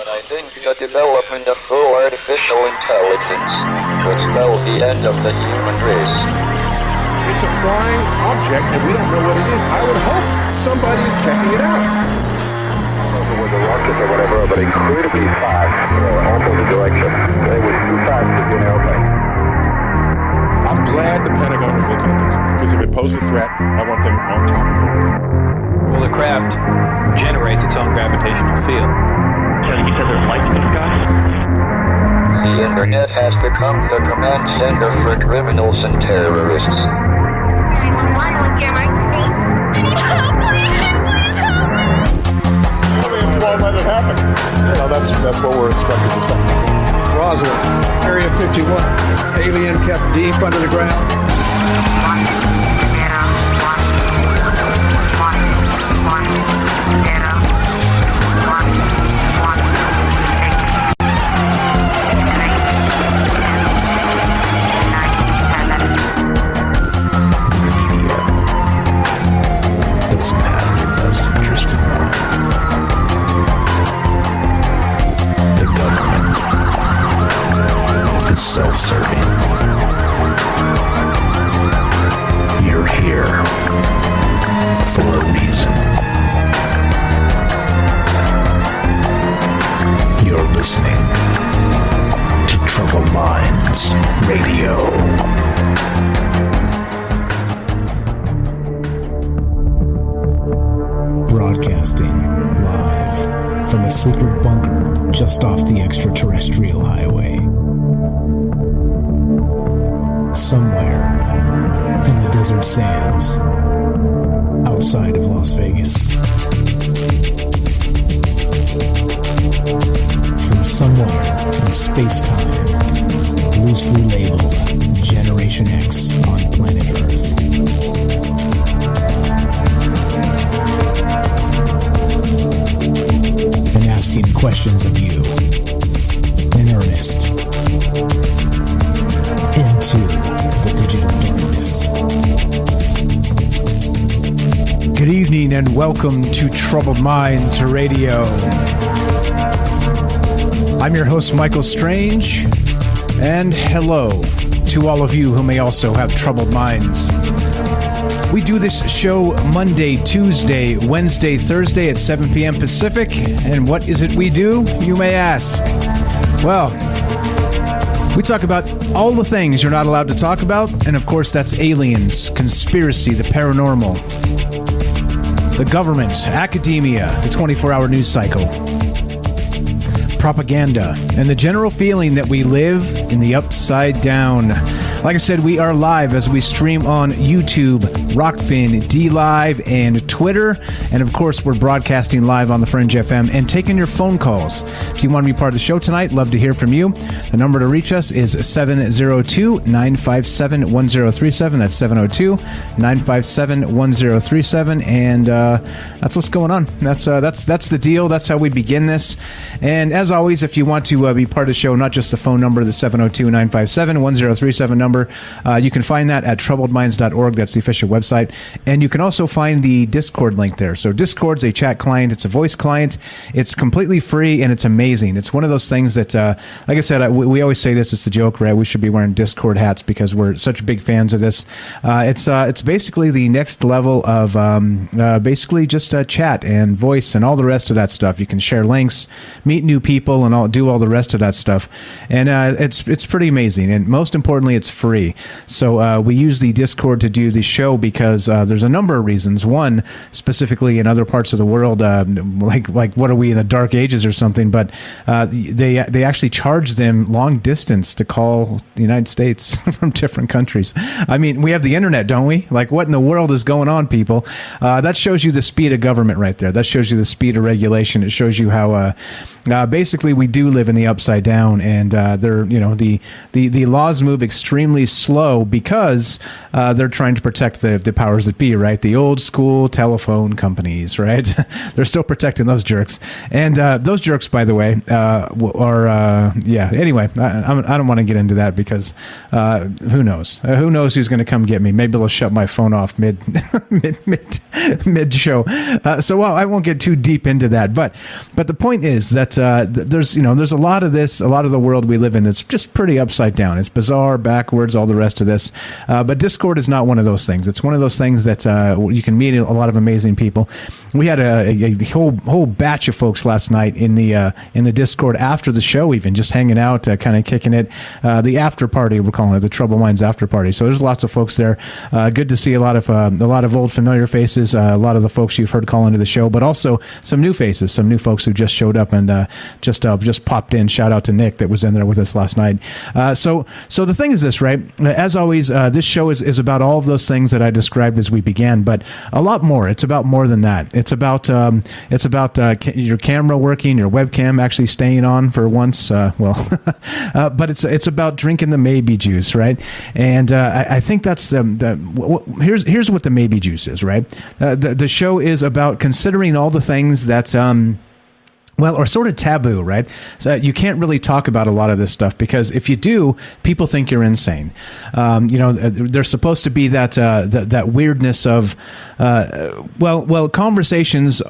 But I think the development of full artificial intelligence will spell the end of the human race. It's a flying object, and we don't know what it is. I would hope somebody's checking it out. It was a rocket or whatever, but incredibly fast, opposite direction. It was too fast to be an airplane. I'm glad the Pentagon is looking at this, because if it poses a threat, I want them on top of it. Well, the craft generates its own gravitational field. So you said there's lights in the sky? The internet has become the command center for criminals and terrorists. 911, what's your emergency? I need help, please help me! Aliens won't let it happen. You know, that's what we're instructed to say. Roswell, Area 51. Alien kept deep under the ground. 1, 0, 1, 1, self-serving. You're here for a reason. You're listening to Troubled Minds Radio. Broadcasting live from a secret bunker just off the extraterrestrial highway. Somewhere in the desert sands outside of Las Vegas. From somewhere in space-time, loosely labeled Generation X on planet Earth. And asking questions of you in earnest into the digital darkness. Good evening and welcome to Troubled Minds Radio. I'm your host, Michael Strange, and hello to all of you who may also have troubled minds. We do this show Monday, Tuesday, Wednesday, Thursday at 7 p.m. Pacific, and what is it we do, you may ask? Well, we talk about all the things you're not allowed to talk about, and of course that's aliens, conspiracy, the paranormal, the government, academia, the 24-hour news cycle, propaganda, and the general feeling that we live in the upside down. Like I said, we are live as we stream on YouTube, Rockfin, DLive, and Twitter. And of course, we're broadcasting live on the Fringe FM and taking your phone calls. If you want to be part of the show tonight, love to hear from you. The number to reach us is 702-957-1037. That's 702-957-1037. And that's what's going on. That's the deal. That's how we begin this. And as always, if you want to be part of the show, not just the phone number, the 702-957-1037 number, you can find that at troubledminds.org. That's the official website. And you can also find the Discord link there. So Discord's a chat client. It's a voice client. It's completely free, and it's amazing. It's one of those things that, like I said, we always say this. It's the joke, right? We should be wearing Discord hats because we're such big fans of this. It's basically the next level of basically just chat and voice and all the rest of that stuff. You can share links, meet new people, and do all the rest of that stuff. And it's pretty amazing. And most importantly, it's free. So we use the Discord to do the show because there's a number of reasons. One, specifically in other parts of the world, like what are we in the dark ages or something? But they actually charge them long distance to call the United States from different countries. I mean, we have the internet, don't we? Like, what in the world is going on, people? That shows you the speed of government right there. That shows you the speed of regulation. It shows you how basically we do live in the upside down, and the laws move extremely extremely slow because they're trying to protect the powers that be, right? The old school telephone companies, right? They're still protecting those jerks. And those jerks, by the way, are, anyway, I don't want to get into that because who knows? Who knows who's going to come get me? Maybe they'll shut my phone off mid show. So I won't get too deep into that. But the point is that there's a lot of this, a lot of the world we live in. It's just pretty upside down. It's bizarre, backwards, all the rest of this. But Discord is not one of those things. It's one of those things that you can meet a lot of amazing people. We had a whole batch of folks last night in the Discord after the show, even just hanging out, kind of kicking it. The after party, we're calling it, the Trouble Minds after party. So there's lots of folks there. Good to see a lot of old familiar faces, a lot of the folks you've heard call into the show, but also some new faces, some new folks who just showed up and just popped in. Shout out to Nick that was in there with us last night. So the thing is this, right? As always, this show is about all of those things that I described as we began, but a lot more. It's about more than that. It's about your camera working, your webcam actually staying on for once. But it's about drinking the maybe juice, right? And I think that's here's what the maybe juice is, right? The show is about considering all the things that are sort of taboo, right? So you can't really talk about a lot of this stuff because if you do, people think you're insane. There's supposed to be that weirdness of, conversations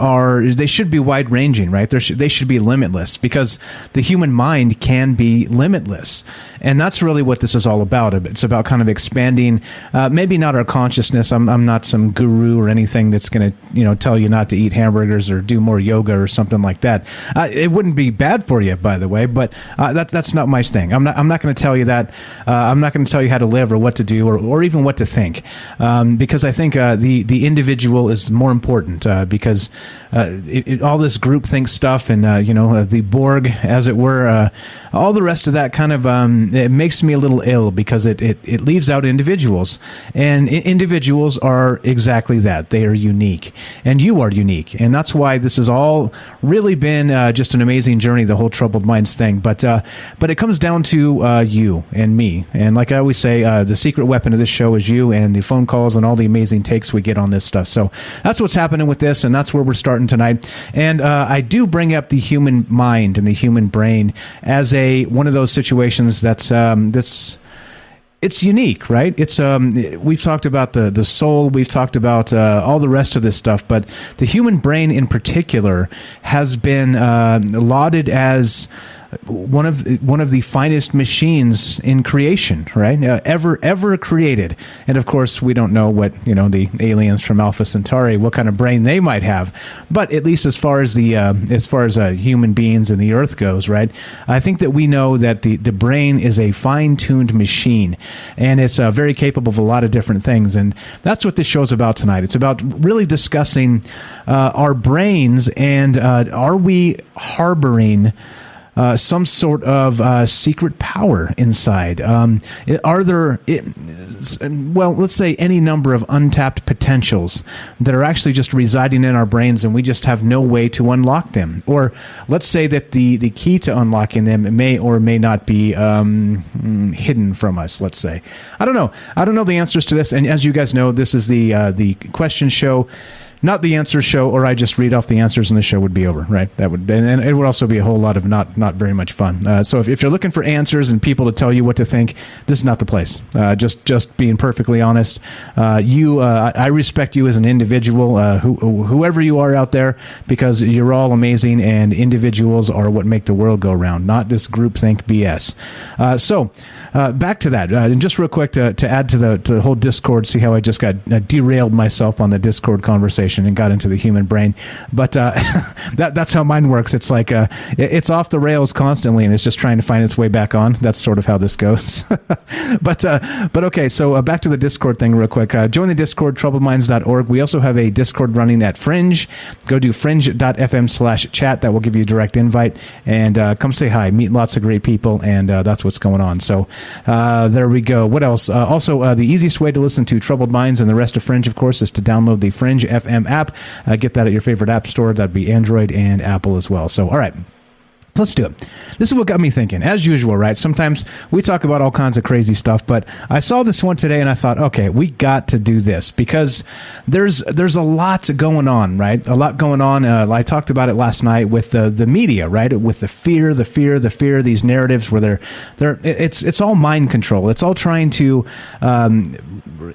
they should be wide ranging, right? They should be limitless because the human mind can be limitless. And that's really what this is all about. It's about kind of expanding, maybe not our consciousness. I'm not some guru or anything that's going to, tell you not to eat hamburgers or do more yoga or something like that. It wouldn't be bad for you, by the way, but that's not my thing. I'm not going to tell you that. I'm not going to tell you how to live or what to do or even what to think, because I think the individual is more important because all this groupthink stuff and the Borg, as it were, all the rest of that kind of it makes me a little ill because it leaves out individuals, and individuals are exactly that. They are unique, and you are unique, and that's why this has all really been just an amazing journey, the whole Troubled Minds thing. But it comes down to you and me, and like I always say, the secret weapon of this show is you and the phone calls and all the amazing takes we get on this stuff. So that's what's happening with this, and that's where we're starting tonight. And I do bring up the human mind and the human brain as one of those situations that's it's unique, right? It's we've talked about the soul, we've talked about all the rest of this stuff, but the human brain in particular has been lauded as one of the finest machines in creation, right? Ever created. And of course, we don't know what the aliens from Alpha Centauri, what kind of brain they might have. But at least as far as human beings and the Earth goes, right? I think that we know that the brain is a fine-tuned machine, and it's very capable of a lot of different things. And that's what this show's about tonight. It's about really discussing our brains and are we harboring some sort of secret power inside? Are there, let's say any number of untapped potentials that are actually just residing in our brains and we just have no way to unlock them? Or let's say that the key to unlocking them may or may not be hidden from us, let's say. I don't know. I don't know the answers to this. And as you guys know, this is the question show, not the answer show, or I just read off the answers and the show would be over, right? That would, and it would also be a whole lot of not very much fun. So if you're looking for answers and people to tell you what to think, this is not the place. Just being perfectly honest, I respect you as an individual, whoever you are out there, because you're all amazing, and individuals are what make the world go round, not this groupthink BS. So back to that, and just real quick to add to the whole Discord. See how I just got derailed myself on the Discord conversation and got into the human brain, but that's how mine works. It's like it's off the rails constantly, and it's just trying to find its way back on. That's sort of how this goes. but okay, so back to the Discord thing real quick. Join the Discord, troubledminds.org. We also have a Discord running at Fringe. Go to fringe.fm/chat. That will give you a direct invite, and come say hi, meet lots of great people, and that's what's going on. So there we go. What else? Also, the easiest way to listen to Troubled Minds and the rest of Fringe, of course, is to download the Fringe FM app. Get that at your favorite app store. That'd be Android and Apple as well. So, all right. Let's do it. This is what got me thinking. As usual, right? Sometimes we talk about all kinds of crazy stuff, but I saw this one today and I thought, okay, we got to do this because there's a lot going on, right? A lot going on. I talked about it last night with the media, right? With the fear, these narratives where it's all mind control. It's all trying to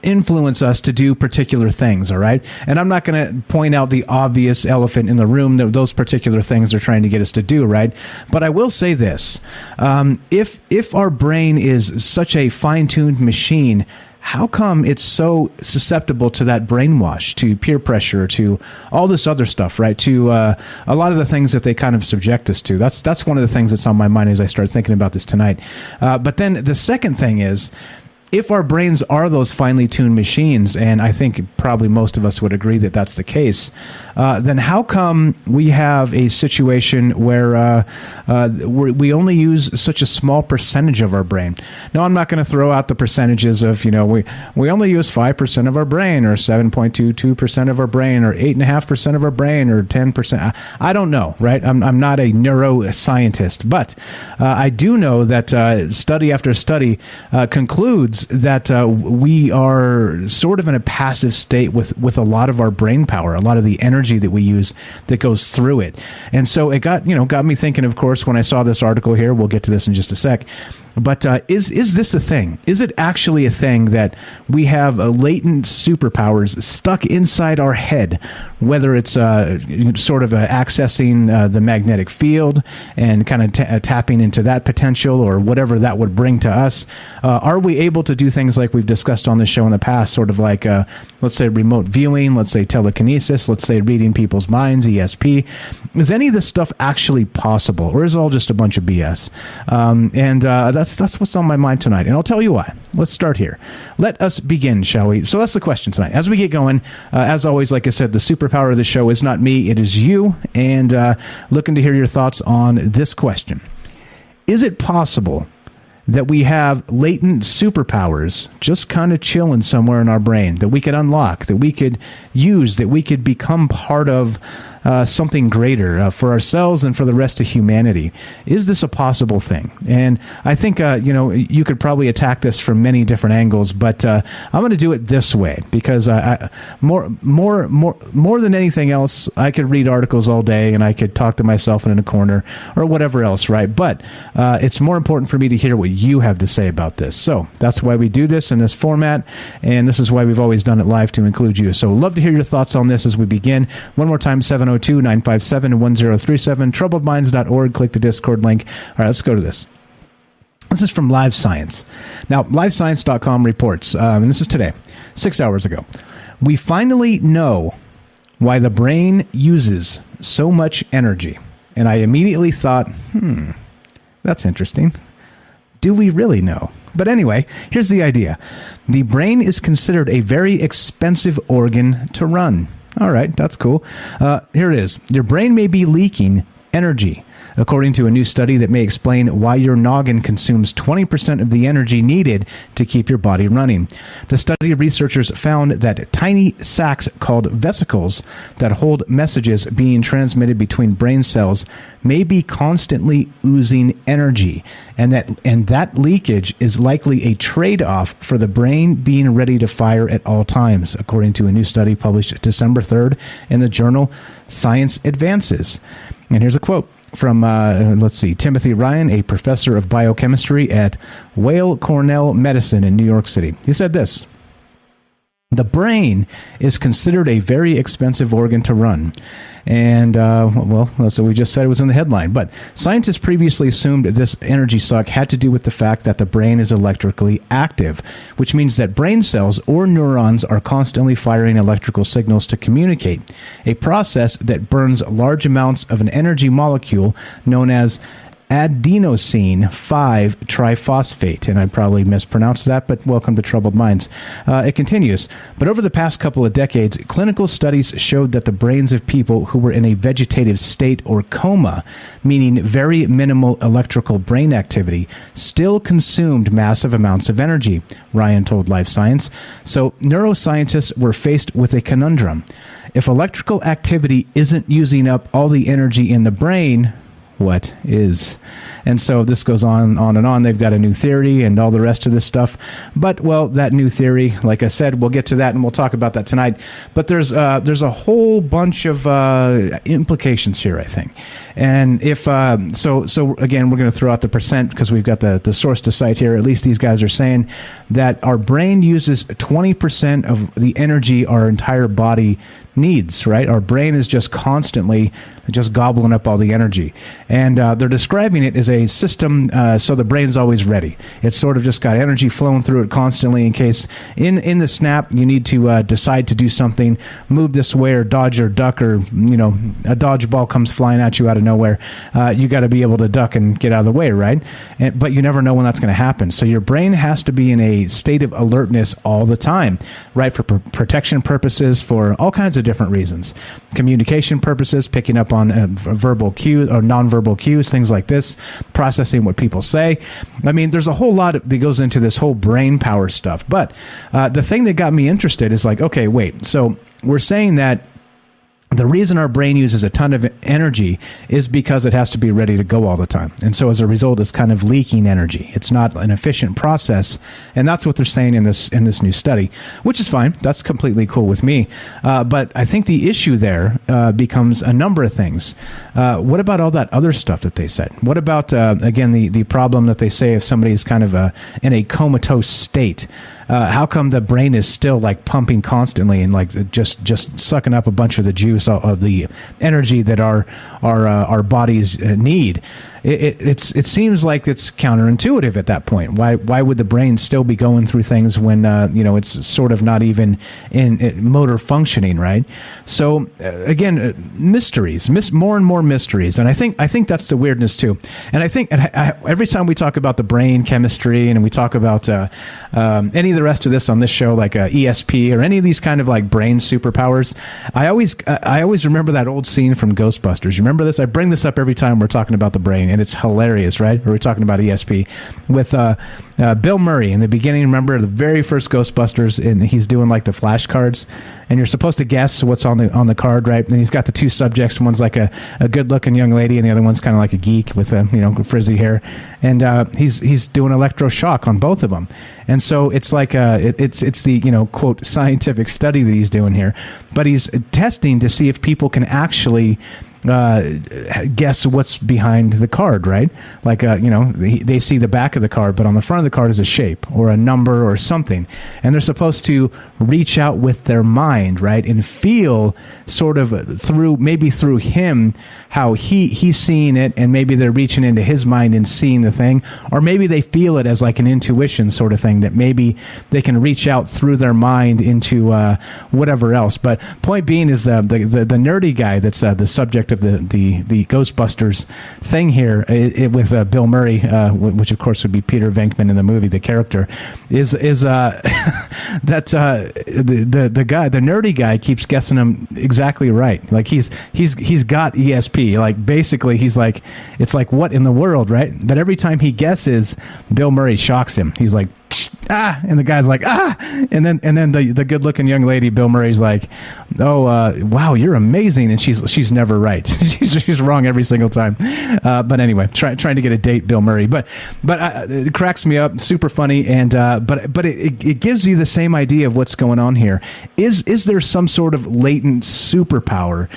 influence us to do particular things, all right? And I'm not going to point out the obvious elephant in the room, that those particular things they're trying to get us to do, right? But I will say this, if our brain is such a fine-tuned machine, how come it's so susceptible to that brainwash, to peer pressure, to all this other stuff, right? To a lot of the things that they kind of subject us to. That's one of the things that's on my mind as I start thinking about this tonight. But then the second thing is, if our brains are those finely tuned machines, and I think probably most of us would agree that that's the case, then how come we have a situation where we only use such a small percentage of our brain? No, I'm not going to throw out the percentages of, we only use 5% of our brain, or 7.22% of our brain, or 8.5% of our brain, or 10%. I don't know, right? I'm not a neuroscientist, but I do know that study after study concludes that we are sort of in a passive state with a lot of our brain power, a lot of the energy that we use that goes through it. And so it got me thinking, of course, when I saw this article here. We'll get to this in just a sec. But is this a thing? Is it actually a thing that we have latent superpowers stuck inside our head, whether it's sort of accessing the magnetic field and kind of tapping into that potential, or whatever that would bring to us? Are we able to do things like we've discussed on this show in the past, sort of like, let's say, remote viewing, let's say telekinesis, let's say reading people's minds, ESP? Is any of this stuff actually possible, or is it all just a bunch of BS? That's what's on my mind tonight, and I'll tell you why. Let's start here. Let us begin, shall we? So that's the question tonight. As we get going, as always, like I said, the superpower of the show is not me, it is you, and looking to hear your thoughts on this question. Is it possible that we have latent superpowers just kind of chilling somewhere in our brain that we could unlock, that we could use, that we could become part of something greater for ourselves and for the rest of humanity? Is this a possible thing? And I think you could probably attack this from many different angles, but I'm going to do it this way because more than anything else, I could read articles all day and I could talk to myself in a corner or whatever else, right? But it's more important for me to hear what you have to say about this. So that's why we do this in this format, and this is why we've always done it live to include you. So love to hear your thoughts on this as we begin. One more time, 702-957-1037, troubledminds.org. Click the Discord link. All right, let's go to this. This is from Live Science. Now, livescience.com reports, and this is today, 6 hours ago, we finally know why the brain uses so much energy. And I immediately thought, that's interesting. Do we really know? But anyway, here's the idea. The brain is considered a very expensive organ to run. All right, that's cool. Here it is. Your brain may be leaking energy, according to a new study that may explain why your noggin consumes 20% of the energy needed to keep your body running. The study researchers found that tiny sacs called vesicles that hold messages being transmitted between brain cells may be constantly oozing energy, and that leakage is likely a trade-off for the brain being ready to fire at all times, according to a new study published December 3rd in the journal Science Advances. And here's a quote from, Timothy Ryan, a professor of biochemistry at Weill Cornell Medicine in New York City. He said this: the brain is considered a very expensive organ to run. And, so we just said it was in the headline. But scientists previously assumed this energy suck had to do with the fact that the brain is electrically active, which means that brain cells or neurons are constantly firing electrical signals to communicate, a process that burns large amounts of an energy molecule known as adenosine 5-triphosphate, and I probably mispronounced that, but welcome to Troubled Minds. It continues, but over the past couple of decades, clinical studies showed that the brains of people who were in a vegetative state or coma, meaning very minimal electrical brain activity, still consumed massive amounts of energy, Ryan told Life Science. So neuroscientists were faced with a conundrum. If electrical activity isn't using up all the energy in the brain, what is. And so this goes on and on. They've got a new theory and all the rest of this stuff. But, well, that new theory, like I said, we'll get to that and we'll talk about that tonight. But there's a whole bunch of implications here, I think. And if so again, we're going to throw out the percent because we've got the source to cite here. At least these guys are saying that our brain uses 20% of the energy our entire body needs, right? Our brain is just constantly just gobbling up all the energy. And they're describing it as a system, so the brain's always ready. It's sort of just got energy flowing through it constantly in case in the snap you need to decide to do something, move this way or dodge or duck, or, you know, a dodgeball comes flying at you out of nowhere. You got to be able to duck and get out of the way, right? But you never know when that's going to happen. So your brain has to be in a state of alertness all the time, right? For protection purposes, for all kinds of different reasons. Communication purposes, picking up on verbal cues or nonverbal cues, things like this, processing what people say. I mean, there's a whole lot that goes into this whole brain power stuff. But the thing that got me interested is like, okay, wait, so we're saying that the reason our brain uses a ton of energy is because it has to be ready to go all the time. And so as a result, it's kind of leaking energy. It's not an efficient process. And that's what they're saying in this new study, which is fine. That's completely cool with me. But I think the issue there becomes a number of things. What about all that other stuff that they said? What about, again, the problem that they say if somebody is kind of in a comatose state? How come the brain is still like pumping constantly and like just sucking up a bunch of the juice of the energy that our bodies need? It seems like it's counterintuitive at that point. Why would the brain still be going through things when it's sort of not even in motor functioning, right? So again, mysteries, more and more mysteries, and I think that's the weirdness too. And I think every time we talk about the brain chemistry and we talk about any of the rest of this on this show, like ESP or any of these kind of like brain superpowers, I always remember that old scene from Ghostbusters. You remember this? I bring this up every time we're talking about the brain. And it's hilarious, right? Or we're talking about ESP with Bill Murray in the beginning. Remember the very first Ghostbusters, and he's doing like the flashcards, and you're supposed to guess what's on the card, right? And he's got the two subjects. One's like a good-looking young lady, and the other one's kind of like a geek with frizzy hair. And he's doing electroshock on both of them. And so it's like it's the quote scientific study that he's doing here, but he's testing to see if people can actually guess what's behind the card, right? Like, they see the back of the card, but on the front of the card is a shape or a number or something. And they're supposed to reach out with their mind, right? And feel sort of through him, how he's seeing it. And maybe they're reaching into his mind and seeing the thing, or maybe they feel it as like an intuition sort of thing, that maybe they can reach out through their mind into whatever else. But point being is the nerdy guy that's the subject of the Ghostbusters thing here with Bill Murray, which of course would be Peter Venkman in the movie, the character, is that the guy, the nerdy guy, keeps guessing him exactly right. Like he's got ESP. Like basically he's like, it's like, what in the world, right? But every time he guesses, Bill Murray shocks him. He's like, and the guy's like, and then the good looking young lady, Bill Murray's like, wow, you're amazing, and she's never right. she's wrong every single time. But anyway, trying to get a date, Bill Murray. But it cracks me up, super funny, and but it gives you the same idea of what's going on here. Is there some sort of latent superpower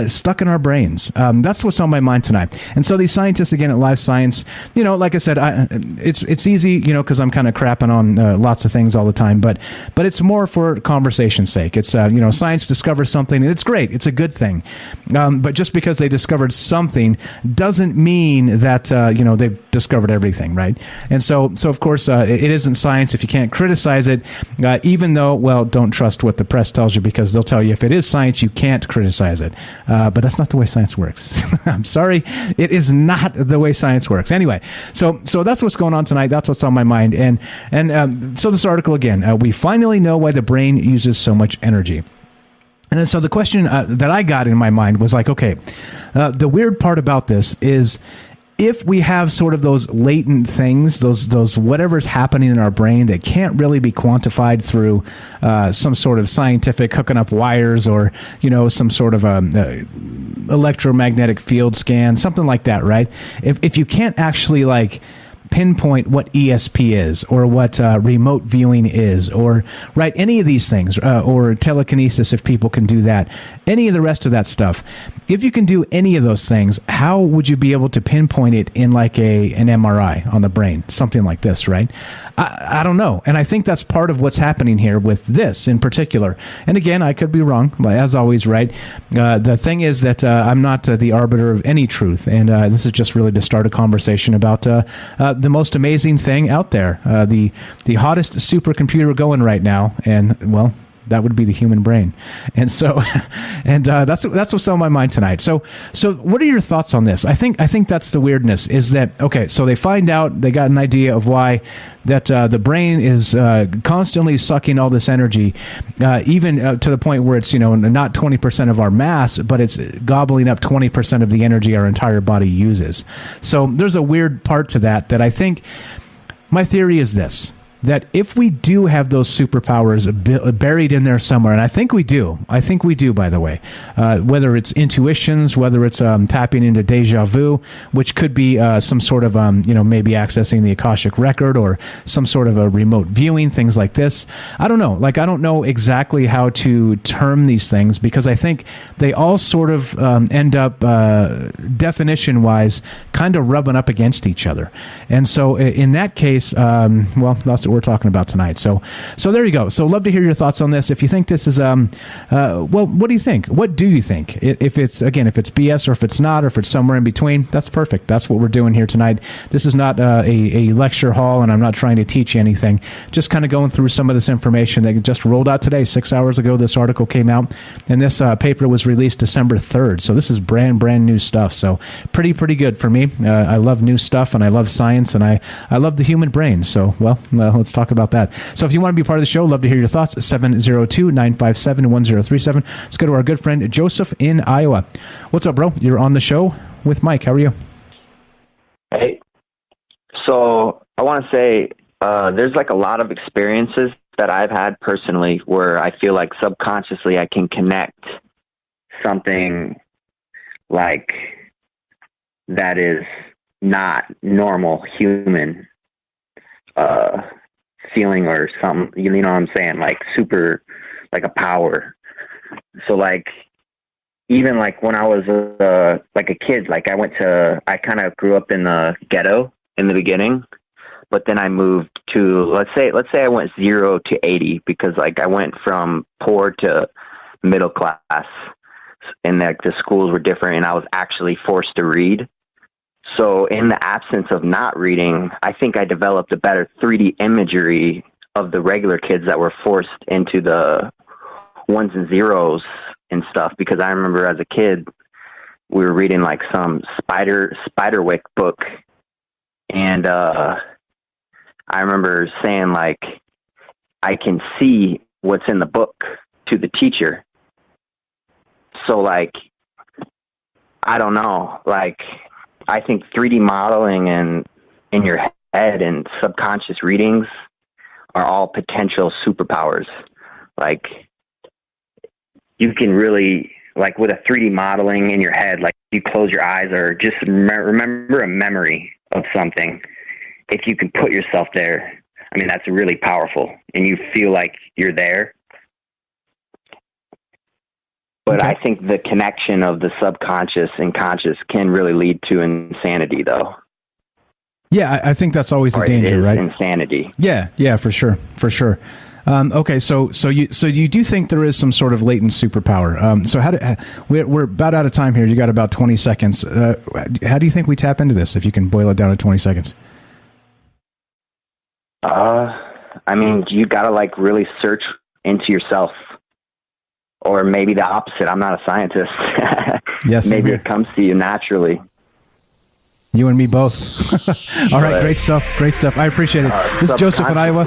stuck in our brains? That's what's on my mind tonight. And so these scientists, again at Live Science, like I said, it's easy, because I'm kind of crapping on lots of things all the time, but it's more for conversation's sake. It's science discovers something, and it's great. It's a good thing. But just because they discovered something doesn't mean that they've discovered everything, right? And so of course it isn't science if you can't criticize it. Even though, well, don't trust what the press tells you, because they'll tell you if it is science, you can't criticize it. But that's not the way science works. I'm sorry, it is not the way science works. Anyway, so that's what's going on tonight. That's what's on my mind. And so this article again, we finally know why the brain uses so much energy. And then so the question that I got in my mind was like, okay, the weird part about this is if we have sort of those latent things, those whatever's happening in our brain that can't really be quantified through some sort of scientific hooking up wires or, some sort of electromagnetic field scan, something like that, right? If you can't actually pinpoint what ESP is or what remote viewing is or any of these things or telekinesis, if people can do that, any of the rest of that stuff, if you can do any of those things, how would you be able to pinpoint it in an MRI on the brain, something like this, right? I don't know. And I think that's part of what's happening here with this in particular. And again, I could be wrong, as always, right? The thing is that I'm not the arbiter of any truth. And this is just really to start a conversation about the most amazing thing out there, the hottest supercomputer going right now. And, well, that would be the human brain. And so, that's what's on my mind tonight. So what are your thoughts on this? I think that's the weirdness is that, okay, so they find out, they got an idea of why that the brain is constantly sucking all this energy, even to the point where it's, not 20% of our mass, but it's gobbling up 20% of the energy our entire body uses. So there's a weird part to that I think, my theory is this, that if we do have those superpowers buried in there somewhere, and I think we do, by the way, whether it's intuitions, whether it's tapping into deja vu, which could be some sort of, maybe accessing the Akashic record or some sort of a remote viewing, things like this. I don't know. I don't know exactly how to term these things because I think they all sort of end up, definition-wise, kind of rubbing up against each other. And so in that case, well, that's what we're talking about tonight. So there you go. So love to hear your thoughts on this. If you think this is, well, what do you think? What do you think? If it's BS or if it's not, or if it's somewhere in between, that's perfect. That's what we're doing here tonight. This is not a lecture hall, and I'm not trying to teach you anything. Just kind of going through some of this information that just rolled out today. 6 hours ago, this article came out, and this paper was released December 3rd. So this is brand new stuff. So pretty good for me. I love new stuff, and I love science, and I love the human brain. So, well, let's talk about that. So if you want to be part of the show, love to hear your thoughts. 702-957-1037. Let's go to our good friend Joseph in Iowa. What's up, bro? You're on the show with Mike. How are you? Hey. So I want to say there's a lot of experiences that I've had personally where I feel like subconsciously I can connect something that is not normal human feeling or something, you know what I'm saying? Super, a power. So even when I was a kid, I kind of grew up in the ghetto in the beginning, but then I moved to, let's say I went 0 to 80 because I went from poor to middle class and the schools were different and I was actually forced to read. So in the absence of not reading, I think I developed a better 3D imagery of the regular kids that were forced into the ones and zeros and stuff. Because I remember as a kid, we were reading some Spiderwick book. And I remember saying I can see what's in the book to the teacher. So I don't know, I think 3D modeling and in your head and subconscious readings are all potential superpowers. You can really, with a 3D modeling in your head, you close your eyes or just remember a memory of something. If you can put yourself there, that's really powerful and you feel like you're there. But okay. I think the connection of the subconscious and conscious can really lead to insanity, though. Yeah, I think that's always the danger, right? Insanity. Yeah, for sure. Okay, so you do think there is some sort of latent superpower. So we're about out of time here. You got about 20 seconds. How do you think we tap into this? If you can boil it down to 20 seconds. You gotta really search into yourself. Or maybe the opposite. I'm not a scientist. Yes, maybe it comes to you naturally. You and me both. All right, great stuff. I appreciate it. This is Joseph in Iowa.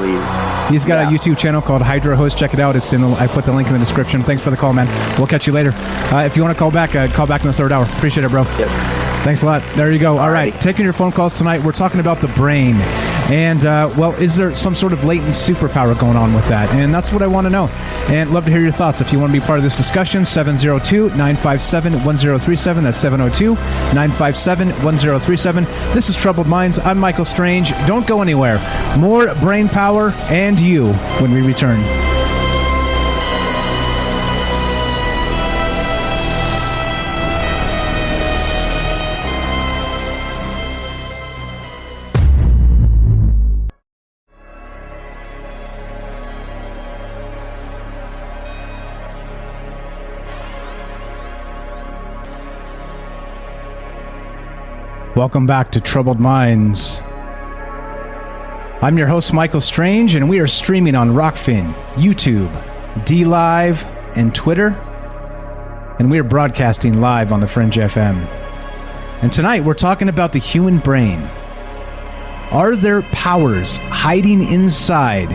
He's got a YouTube channel called Hydra Host. Check it out. I put the link in the description. Thanks for the call, man. We'll catch you later. If you want to call back in the third hour. Appreciate it, bro. Yep. Thanks a lot. There you go. All right. Taking your phone calls tonight. We're talking about the brain. And, well, is there some sort of latent superpower going on with that? And that's what I want to know. And love to hear your thoughts. If you want to be part of this discussion, 702-957-1037. That's 702-957-1037. This is Troubled Minds. I'm Michael Strange. Don't go anywhere. More brain power and you when we return. Welcome back to Troubled Minds. I'm your host, Michael Strange, and we are streaming on Rockfin, YouTube, DLive, and Twitter. And we are broadcasting live on the Fringe FM. And tonight we're talking about the human brain. Are there powers hiding inside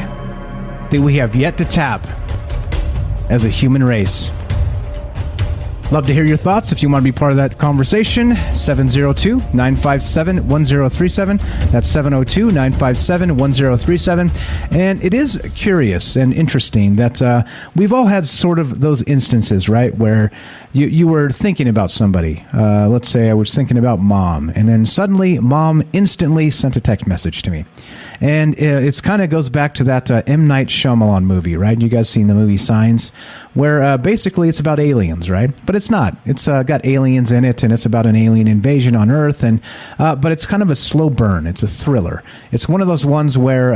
that we have yet to tap as a human race? Love to hear your thoughts. If you want to be part of that conversation, 702-957-1037. That's 702-957-1037. And it is curious and interesting that we've all had sort of those instances, right, where you were thinking about somebody. Let's say I was thinking about Mom, and then suddenly Mom instantly sent a text message to me. And it's kind of goes back to that M. Night Shyamalan movie, right? You guys seen the movie Signs, where basically it's about aliens, right? But it's not. It's got aliens in it, and it's about an alien invasion on Earth, and but it's kind of a slow burn. It's a thriller. It's one of those ones where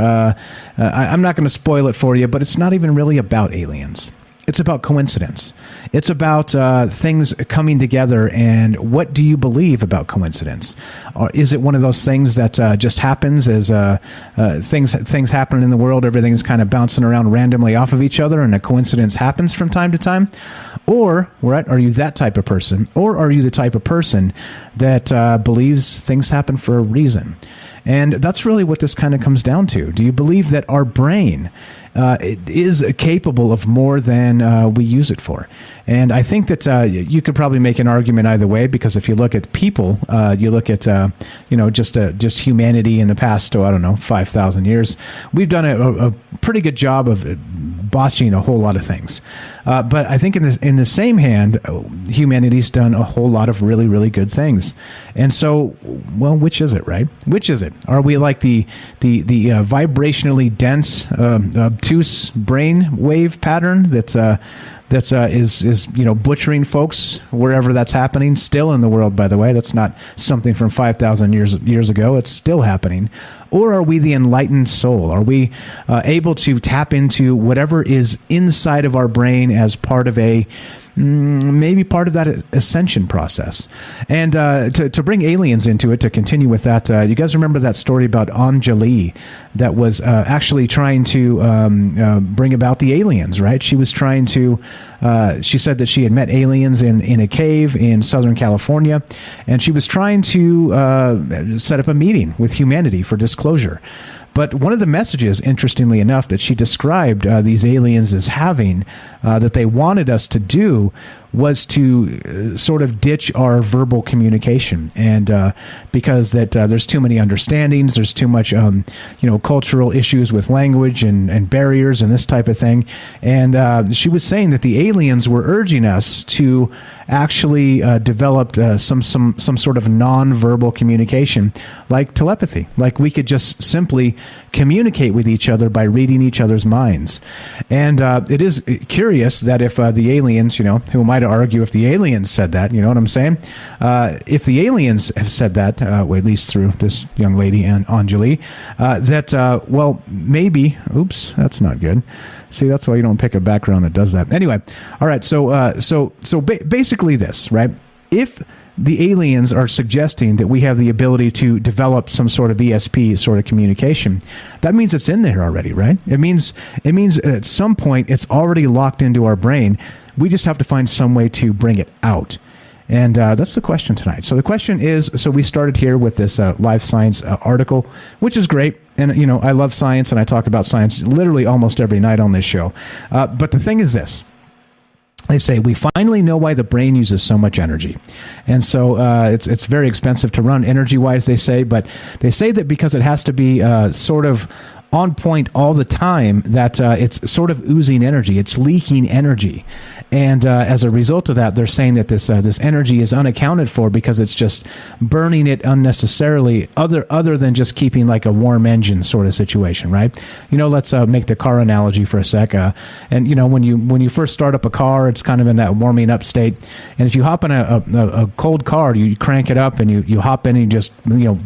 I'm not going to spoil it for you, but it's not even really about aliens. It's about coincidence. It's about things coming together, and what do you believe about coincidence? Or is it one of those things that just happens as things happen in the world, everything's kind of bouncing around randomly off of each other, and a coincidence happens from time to time? Or, right, are you that type of person? Or are you the type of person that believes things happen for a reason? And that's really what this kind of comes down to. Do you believe that our brain is capable of more than we use it for? And I think that you could probably make an argument either way, because if you look at people, you look at just humanity in the past, 5,000 years, we've done a pretty good job of botching a whole lot of things. But I think in the same hand, humanity's done a whole lot of really, really good things. And so, well, which is it, right? Which is it? Are we like the vibrationally dense, obtuse brain wave pattern that is butchering folks wherever that's happening, still in the world, by the way? That's not something from 5,000 years ago. It's still happening. Or are we the enlightened soul? Are we able to tap into whatever is inside of our brain as part of maybe part of that ascension process? And to bring aliens into it, to continue with that, you guys remember that story about Anjali that was actually trying to bring about the aliens, right? She was trying to, she said that she had met aliens in a cave in Southern California, and she was trying to set up a meeting with humanity for disclosure. But one of the messages, interestingly enough, that she described these aliens as having, that they wanted us to do, was to sort of ditch our verbal communication. And because that there's too many understandings, there's too much, cultural issues with language and barriers and this type of thing. And she was saying that the aliens were urging us to actually develop some sort of non-verbal communication, like telepathy. Like we could just simply communicate with each other by reading each other's minds. And it is curious that if the aliens, who am I to argue if the aliens said that, you know what I'm saying? If the aliens have said that, well, at least through this young lady, Anjali, well, maybe, oops, that's not good. See, that's why you don't pick a background that does that. Anyway, all right, so basically this, right? If the aliens are suggesting that we have the ability to develop some sort of ESP sort of communication, that means it's in there already, right? It means at some point it's already locked into our brain. We just have to find some way to bring it out. And that's the question tonight. So the question is, so we started here with this Live Science article, which is great. And, I love science, and I talk about science literally almost every night on this show. But the thing is this. they say we finally know why the brain uses so much energy, and so it's very expensive to run energy-wise. They say, but they say that because it has to be sort of on point all the time, that it's sort of oozing energy, it's leaking energy, and as a result of that, they're saying that this energy is unaccounted for because it's just burning it unnecessarily, other than just keeping like a warm engine sort of situation, right? Let's make the car analogy for a sec, and when you first start up a car, it's kind of in that warming up state, and if you hop in a cold car, you crank it up and you hop in and you just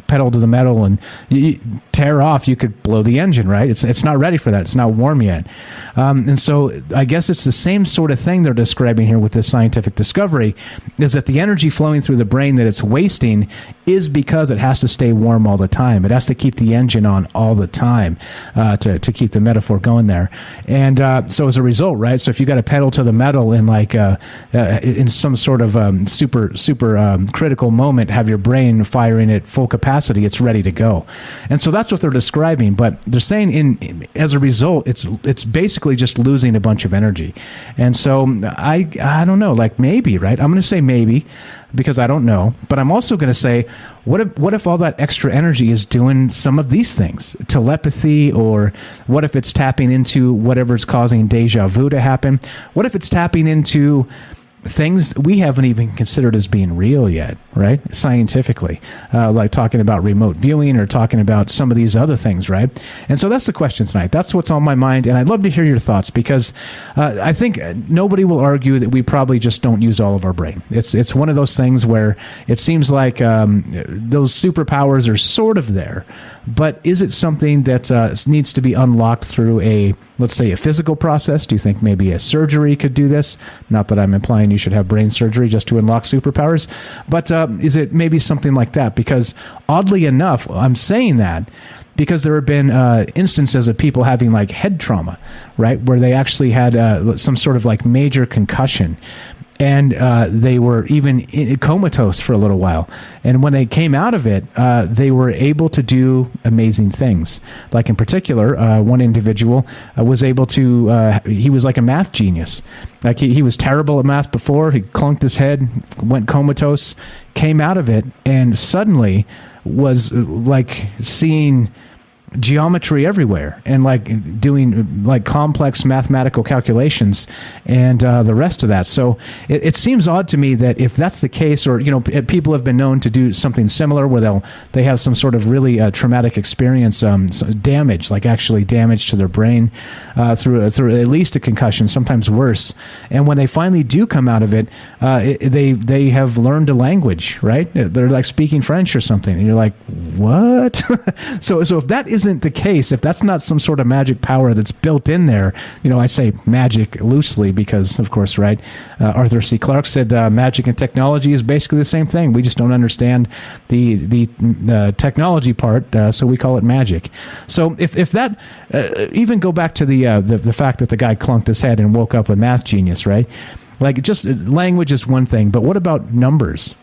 pedal to the metal and you tear off, you could blow the engine. Right? It's not ready for that. It's not warm yet. And so I guess it's the same sort of thing they're describing here with this scientific discovery, is that the energy flowing through the brain that it's wasting is because it has to stay warm all the time. It has to keep the engine on all the time to keep the metaphor going there. And so as a result, right? So if you got to pedal to the metal in like in some sort of super critical moment, have your brain firing at full capacity, it's ready to go. And so that's what they're describing. But they're saying as a result, it's basically just losing a bunch of energy. And so I don't know, like maybe, right? I'm going to say maybe because I don't know, but I'm also going to say, what if all that extra energy is doing some of these things, telepathy, or what if it's tapping into whatever's causing deja vu to happen? What if it's tapping into things we haven't even considered as being real yet, right? Scientifically, like talking about remote viewing or talking about some of these other things, right? And so that's the question tonight. That's what's on my mind, and I'd love to hear your thoughts because I think nobody will argue that we probably just don't use all of our brain. It's one of those things where it seems like those superpowers are sort of there, but is it something that needs to be unlocked through let's say a physical process? Do you think maybe a surgery could do this? Not that I'm implying you should have brain surgery just to unlock superpowers, but is it maybe something like that? Because oddly enough, I'm saying that because there have been instances of people having like head trauma, right, where they actually had some sort of like major concussion. And they were even comatose for a little while. And when they came out of it, they were able to do amazing things. Like in particular, one individual was able to, he was like a math genius. Like he was terrible at math before. He clunked his head, went comatose, came out of it, and suddenly was like seeing geometry everywhere and like doing like complex mathematical calculations and the rest of that. So it seems odd to me that if that's the case, or people have been known to do something similar where they have some sort of really traumatic experience, damage, like actually damage to their brain through at least a concussion, sometimes worse. And when they finally do come out of it, they have learned a language, right? They're like speaking French or something, and you're like, what? So if that isn't the case, if that's not some sort of magic power that's built in there, I say magic loosely because, of course, right, Arthur C. Clarke said magic and technology is basically the same thing. We just don't understand the technology part, so we call it magic. So if that, even go back to the fact that the guy clunked his head and woke up a math genius, right? Like, just language is one thing, but what about numbers?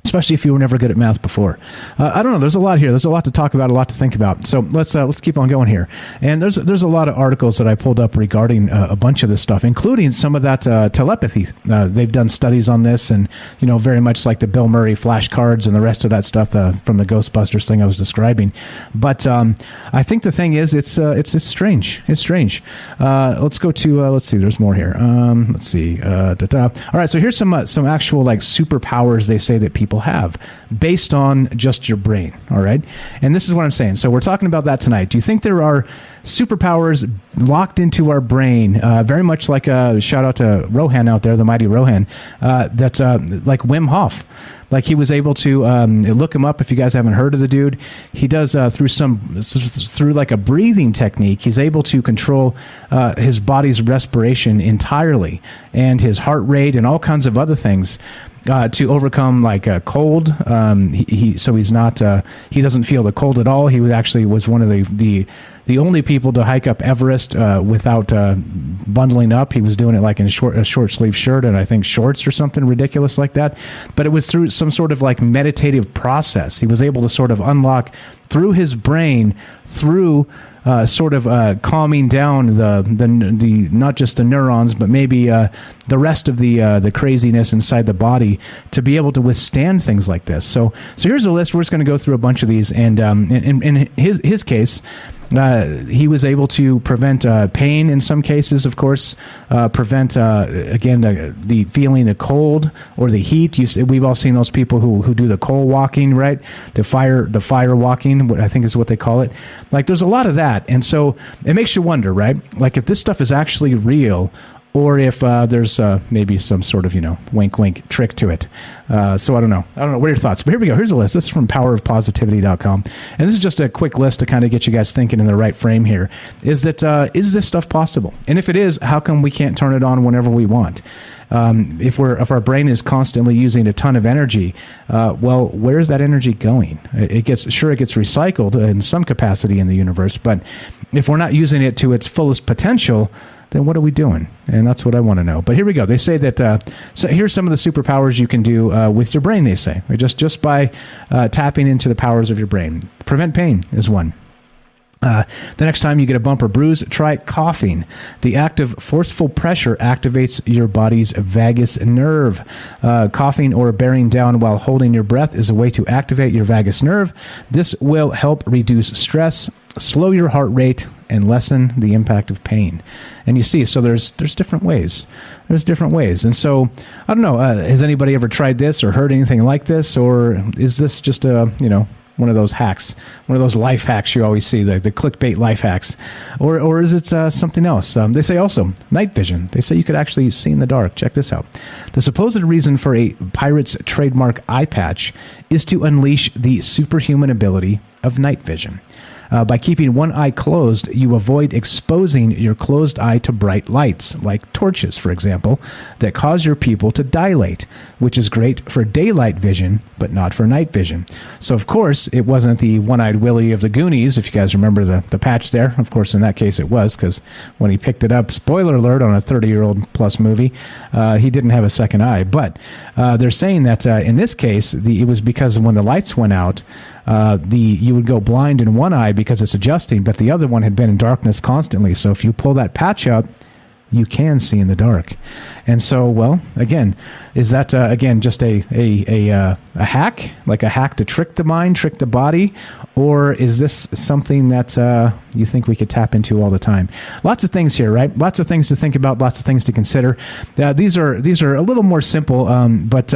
Especially if you were never good at math before. I don't know. There's a lot here. There's a lot to talk about, a lot to think about. So let's keep on going here. And there's a lot of articles that I pulled up regarding a bunch of this stuff, including some of that telepathy. They've done studies on this, and very much like the Bill Murray flashcards and the rest of that stuff from the Ghostbusters thing I was describing. But I think the thing is, it's strange. It's strange. Let's go to let's see. There's more here. Let's see. All right. So here's some actual like superpowers they say that people have based on just your brain. All right. And this is what I'm saying. So we're talking about that tonight. Do you think there are superpowers locked into our brain, very much like a shout out to Rohan out there, the mighty Rohan, that's like Wim Hof? Like he was able to look him up if you guys haven't heard of the dude. He does through like a breathing technique. He's able to control his body's respiration entirely and his heart rate and all kinds of other things to overcome like a cold. So he's not he doesn't feel the cold at all. He was one of the only people to hike up Everest without bundling up. He was doing it like in a short sleeve shirt and I think shorts or something ridiculous like that. But it was through some sort of like meditative process. He was able to sort of unlock through his brain, through sort of calming down the not just the neurons, but maybe the rest of the craziness inside the body to be able to withstand things like this. So here's a list. We're just going to go through a bunch of these, and in his case, he was able to prevent pain in some cases, of course, prevent, again, the feeling the cold or the heat. We've all seen those people who do the coal walking, right? The fire walking, I think is what they call it. Like, there's a lot of that. And so it makes you wonder, right? Like, if this stuff is actually real, or if there's maybe some sort of, wink, wink trick to it. So I don't know. What are your thoughts? But here we go. Here's a list. This is from powerofpositivity.com. And this is just a quick list to kind of get you guys thinking in the right frame here. Is this stuff possible? And if it is, how come we can't turn it on whenever we want? If our brain is constantly using a ton of energy, well, where's that energy going? It gets recycled in some capacity in the universe, but if we're not using it to its fullest potential, then what are we doing? And that's what I want to know. But here we go. They say that, so here's some of the superpowers you can do with your brain, they say. Just by tapping into the powers of your brain. Prevent pain is one. The next time you get a bump or bruise, try coughing. The act of forceful pressure activates your body's vagus nerve. Coughing or bearing down while holding your breath is a way to activate your vagus nerve. This will help reduce stress, slow your heart rate, and lessen the impact of pain. And you see, so there's different ways. There's different ways. And so, I don't know, has anybody ever tried this or heard anything like this? Or is this just one of those hacks, one of those life hacks you always see, the clickbait life hacks? Or is it something else? They say also night vision. They say you could actually see in the dark. Check this out. The supposed reason for a pirate's trademark eye patch is to unleash the superhuman ability of night vision. By keeping one eye closed, you avoid exposing your closed eye to bright lights, like torches, for example, that cause your pupil to dilate, which is great for daylight vision, but not for night vision. So, of course, it wasn't the one-eyed Willie of the Goonies, if you guys remember the patch there. Of course, in that case it was, because when he picked it up, spoiler alert on a 30-year-old plus movie, he didn't have a second eye. But they're saying that in this case, it was because when the lights went out, you would go blind in one eye because it's adjusting, but the other one had been in darkness constantly. So if you pull that patch up, you can see in the dark. And so, well, again, is that again just a hack, like a hack to trick the mind, trick the body, or is this something that you think we could tap into all the time? Lots of things here, right? Lots of things to think about, lots of things to consider. These are a little more simple, but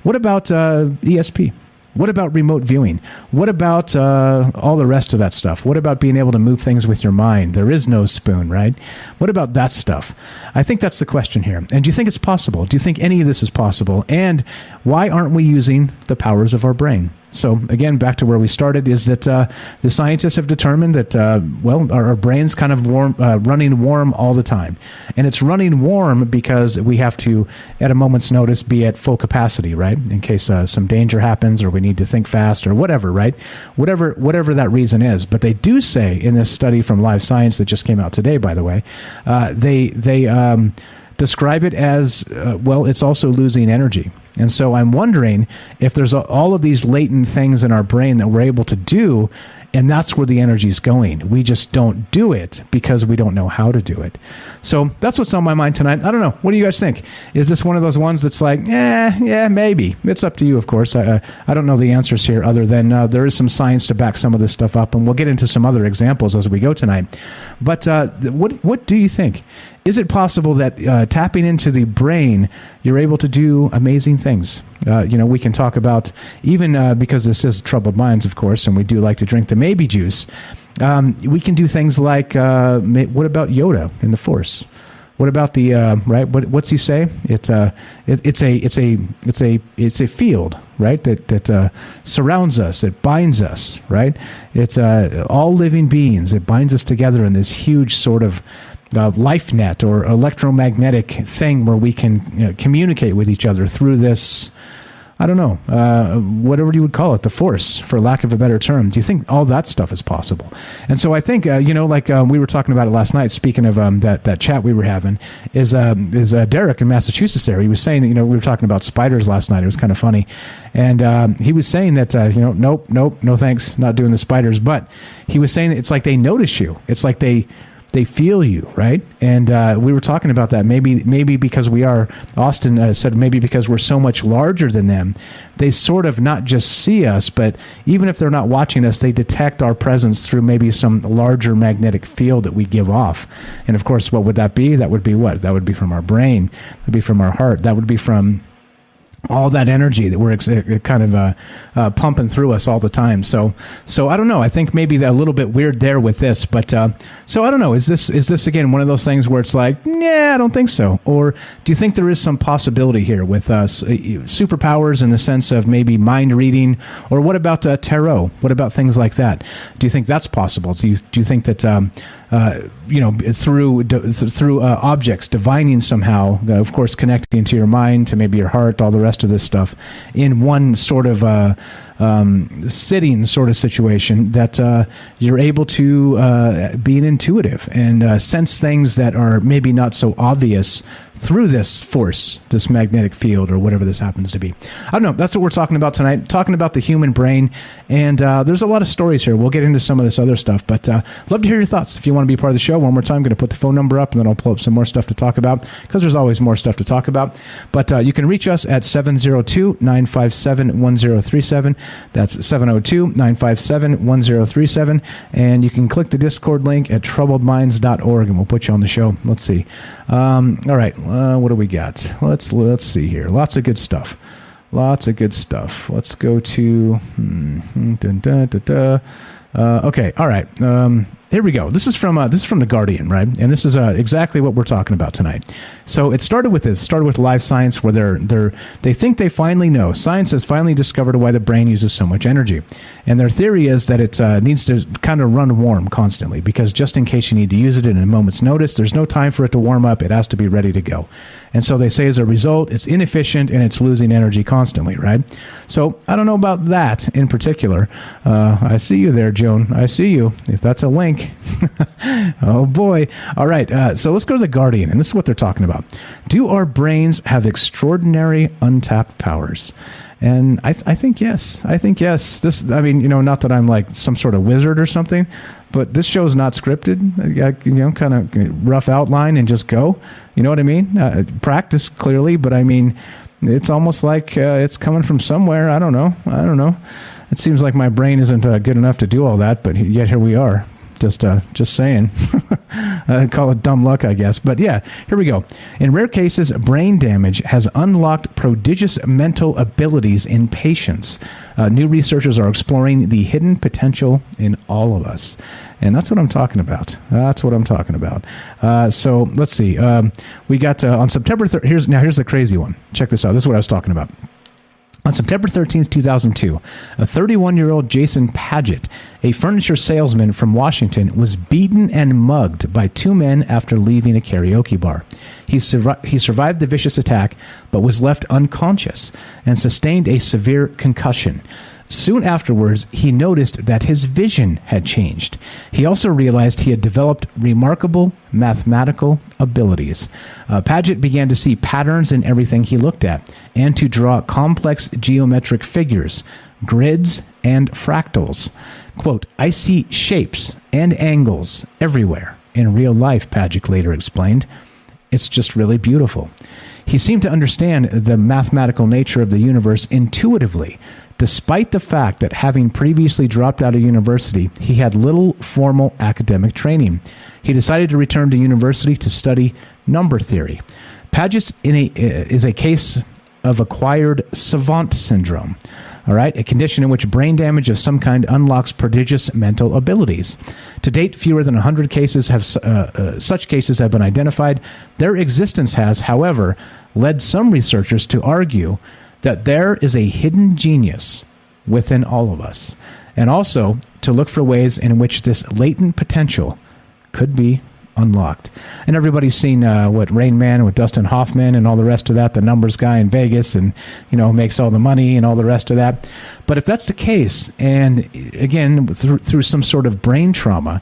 what about ESP? What about remote viewing? What about all the rest of that stuff? What about being able to move things with your mind? There is no spoon, right? What about that stuff? I think that's the question here. And do you think it's possible? Do you think any of this is possible? And why aren't we using the powers of our brain? So again, back to where we started, is that the scientists have determined that, our brain's kind of running warm all the time. And it's running warm because we have to, at a moment's notice, be at full capacity, right? In case some danger happens or we need to think fast or whatever, right? Whatever that reason is. But they do say in this study from Live Science that just came out today, by the way, they describe it as, it's also losing energy. And so I'm wondering if there's all of these latent things in our brain that we're able to do, and that's where the energy is going. We just don't do it because we don't know how to do it. So that's what's on my mind tonight. I don't know. What do you guys think? Is this one of those ones that's like, yeah, maybe. It's up to you, of course. I don't know the answers here other than there is some science to back some of this stuff up, and we'll get into some other examples as we go tonight. But what do you think? Is it possible that tapping into the brain, you're able to do amazing things? We can talk about, even because this is Troubled Minds, of course, and we do like to drink the maybe juice. We can do things like, what about Yoda in the Force? What about the right? What's he say? It's a field, right? That surrounds us. It binds us, right? It's all living beings. It binds us together in this huge sort of life net or electromagnetic thing where we can communicate with each other through this. I don't know, whatever you would call it, the force, for lack of a better term. Do you think all that stuff is possible? And so I think, we were talking about it last night, speaking of that chat we were having, is Derek in Massachusetts there. He was saying that, we were talking about spiders last night. It was kind of funny. And he was saying that, nope, no thanks, not doing the spiders. But he was saying that it's like they notice you. It's like they feel you, right? And we were talking about that. Maybe because we are, Austin said, maybe because we're so much larger than them, they sort of not just see us, but even if they're not watching us, they detect our presence through maybe some larger magnetic field that we give off. And of course, what would that be? That would be what? That would be from our brain. That would be from our heart. That would be from all that energy that we're kind of pumping through us all the time. So I don't know. I think maybe a little bit weird there with this, but so I don't know. Is this again one of those things where it's like, yeah, I don't think so? Or do you think there is some possibility here with superpowers in the sense of maybe mind reading? Or what about tarot? What about things like that? Do you think that's possible? Do you think that through objects, divining somehow, of course, connecting to your mind, to maybe your heart, all the rest of this stuff, in one sort of sitting sort of situation, that you're able to be an intuitive and sense things that are maybe not so obvious through this force, this magnetic field, or whatever this happens to be. I don't know. That's what we're talking about tonight, talking about the human brain. And there's a lot of stories here. We'll get into some of this other stuff, but love to hear your thoughts. If you want to be part of the show, one more time, I'm going to put the phone number up, and then I'll pull up some more stuff to talk about, because there's always more stuff to talk about. But you can reach us at 702-957-1037. That's 702-957-1037. And you can click the Discord link at troubledminds.org, and we'll put you on the show. Let's see. All right. What do we got? Let's see here. Lots of good stuff. Let's go to... okay. All right. Here we go. This is from The Guardian, right? And this is exactly what we're talking about tonight. So it started with live science, where they think they finally know. Science has finally discovered why the brain uses so much energy. And their theory is that it needs to kind of run warm constantly, because just in case you need to use it in a moment's notice, there's no time for it to warm up. It has to be ready to go. And so they say as a result, it's inefficient and it's losing energy constantly, right? So I don't know about that in particular. I see you there, Joan. I see you. If that's a link. Oh, boy. All right. So let's go to The Guardian. And this is what they're talking about. Do our brains have extraordinary untapped powers? And I think yes. I think yes. Not that I'm like some sort of wizard or something, but this show's not scripted. Kind of rough outline and just go. You know what I mean? Practice, clearly, but I mean, it's almost like it's coming from somewhere. I don't know. It seems like my brain isn't good enough to do all that, but yet here we are. Just saying. I call it dumb luck, I guess. But yeah, here we go. In rare cases, brain damage has unlocked prodigious mental abilities in patients. New researchers are exploring the hidden potential in all of us. And that's what I'm talking about. So let's see. We got on September 3rd. Here's the crazy one. Check this out. This is what I was talking about. On September 13th, 2002, a 31-year-old Jason Paget, a furniture salesman from Washington, was beaten and mugged by two men after leaving a karaoke bar. He survived the vicious attack, but was left unconscious and sustained a severe concussion. Soon afterwards, he noticed that his vision had changed. He also realized he had developed remarkable mathematical abilities. Paget began to see patterns in everything he looked at, and to draw complex geometric figures, grids, and fractals. Quote, "I see shapes and angles everywhere in real life," Paget later explained. "It's just really beautiful." He seemed to understand the mathematical nature of the universe intuitively, despite the fact that, having previously dropped out of university, he had little formal academic training. He decided to return to university to study number theory. Paget is a case of acquired savant syndrome, all right, a condition in which brain damage of some kind unlocks prodigious mental abilities. To date, fewer than 100 cases such cases have been identified. Their existence has, however, led some researchers to argue that there is a hidden genius within all of us, and also to look for ways in which this latent potential could be unlocked. And everybody's seen Rain Man with Dustin Hoffman and all the rest of that, the numbers guy in Vegas, and makes all the money and all the rest of that. But if that's the case, and again through some sort of brain trauma,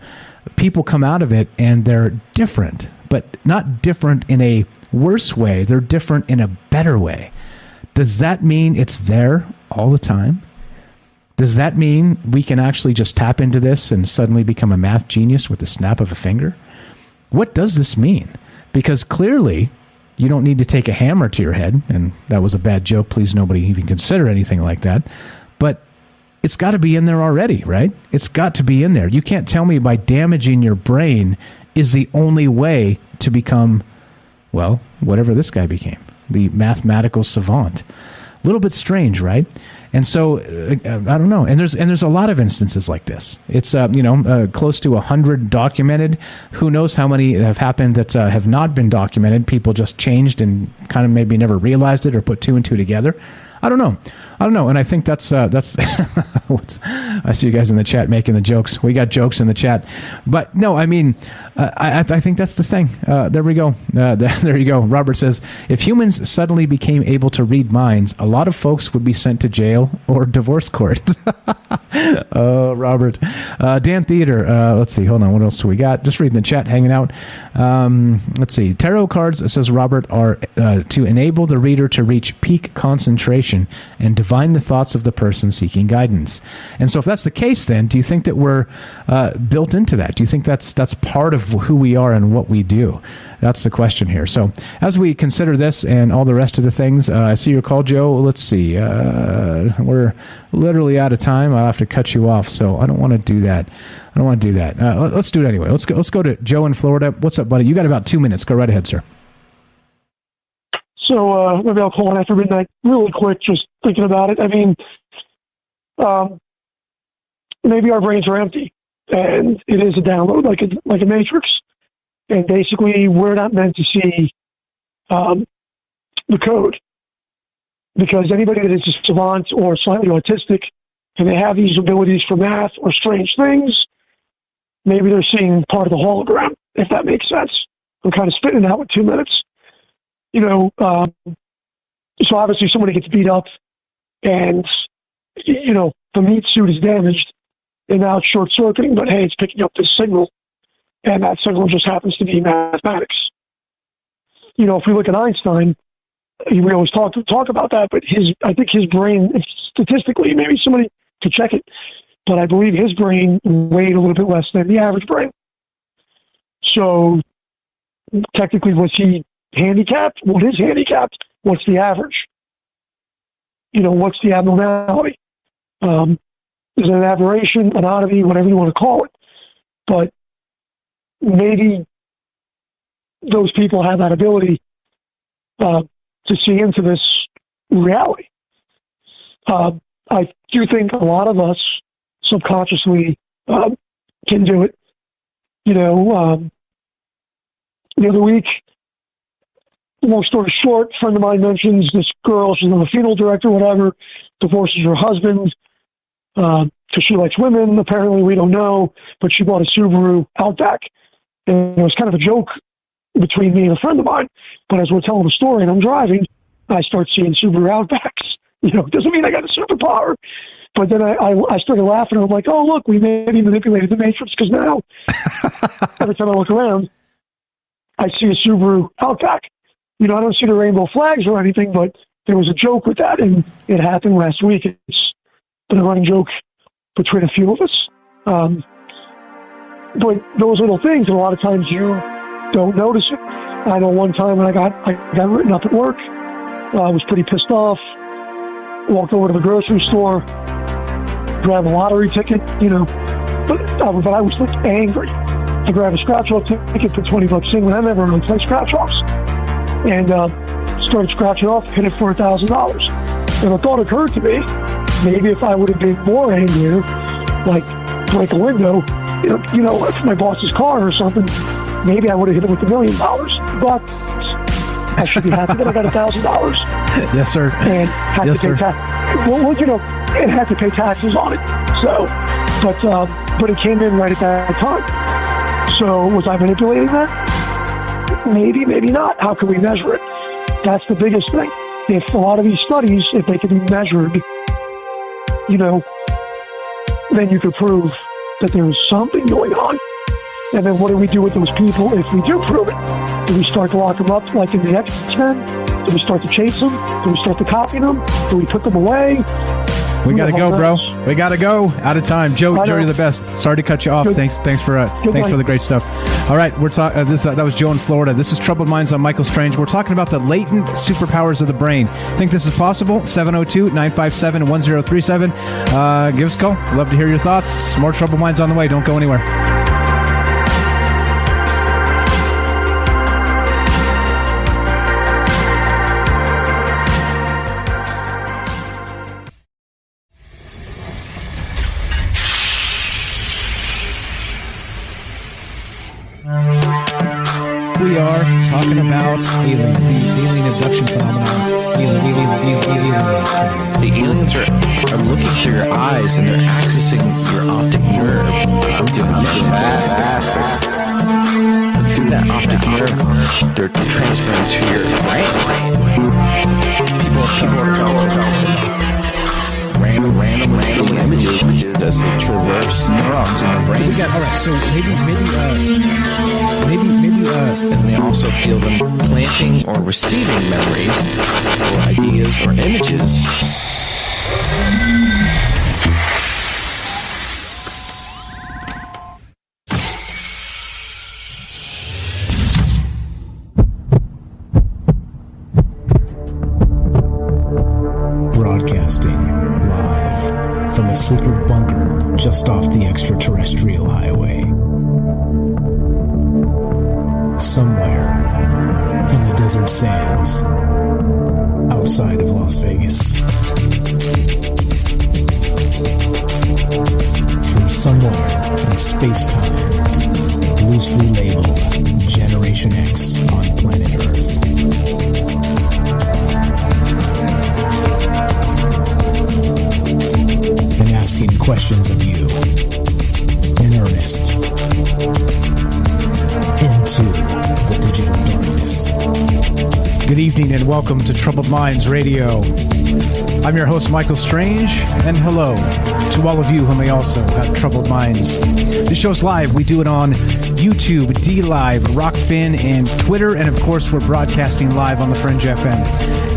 people come out of it and they're different, but not different in a worse way. They're different in a better way. Does that mean it's there all the time? Does that mean we can actually just tap into this and suddenly become a math genius with the snap of a finger? What does this mean? Because clearly you don't need to take a hammer to your head, and that was a bad joke. Please, nobody even consider anything like that. But it's got to be in there already, right? It's got to be in there. You can't tell me by damaging your brain is the only way to become, well, whatever this guy became, the mathematical savant. A little bit strange, right? And so I don't know. And there's a lot of instances like this. It's close to 100 documented. Who knows how many have happened that have not been documented? People just changed and kind of maybe never realized it or put two and two together. I don't know. And I think that's I see you guys in the chat making the jokes. We got jokes in the chat, but no, I mean, I think that's the thing. There we go. There you go. Robert says, if humans suddenly became able to read minds, a lot of folks would be sent to jail or divorce court. Oh, Robert. Dan Theater. Let's see. Hold on. What else do we got? Just reading the chat, hanging out. Let's see. Tarot cards, says Robert, are to enable the reader to reach peak concentration and divine the thoughts of the person seeking guidance. And so if that's the case, then do you think that we're built into that? Do you think that's part of who we are and what we do? That's the question here. So as we consider this and all the rest of the things, I see your call, Joe. Let's see. We're literally out of time. I'll have to cut you off, so I don't want to do that. Let's do it anyway. Let's go to Joe in Florida. What's up, buddy? You got about 2 minutes. Go right ahead, sir. So maybe I'll call in after midnight really quick, just thinking about it. I mean, maybe our brains are empty, and it is a download like a matrix. And basically, we're not meant to see the code, because anybody that is a savant or slightly autistic and they have these abilities for math or strange things, maybe they're seeing part of the hologram, if that makes sense. I'm kind of spitting it out with 2 minutes. So obviously somebody gets beat up and, the meat suit is damaged and now it's short-circuiting, but hey, it's picking up this signal, and that signal just happens to be mathematics. If we look at Einstein, we always talk about that, but I think his brain, statistically, maybe somebody could check it, but I believe his brain weighed a little bit less than the average brain. So technically, was he handicapped? What is handicapped? What's the average? What's the abnormality? Is it an aberration, an oddity, whatever you want to call it? But maybe those people have that ability to see into this reality. I do think a lot of us subconsciously can do it. The other week, long story short, a friend of mine mentions this girl, she's a funeral director, whatever, divorces her husband because she likes women. Apparently, we don't know, but she bought a Subaru Outback. And it was kind of a joke between me and a friend of mine. But as we're telling the story and I'm driving, I start seeing Subaru Outbacks. It doesn't mean I got a superpower. But then I started laughing, and I'm like, oh, look, we maybe manipulated the Matrix, because now every time I look around, I see a Subaru Outback. I don't see the rainbow flags or anything, but there was a joke with that, and it happened last week. It's been a running joke between a few of us. But those little things, and a lot of times you don't notice it. I know one time when I got written up at work, I was pretty pissed off, walked over to the grocery store, grabbed a lottery ticket, but I was like angry. I grabbed a scratch-off ticket, put $20 in, when I never really play scratch-offs, and started scratching off, hit it for $1,000. And a thought occurred to me, maybe if I would have been more angrier, like break a window, if my boss's car or something, maybe I would have hit it with $1 million. But I should be happy that I got $1,000. Yes, sir. And had to pay and had to pay taxes on it. So, but it came in right at that time. So was I manipulating that? Maybe, maybe not. How can we measure it? That's the biggest thing. If a lot of these studies, if they could be measured, then you could prove that there is something going on. And then what do we do with those people if we do prove it? Do we start to lock them up like in the X-Men? Do we start to chase them? Do we start to copy them? Do we put them away? We got to go, bro. We got to go. Out of time. Joe, you're the best. Sorry to cut you off. Thanks for the great stuff. All right, we're talking. That was Joe in Florida. This is Troubled Minds on Michael Strange. We're talking about the latent superpowers of the brain. Think this is possible? 702-957-1037. Give us a call. Love to hear your thoughts. More Troubled Minds on the way. Don't go anywhere. We are talking about the alien abduction phenomenon. The aliens are looking through your eyes and they're accessing your optic nerve. I'm doing fantastic. And through that optic nerve, they're transferring to your brain. People are random images as they traverse neurons in the brain. All right, so maybe, and they also feel them planting or receiving memories or ideas or images. Broadcasting live from a secret bunker just off the extraterrestrial highway. Somewhere in the desert sands outside of Las Vegas. From somewhere in space-time, loosely labeled Generation X on planet Earth. And asking questions of you in earnest into the digital darkness. Good evening and welcome to Troubled Minds Radio. I'm your host, Michael Strange, and hello to all of you who may also have troubled minds. This show's live. We do it on YouTube, D-Live, Rockfin, and Twitter, and of course, we're broadcasting live on the Fringe FM.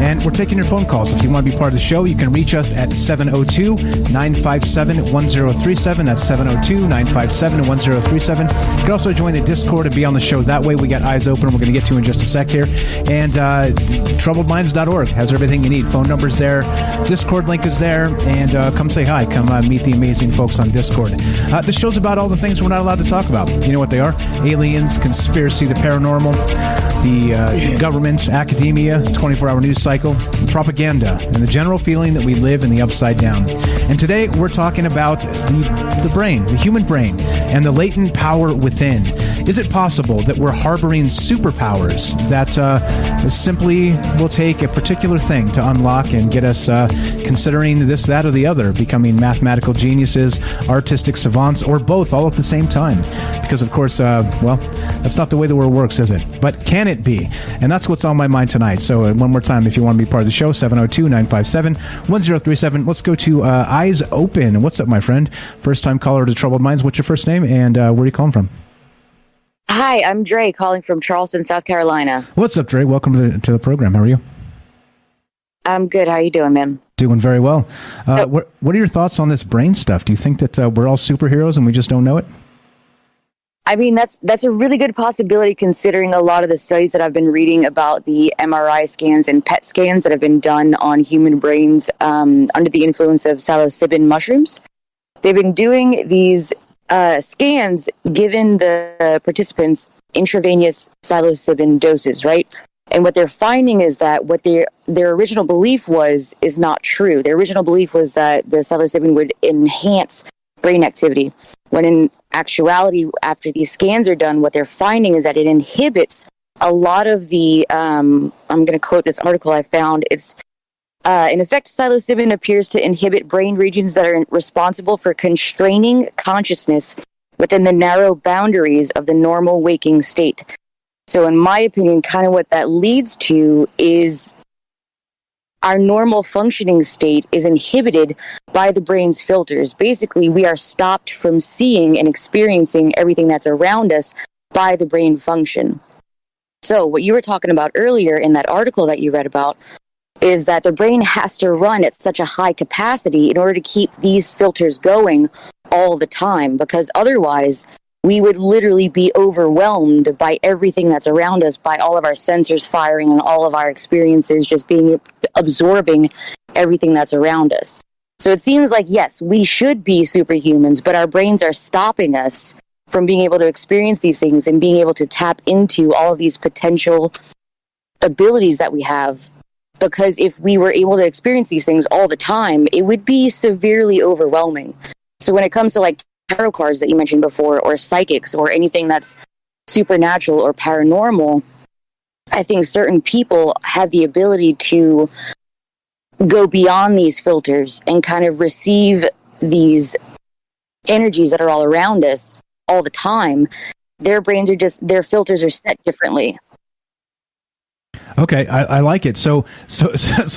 And we're taking your phone calls. If you want to be part of the show, you can reach us at 702-957-1037. That's 702-957-1037. You can also join the Discord and be on the show that way. We got eyes open. We're going to get to in just a sec here. And troubledminds.org has everything you need. Phone number's there. Discord link is there. And come say hi. Come meet the amazing folks on Discord. The show's about all the things we're not allowed to talk about. You know what they are? Aliens, conspiracy, the paranormal, the government, academia, 24-hour news cycle, propaganda, and the general feeling that we live in the upside down. And today we're talking about the brain, the human brain, and the latent power within. Is it possible that we're harboring superpowers that simply will take a particular thing to unlock and get us considering this, that, or the other, becoming mathematical geniuses, artistic savants, or both all at the same time? Because, of course, that's not the way the world works, is it? But can it be? And that's what's on my mind tonight. So one more time, if you want to be part of the show, 702-957-1037. Let's go to Eyes Open. What's up, my friend? First-time caller to Troubled Minds. What's your first name, and where are you calling from? Hi, I'm Dre, calling from Charleston, South Carolina. What's up, Dre? Welcome to the program. How are you? I'm good. How are you doing, man? Doing very well. What are your thoughts on this brain stuff? Do you think that we're all superheroes and we just don't know it? I mean, that's a really good possibility, considering a lot of the studies that I've been reading about the MRI scans and PET scans that have been done on human brains under the influence of psilocybin mushrooms. They've been doing these scans given the participants intravenous psilocybin doses, right? And what they're finding is that what their original belief is not true. Their original belief was that the psilocybin would enhance brain activity, when in actuality, after these scans are done, what they're finding is that it inhibits a lot of the, I'm going to quote this article I found, it's, in effect, psilocybin appears to inhibit brain regions that are responsible for constraining consciousness within the narrow boundaries of the normal waking state. So in my opinion, kind of what that leads to is our normal functioning state is inhibited by the brain's filters. Basically, we are stopped from seeing and experiencing everything that's around us by the brain function. So what you were talking about earlier in that article that you read about is that the brain has to run at such a high capacity in order to keep these filters going all the time, because otherwise we would literally be overwhelmed by everything that's around us, by all of our sensors firing and all of our experiences just being absorbing everything that's around us. So it seems like, yes, we should be superhumans, but our brains are stopping us from being able to experience these things and being able to tap into all of these potential abilities that we have. Because if we were able to experience these things all the time, it would be severely overwhelming. So when it comes to like tarot cards that you mentioned before, or psychics, or anything that's supernatural or paranormal, I think certain people have the ability to go beyond these filters and kind of receive these energies that are all around us all the time. Their brains are just, their filters are set differently. Okay, I like it. So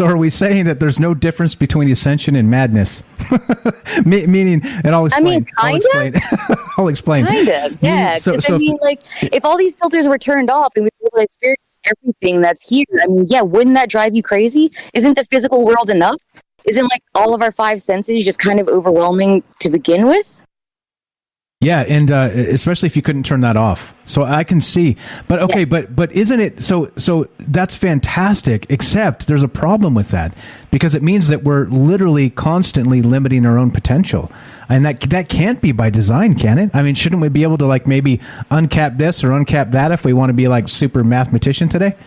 are we saying that there's no difference between ascension and madness? Meaning, and I'll explain. I mean, kind of. I'll explain. Kind of, yeah. Because I mean, like, if all these filters were turned off and we were able to experience everything that's here, I mean, yeah, wouldn't that drive you crazy? Isn't the physical world enough? Isn't like all of our five senses just kind of overwhelming to begin with? Yeah, and especially if you couldn't turn that off. So I can see. But okay, yes. but isn't it so that's fantastic, except there's a problem with that, because it means that we're literally constantly limiting our own potential. And that can't be by design, can it? I mean, shouldn't we be able to like maybe uncap this or uncap that if we want to be like super mathematician today?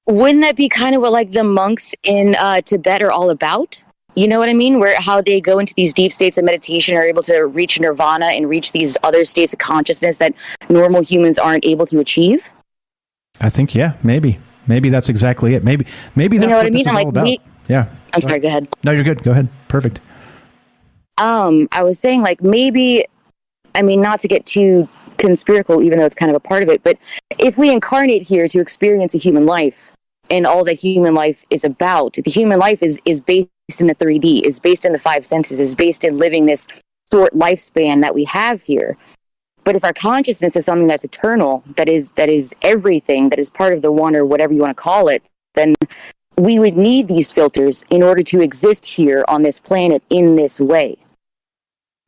Wouldn't that be kind of what like the monks in Tibet are all about? You know what I mean? Where how they go into these deep states of meditation, are able to reach nirvana and reach these other states of consciousness that normal humans aren't able to achieve. I think, yeah, maybe that's exactly it. Maybe that's you know what I mean? This is all about. Yeah. I'm sorry. Go ahead. No, you're good. Go ahead. Perfect. I was saying like maybe, I mean, not to get too conspiratorial, even though it's kind of a part of it, but if we incarnate here to experience a human life and all that human life is about, the human life is based in the 3D, is based in the five senses, is based in living this short lifespan that we have here. But if our consciousness is something that's eternal, that is everything, that is part of the one, or whatever you want to call it, then we would need these filters in order to exist here on this planet in this way.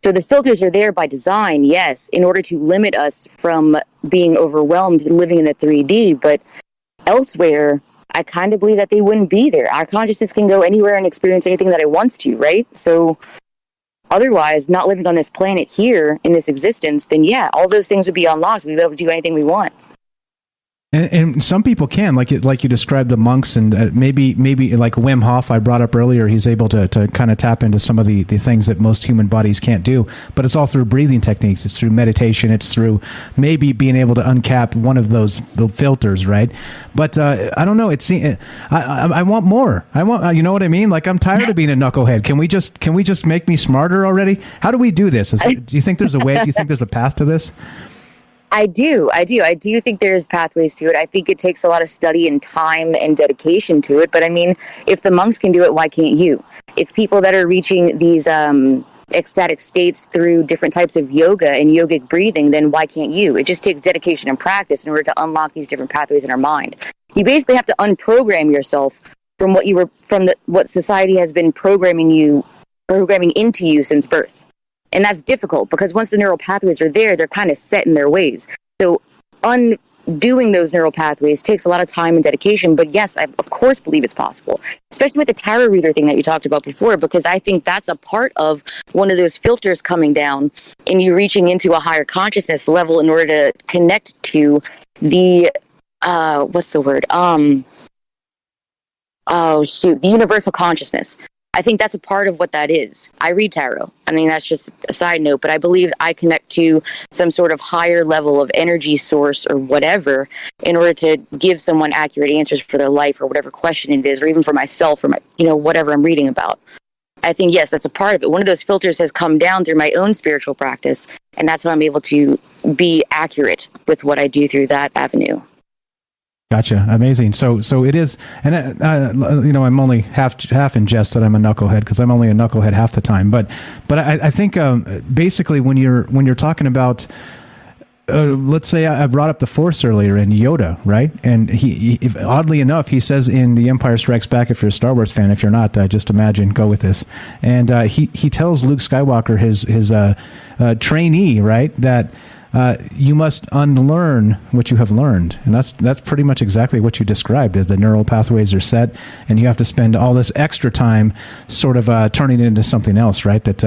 So the filters are there by design, yes, in order to limit us from being overwhelmed living in the 3D, but elsewhere, I kind of believe that they wouldn't be there. Our consciousness can go anywhere and experience anything that it wants to, right? So otherwise, not living on this planet here in this existence, then yeah, all those things would be unlocked. We'd be able to do anything we want. And some people can, like you described the monks, and maybe like Wim Hof I brought up earlier, he's able to kind of tap into some of the things that most human bodies can't do. But it's all through breathing techniques. It's through meditation. It's through maybe being able to uncap one of the filters, right? But I don't know. I want more. I want, you know what I mean? Like, I'm tired of being a knucklehead. Can we just make me smarter already? How do we do this? Do you think there's a way? Do you think there's a path to this? I do think there's pathways to it. I think it takes a lot of study and time and dedication to it. But I mean, if the monks can do it, why can't you? If people that are reaching these ecstatic states through different types of yoga and yogic breathing, then why can't you? It just takes dedication and practice in order to unlock these different pathways in our mind. You basically have to unprogram yourself from what society has been programming into you since birth. And that's difficult because once the neural pathways are there, they're kind of set in their ways. So undoing those neural pathways takes a lot of time and dedication. But yes, I of course believe it's possible, especially with the tarot reader thing that you talked about before, because I think that's a part of one of those filters coming down and you reaching into a higher consciousness level in order to connect to the, the universal consciousness. I think that's a part of what that is. I read tarot. I mean, that's just a side note, but I believe I connect to some sort of higher level of energy source or whatever in order to give someone accurate answers for their life or whatever question it is, or even for myself or whatever I'm reading about. I think, yes, that's a part of it. One of those filters has come down through my own spiritual practice, And that's why I'm able to be accurate with what I do through that avenue. Gotcha. Amazing. So it is, and I'm only half in jest that I'm a knucklehead, because I'm only a knucklehead half the time. But I think basically when you're talking about, let's say I brought up the Force earlier and Yoda, right? And he oddly enough, he says in The Empire Strikes Back, if you're a Star Wars fan, if you're not, just imagine, go with this. And he tells Luke Skywalker, his trainee, right, that you must unlearn what you have learned. And that's pretty much exactly what you described, as the neural pathways are set, and you have to spend all this extra time sort of turning it into something else, right? Yes,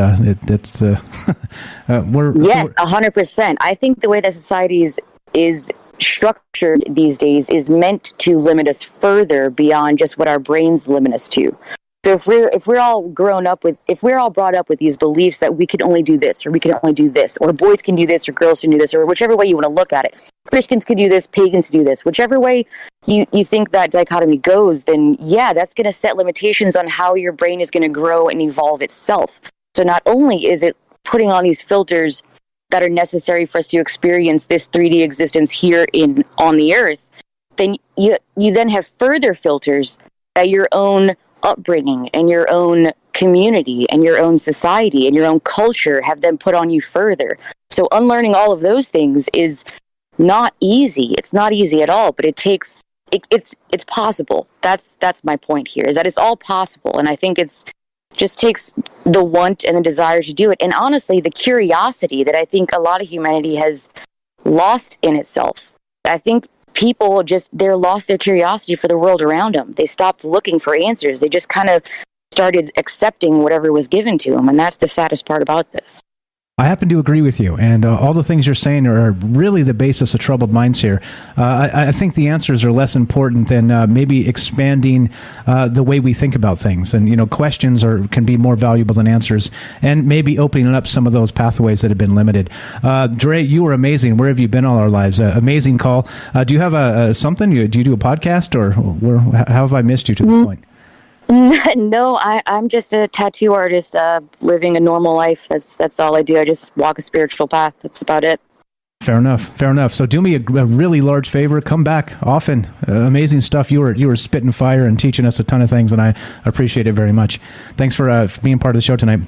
100%. I think the way that society is structured these days is meant to limit us further beyond just what our brains limit us to. So if we're all brought up with these beliefs that we can only do this, or we can only do this, or boys can do this, or girls can do this, or whichever way you want to look at it, Christians can do this, pagans can do this, whichever way you think that dichotomy goes, then yeah, that's going to set limitations on how your brain is going to grow and evolve itself. So not only is it putting on these filters that are necessary for us to experience this 3D existence here on the earth, then you then have further filters that your own upbringing and your own community and your own society and your own culture have then put on you further. So unlearning all of those things is not easy. It's not easy at all, but it's possible. That's my point here, is that it's all possible. And I think it's just takes the want and the desire to do it. And honestly, the curiosity that I think a lot of humanity has lost in itself. I think people they're lost their curiosity for the world around them. They stopped looking for answers. They just kind of started accepting whatever was given to them. And that's the saddest part about this. I happen to agree with you, and all the things you're saying are really the basis of troubled minds here. I think the answers are less important than maybe expanding the way we think about things, and questions can be more valuable than answers, and maybe opening up some of those pathways that have been limited. Dre, you were amazing. Where have you been all our lives? Amazing call. Do you have something? Do you do a podcast, or how have I missed you to this point? No, I'm just a tattoo artist, living a normal life. That's all I do. I just walk a spiritual path. That's about it. Fair enough. So do me a really large favor. Come back often. Amazing stuff. You were spitting fire and teaching us a ton of things, and I appreciate it very much. Thanks for being part of the show tonight.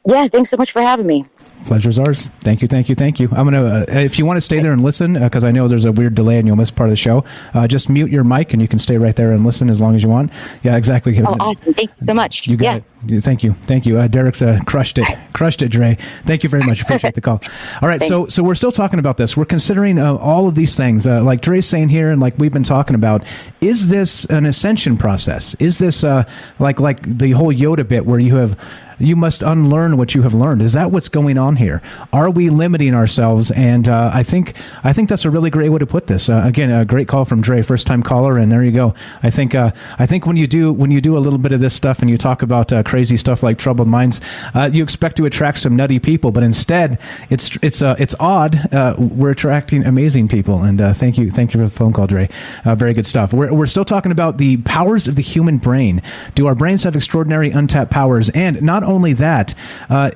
Yeah, thanks so much for having me. Pleasure's ours. Thank you. I'm going to, if you want to stay there and listen, because I know there's a weird delay and you'll miss part of the show, just mute your mic and you can stay right there and listen as long as you want. Yeah, exactly. Oh, awesome. Thank you so much. You got it. Thank you. Derek's crushed it, Dre. Thank you very much. Appreciate the call. All right. So we're still talking about this. We're considering all of these things, like Dre's saying here, and like we've been talking about. Is this an ascension process? Is this like the whole Yoda bit where you must unlearn what you have learned? Is that what's going on here? Are we limiting ourselves? And I think that's a really great way to put this. Again, a great call from Dre, first time caller, and there you go. I think when you do a little bit of this stuff and you talk about crazy stuff like troubled minds, you expect to attract some nutty people, but instead it's odd. We're attracting amazing people. And thank you for the phone call, Dre. Very good stuff. We're still talking about the powers of the human brain. Do our brains have extraordinary untapped powers? And not only that,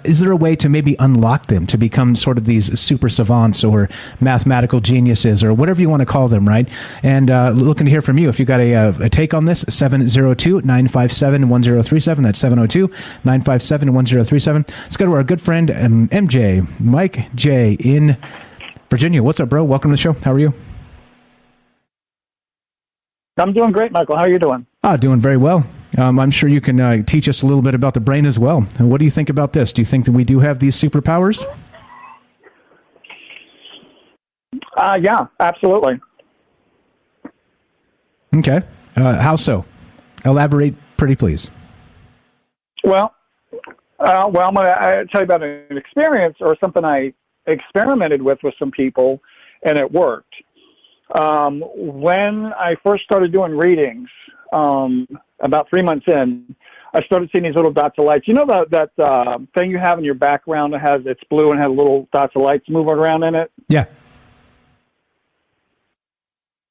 is there a way to maybe unlock them to become sort of these super savants or mathematical geniuses or whatever you want to call them, right? And looking to hear from you. If you got a take on this, 702-957-1037. That's 702-957-1037. Let's go to our good friend MJ, Mike J. in Virginia. What's up, bro? Welcome to the show. How are you? I'm doing great, Michael. How are you doing? Doing very well. I'm sure you can teach us a little bit about the brain as well. And what do you think about this? Do you think that we do have these superpowers? Yeah, absolutely. Okay. How so? Elaborate pretty please. Well, I'm going to tell you about an experience or something I experimented with some people, and it worked. When I first started doing readings, about 3 months in, I started seeing these little dots of lights. You know that thing you have in your background that it's blue and has little dots of lights moving around in it? Yeah.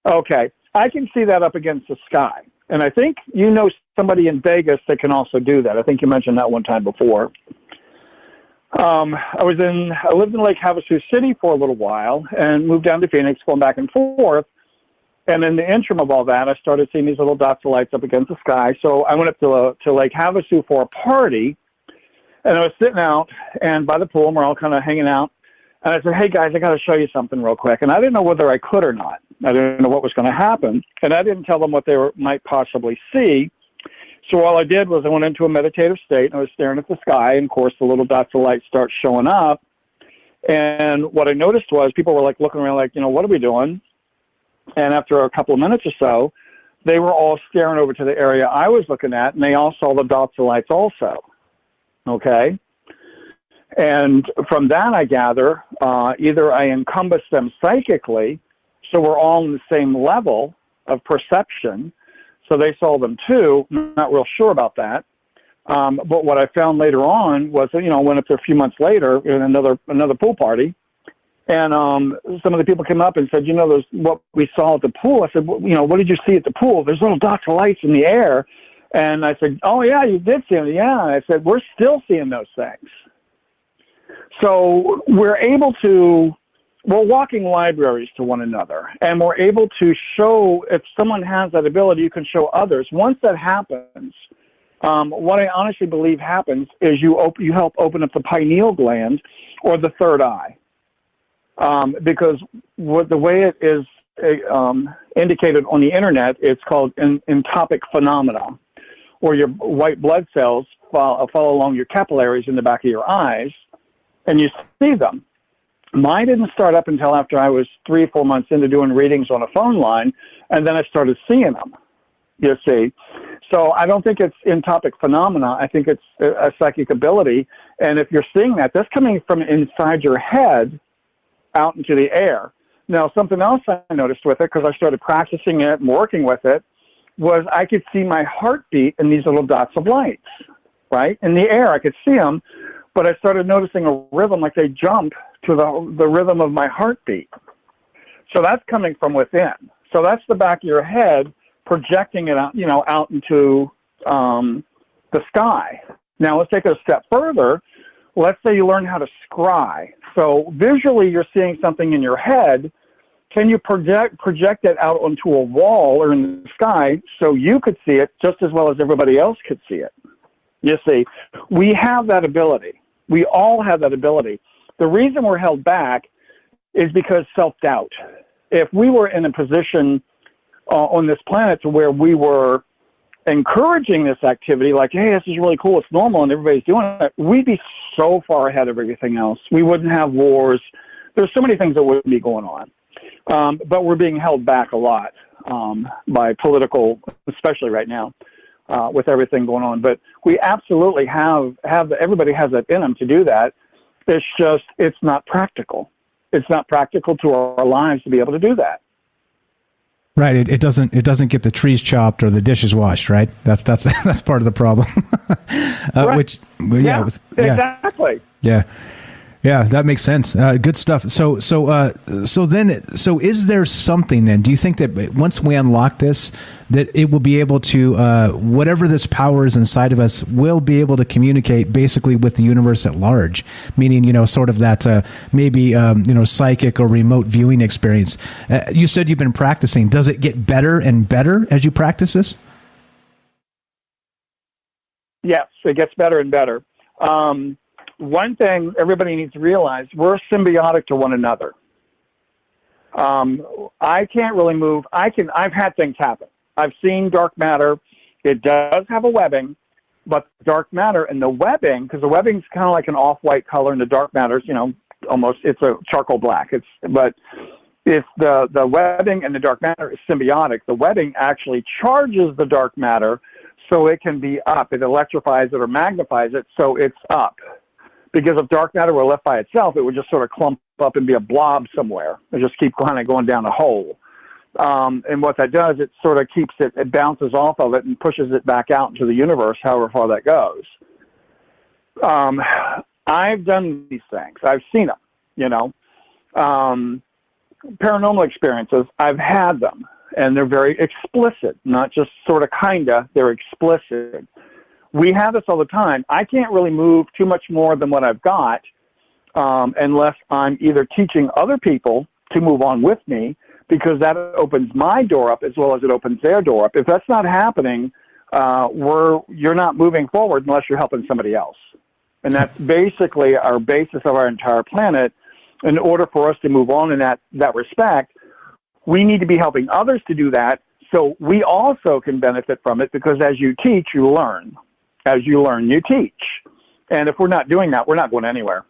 Okay. I can see that up against the sky. And I think you know somebody in Vegas that can also do that. I think you mentioned that one time before. I lived in Lake Havasu City for a little while and moved down to Phoenix, going back and forth. And in the interim of all that, I started seeing these little dots of lights up against the sky. So I went up to Lake Havasu for a party, and I was sitting out and by the pool, and we're all kind of hanging out. And I said, "Hey guys, I got to show you something real quick." And I didn't know whether I could or not. I didn't know what was going to happen, and I didn't tell them what they might possibly see. So all I did was I went into a meditative state, and I was staring at the sky, and of course the little dots of light start showing up. And what I noticed was people were like looking around like, what are we doing? And after a couple of minutes or so, they were all staring over to the area I was looking at, and they all saw the dots of lights also. Okay? And from that, I gather, either I encompass them psychically, so we're all on the same level of perception, so they saw them too. I'm not real sure about that. But what I found later on was, I went up there a few months later in another pool party, and some of the people came up and said, those what we saw at the pool. I said, what did you see at the pool? There's little dots of lights in the air. And I said, oh, yeah, you did see them. Yeah. And I said, we're still seeing those things. So we're walking libraries to one another, and we're able to show, if someone has that ability, you can show others. Once that happens, what I honestly believe happens is you help open up the pineal gland or the third eye. Because the way it is indicated on the internet, it's called untapped phenomena, or your white blood cells follow along your capillaries in the back of your eyes, and you see them. Mine didn't start up until after I was 3 or 4 months into doing readings on a phone line, and then I started seeing them, you see. So I don't think it's untapped phenomena. I think it's a psychic ability, and if you're seeing that, that's coming from inside your head out into the air. Now, something else I noticed with it, because I started practicing it and working with it, was I could see my heartbeat in these little dots of lights, right? In the air, I could see them, but I started noticing a rhythm, like they jump to the rhythm of my heartbeat. So that's coming from within. So that's the back of your head projecting it out, out into the sky. Now, let's take it a step further. Let's say you learn how to scry. So visually, you're seeing something in your head. Can you project it out onto a wall or in the sky so you could see it just as well as everybody else could see it? You see, we have that ability. We all have that ability. The reason we're held back is because self-doubt. If we were in a position on this planet to where we were encouraging this activity, like, hey, this is really cool, it's normal, and everybody's doing it, we'd be so far ahead of everything else. We wouldn't have wars. There's so many things that wouldn't be going on. But we're being held back a lot by political, especially right now, with everything going on. But we absolutely have everybody has that in them to do that. It's just, it's not practical. It's not practical to our lives to be able to do that. Right. It doesn't get the trees chopped or the dishes washed. Right. That's part of the problem. Right. Which, yeah, exactly. Yeah. Yeah, that makes sense. Good stuff. So is there something then? Do you think that once we unlock this, that it will be able to, whatever this power is inside of us, will be able to communicate basically with the universe at large? Meaning, sort of that maybe psychic or remote viewing experience. You said you've been practicing. Does it get better and better as you practice this? Yes, it gets better and better. One thing everybody needs to realize, we're symbiotic to one another. I can't really move. I've had things happen. I've seen dark matter. It does have a webbing, but dark matter and the webbing, because the webbing's kind of like an off-white color and the dark matter's, almost, it's a charcoal black. But if the webbing and the dark matter is symbiotic, the webbing actually charges the dark matter so it can be up. It electrifies it or magnifies it so it's up. Because if dark matter were left by itself, it would just sort of clump up and be a blob somewhere. It just keep kind of going down a hole. And what that does, it sort of keeps it bounces off of it and pushes it back out into the universe, however far that goes. I've done these things. I've seen them, paranormal experiences, I've had them. And they're very explicit, not just sort of kinda, they're explicit. we have this all the time. I can't really move too much more than what I've got unless I'm either teaching other people to move on with me, because that opens my door up as well as it opens their door up. If that's not happening, you're not moving forward unless you're helping somebody else. And that's basically our basis of our entire planet. In order for us to move on in that respect, we need to be helping others to do that, so we also can benefit from it, because as you teach, you learn. As you learn, you teach. And if we're not doing that, we're not going anywhere.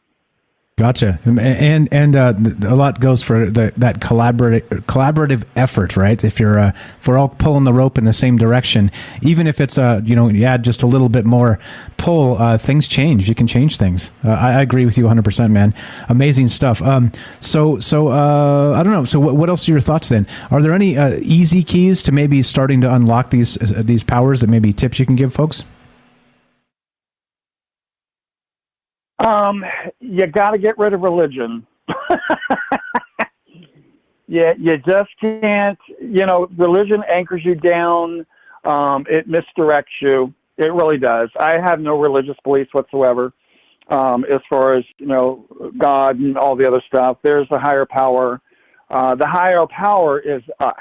Gotcha. And a lot goes for that collaborative effort, right? If we're all pulling the rope in the same direction, even if it's you add just a little bit more pull, things change. You can change things. I agree with you 100%, man. Amazing stuff. So I don't know. So what else are your thoughts then? Are there any easy keys to maybe starting to unlock these powers, that maybe tips you can give folks? You got to get rid of religion. Yeah, you just can't. Religion anchors you down. It misdirects you. It really does. I have no religious beliefs whatsoever. As far as God and all the other stuff, there's a higher power. The higher power is us.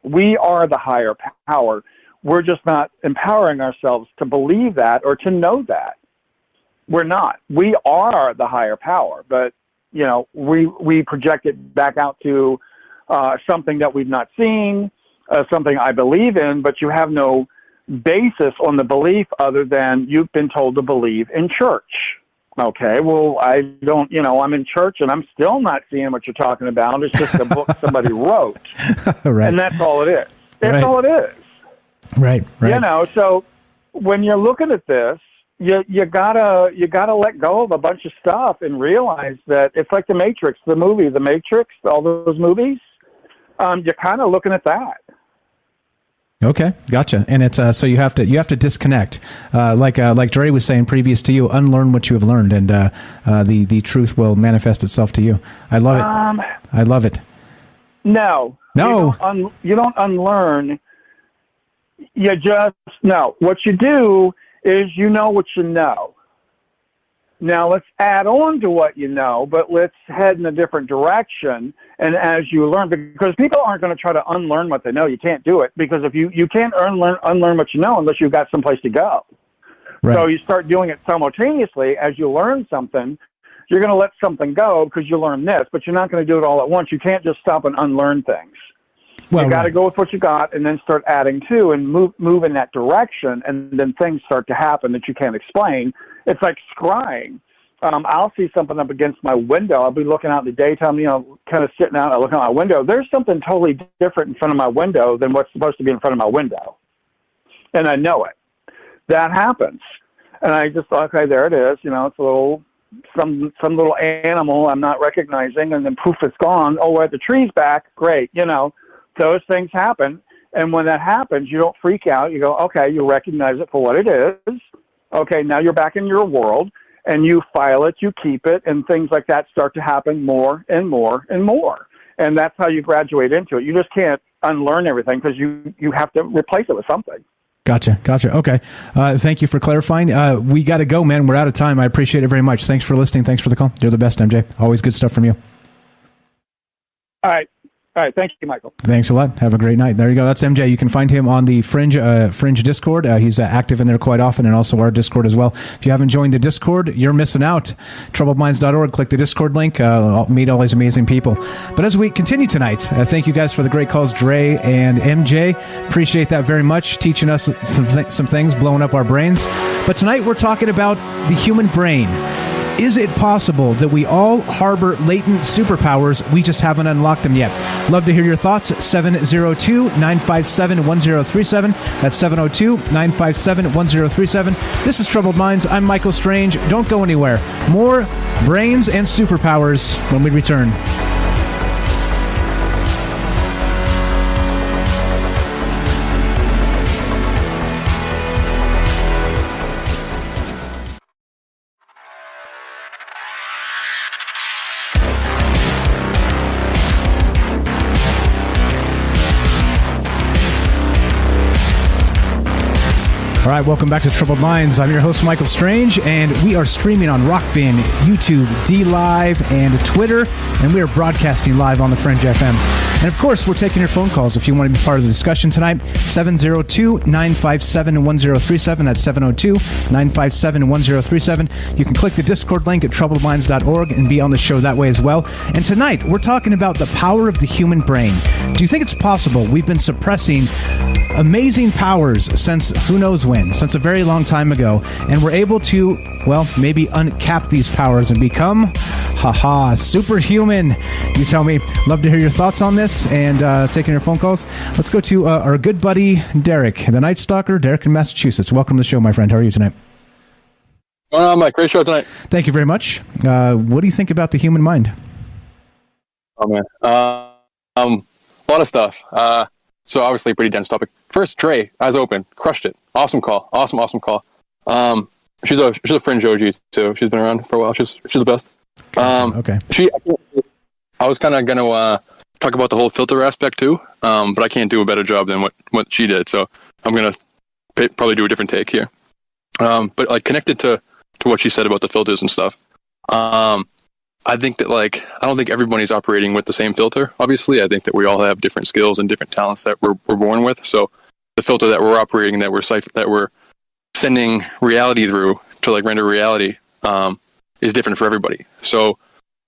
We are the higher power. We're just not empowering ourselves to believe that or to know that. We're not. We are the higher power, but we project it back out to something that we've not seen, something I believe in, but you have no basis on the belief other than you've been told to believe in church. Okay, well, I don't, I'm in church and I'm still not seeing what you're talking about. It's just a book somebody wrote. Right. And that's all it is. That's all it is. Right. So when you're looking at this, you gotta let go of a bunch of stuff and realize that it's like the Matrix, the movie, The Matrix, all those movies. You're kind of looking at that. Okay, gotcha. And it's so you have to disconnect, like Dre was saying previous to you, unlearn what you have learned, and the truth will manifest itself to you. I love it. I love it. No. You don't unlearn. You just know what you do. Is what you know. Now let's add on to what you know, but let's head in a different direction. And as you learn, because people aren't going to try to unlearn what they know. You can't do it, because if you can't unlearn what you know unless you've got someplace to go. Right. So you start doing it simultaneously. As you learn something, you're going to let something go because you learn this, but you're not going to do it all at once. You can't just stop and unlearn things. Well, you got to go with what you got and then start adding to and move in that direction, and then things start to happen that you can't explain. It's like scrying. I'll see something up against my window. I'll be looking out in the daytime, kind of sitting out and looking out my window. There's something totally different in front of my window than what's supposed to be in front of my window. And I know it. That happens. And I just thought, okay, there it is. It's a little, some little animal I'm not recognizing, and then poof, it's gone. Oh, the tree's back. Great. Those things happen, and when that happens, you don't freak out. You go, okay, you recognize it for what it is. Okay, now you're back in your world, and you file it, you keep it, and things like that start to happen more and more and more. And that's how you graduate into it. You just can't unlearn everything, because you have to replace it with something. Gotcha. Okay. Thank you for clarifying. We got to go, man. We're out of time. I appreciate it very much. Thanks for listening. Thanks for the call. You're the best, MJ. Always good stuff from you. All right. Thank you, Michael. Thanks a lot. Have a great night. There you go. That's MJ. You can find him on the Fringe Discord. He's active in there quite often, and also our Discord as well. If you haven't joined the Discord, you're missing out. TroubledMinds.org. Click the Discord link. Meet all these amazing people. But as we continue tonight, thank you guys for the great calls, Dre and MJ. Appreciate that very much. Teaching us some things, blowing up our brains. But tonight we're talking about the human brain. Is it possible that we all harbor latent superpowers? We just haven't unlocked them yet. Love to hear your thoughts. 702-957-1037. That's 702-957-1037. This is Troubled Minds. I'm Michael Strange. Don't go anywhere. More brains and superpowers when we return. All right, welcome back to Troubled Minds. I'm your host, Michael Strange, and we are streaming on Rockfin, YouTube, D-Live, and Twitter, and we are broadcasting live on the Fringe FM. And of course, we're taking your phone calls if you want to be part of the discussion tonight. 702-957-1037. That's 702-957-1037. You can click the Discord link at troubledminds.org and be on the show that way as well. And tonight, we're talking about the power of the human brain. Do you think it's possible we've been suppressing amazing powers since who knows when, since a very long time ago, and we're able to, well, maybe uncap these powers and become, superhuman? You tell me. Love to hear your thoughts on this and taking your phone calls. Let's go to our good buddy, Derek, the Night Stalker. Derek in Massachusetts. Welcome to the show, my friend. How are you tonight? Mike, great show tonight. Thank you very much. What do you think about the human mind? Oh, man. A lot of stuff. So obviously pretty dense topic. First, Trey, eyes open, crushed it. Awesome call. Awesome call. She's a Fringe OG too. She's been around for a while. She's the best. Okay. I was kind of gonna talk about the whole filter aspect too, but I can't do a better job than what she did. So I'm gonna probably do a different take here. But like connected to what she said about the filters and stuff. I think that I don't think everybody's operating with the same filter. Obviously, I think that we all have different skills and different talents that we're born with. So the filter that we're operating, that we're sending reality through to render reality, is different for everybody. So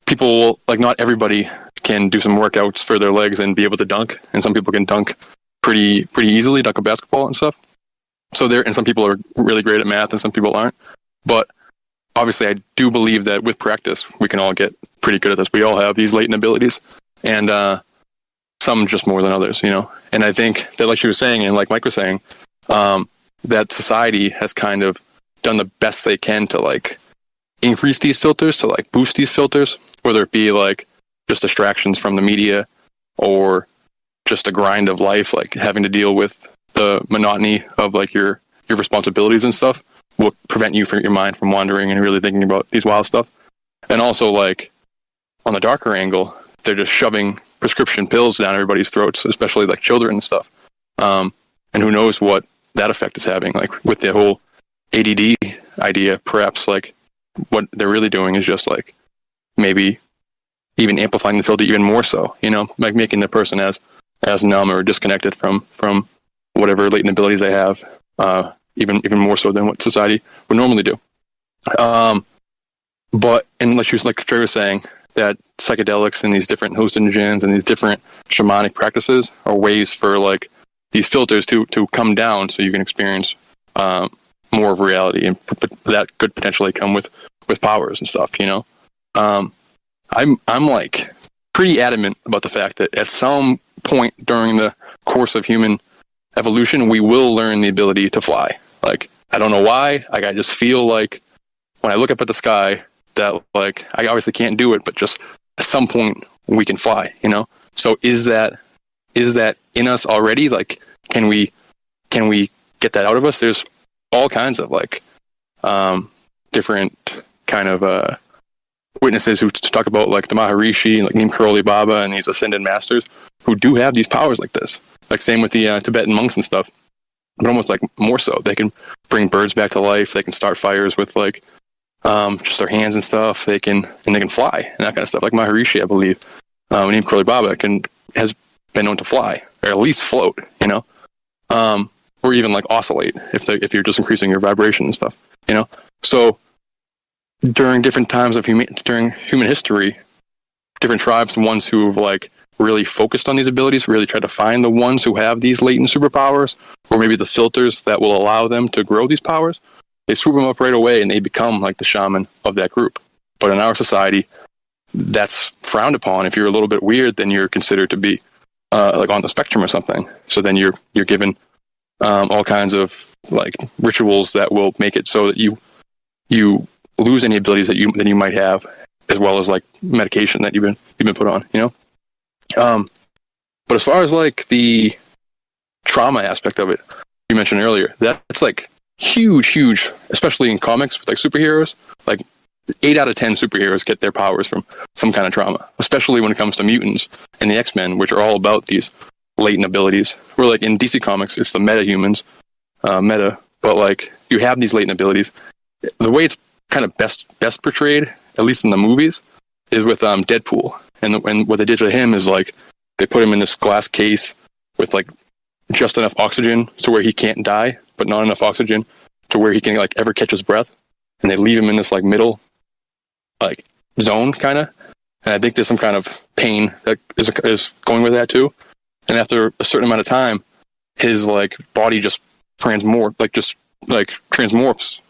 people not everybody can do some workouts for their legs and be able to dunk, and some people can dunk pretty easily, dunk a basketball and stuff. So and some people are really great at math, and some people aren't. But obviously, I do believe that with practice, we can all get pretty good at this. We all have these latent abilities, and some just more than others, And I think that, like she was saying, and like Mike was saying, that society has kind of done the best they can to increase these filters, to boost these filters, whether it be just distractions from the media or just a grind of life, having to deal with the monotony of your responsibilities and stuff. Will prevent your mind from wandering and really thinking about these wild stuff. And also, on the darker angle, they're just shoving prescription pills down everybody's throats, especially children and stuff. And who knows what that effect is having, with the whole ADD idea. Perhaps what they're really doing is just maybe even amplifying the filter even more so, making the person as numb or disconnected from whatever latent abilities they have. Even more so than what society would normally do. But Trey was saying, that psychedelics and these different hallucinogens and these different shamanic practices are ways for these filters to come down so you can experience more of reality, and that could potentially come with powers and stuff. I'm pretty adamant about the fact that at some point during the course of human evolution, we will learn the ability to fly. I don't know why. I just feel when I look up at the sky that I obviously can't do it, but just at some point we can fly, So is that in us already? Can we get that out of us? There's all kinds of different kind of witnesses who talk about the Maharishi and Neem Karoli Baba and these ascended masters who do have these powers like this. Same with the Tibetan monks and stuff. But almost more so. They can bring birds back to life. They can start fires with just their hands and stuff. They can fly and that kind of stuff. Maharishi, I believe, Neem Karoli Baba has been known to fly or at least float, or even oscillate if you're just increasing your vibration and stuff, So during different times of during human history, different tribes, the ones who've really focused on these abilities, really try to find the ones who have these latent superpowers, or maybe the filters that will allow them to grow these powers. They swoop them up right away and they become the shaman of that group. But in our society, that's frowned upon. If you're a little bit weird, then you're considered to be on the spectrum or something. So then you're given all kinds of rituals that will make it so that you lose any abilities that you might have, as well as medication that you've been put on, But as far as the trauma aspect of it, you mentioned earlier, that's huge, especially in comics with superheroes. 8 out of 10 superheroes get their powers from some kind of trauma, especially when it comes to mutants and the X-Men, which are all about these latent abilities. Where in DC Comics, it's the meta-humans, meta but like you have these latent abilities. The way it's kind of best portrayed, at least in the movies, is with Deadpool, and what they did to him is like they put him in this glass case with like just enough oxygen to where he can't die, but not enough oxygen to where he can like ever catch his breath, and they leave him in this like middle like zone kind of. And I think there's some kind of pain that is going with that too. And after a certain amount of time, his like body just transmorphs,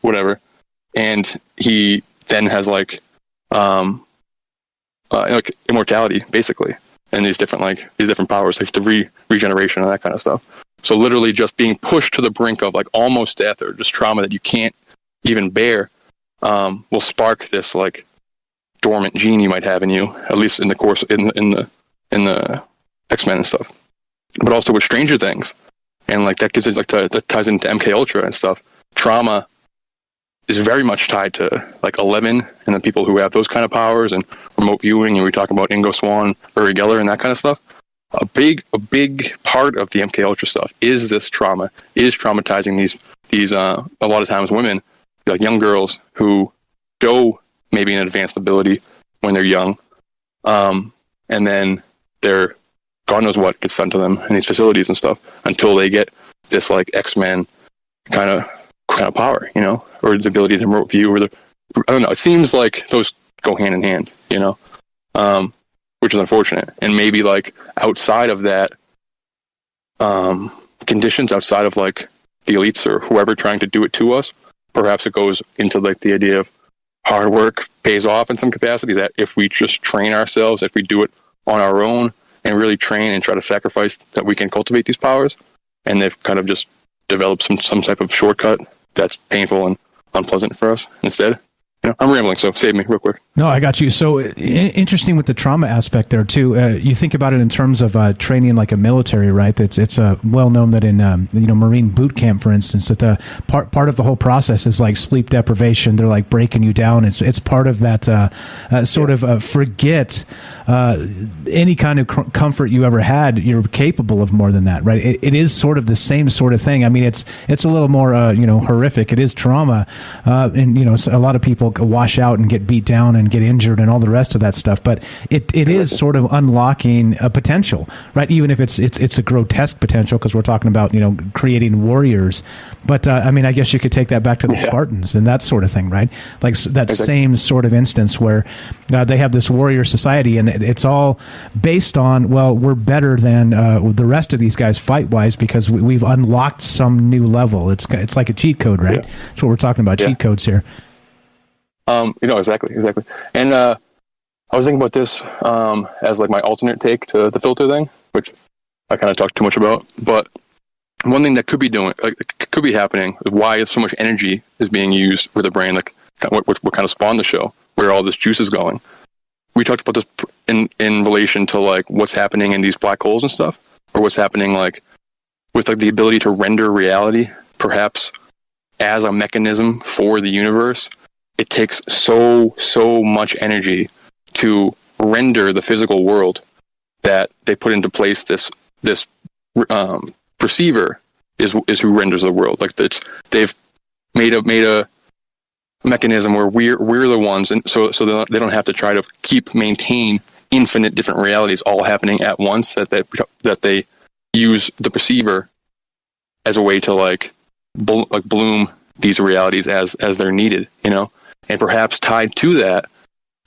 whatever, and he then has like immortality basically, and these different powers, like the regeneration and that kind of stuff. So literally just being pushed to the brink of like almost death or just trauma that you can't even bear will spark this like dormant gene you might have in you, at least in the course in the X-Men and stuff. But also with Stranger Things, and like that gives it like that ties into MK Ultra and stuff. Trauma is very much tied to like 11 and the people who have those kind of powers and remote viewing, and we talk about Ingo Swann, Uri Geller, and that kind of stuff. A big part of the MK Ultra stuff is this trauma, is traumatizing these a lot of times women, like young girls who show maybe an advanced ability when they're young, and then they're God knows what gets done to them in these facilities and stuff until they get this like X-Men kind of power, you know, or the ability to remote view, or I don't know. It seems like those go hand in hand, you know, which is unfortunate. And maybe like outside of that, conditions outside of like the elites or whoever trying to do it to us, perhaps it goes into like the idea of hard work pays off in some capacity, that if we just train ourselves, if we do it on our own and really train and try to sacrifice, that we can cultivate these powers. And they've kind of just developed some type of shortcut that's painful and unpleasant for us instead. You know, I'm rambling, so save me real quick. No, I got you. So interesting with the trauma aspect there too. You think about it in terms of training like a military, right? It's well known that in Marine boot camp, for instance, that the part of the whole process is like sleep deprivation. They're like breaking you down. It's part of that forget any kind of comfort you ever had. You're capable of more than that, right? It is sort of the same sort of thing. I mean, it's a little more horrific. It is trauma, and a lot of people wash out and get beat down and get injured and all the rest of that stuff, but it is sort of unlocking a potential, right? Even if it's a grotesque potential, because we're talking about creating warriors. But I mean, I guess you could take that back to the Spartans and that sort of thing, right? Like that same sort of instance where they have this warrior society, and it's all based on, well, we're better than the rest of these guys fight wise because we've unlocked some new level. It's like a cheat code, right? Yeah. That's what we're talking about, cheat codes here. Exactly. And I was thinking about this as like my alternate take to the filter thing, which I kind of talked too much about. But one thing that could be happening, why so much energy is being used with the brain, like what kind of spawned the show, where all this juice is going. We talked about this in relation to like what's happening in these black holes and stuff, or what's happening like with like the ability to render reality, perhaps as a mechanism for the universe. It takes so much energy to render the physical world that they put into place this perceiver is who renders the world. Like they've made a mechanism where we're the ones, and so they don't have to try to maintain infinite different realities all happening at once. That they use the perceiver as a way to like bloom these realities as they're needed, And perhaps tied to that,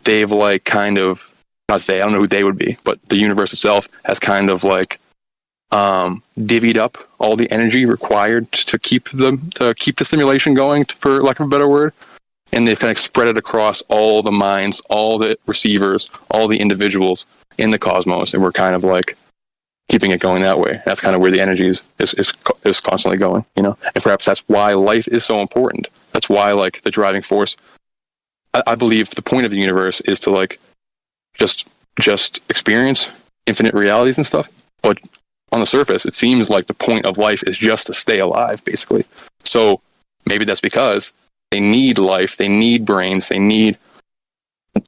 they've like kind of, I don't know who they would be, but the universe itself has kind of like divvied up all the energy required to keep the simulation going, for lack of a better word. And they've kind of spread it across all the minds, all the receivers, all the individuals in the cosmos, and we're kind of like keeping it going that way. That's kind of where the energy is constantly going, And perhaps that's why life is so important. That's why like the driving force. I believe the point of the universe is to like just experience infinite realities and stuff. But on the surface, it seems like the point of life is just to stay alive, basically. So maybe that's because they need life, they need brains, they need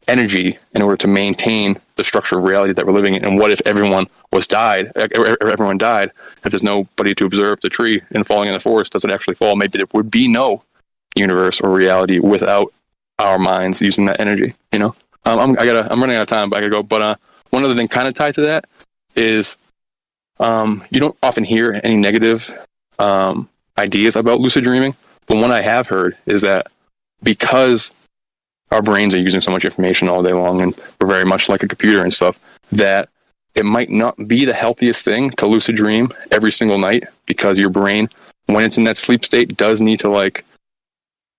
energy in order to maintain the structure of reality that we're living in. And what if everyone died? If there's nobody to observe the tree and falling in the forest, does it actually fall? Maybe there would be no universe or reality without our minds using that energy. You know, I'm running out of time, but I gotta go. But one other thing kind of tied to that is you don't often hear any negative ideas about lucid dreaming, but one I have heard is that because our brains are using so much information all day long and we're very much like a computer and stuff, that it might not be the healthiest thing to lucid dream every single night, because your brain, when it's in that sleep state, does need to like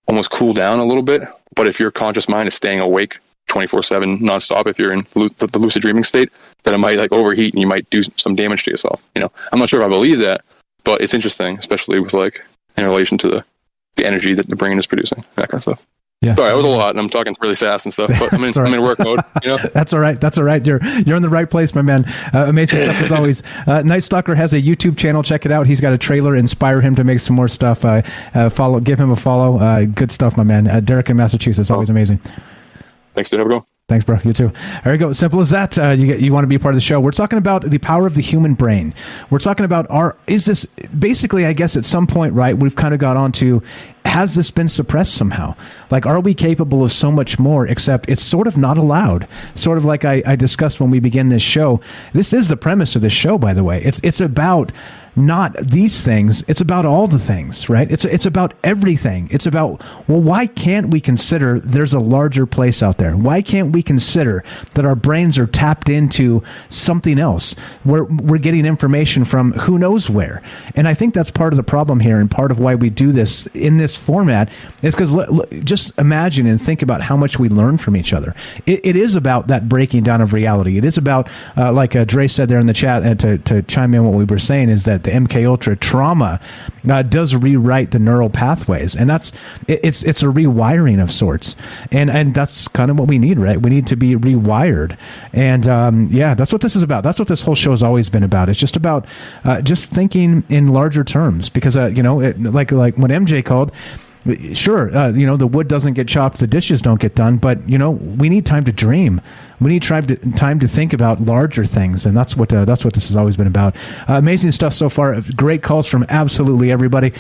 almost cool down a little bit. But if your conscious mind is staying awake 24/7 nonstop, if you're in the lucid dreaming state, then it might like overheat and you might do some damage to yourself. You know, I'm not sure if I believe that, but it's interesting, especially with like in relation to the energy that the brain is producing, that kind of stuff. Yeah. Sorry, that was a lot, and I'm talking really fast and stuff, but I'm in work mode. You know? That's all right. That's all right. You're in the right place, my man. Amazing stuff as always. Night Stalker has a YouTube channel. Check it out. He's got a trailer. Inspire him to make some more stuff. Give him a follow. Good stuff, my man. Derek in Massachusetts. Always amazing. Thanks, dude. Have a go. Thanks, bro. You too. There you go. Simple as that. You want to be a part of the show. We're talking about the power of the human brain. We're talking about is this basically, I guess at some point, right, we've kind of got onto, has this been suppressed somehow? Like, are we capable of so much more, except it's sort of not allowed? Sort of like I discussed when we began this show. This is the premise of this show, by the way. It's about not these things, it's about all the things, right? It's about everything. It's about, well, why can't we consider there's a larger place out there? Why can't we consider that our brains are tapped into something else? We're getting information from who knows where. And I think that's part of the problem here, and part of why we do this in this format is because just imagine and think about how much we learn from each other. It is about that breaking down of reality. It is about, like Dre said there in the chat, to chime in what we were saying, is that the MK Ultra trauma does rewrite the neural pathways, and it's a rewiring of sorts, and that's kind of what we need, right? We need to be rewired, and that's what this is about. That's what this whole show has always been about. It's just about just thinking in larger terms, because like when MJ called. Sure, the wood doesn't get chopped, the dishes don't get done, but we need time to dream. We need time to think about larger things, and that's what this has always been about. Amazing stuff so far. Great calls from absolutely everybody.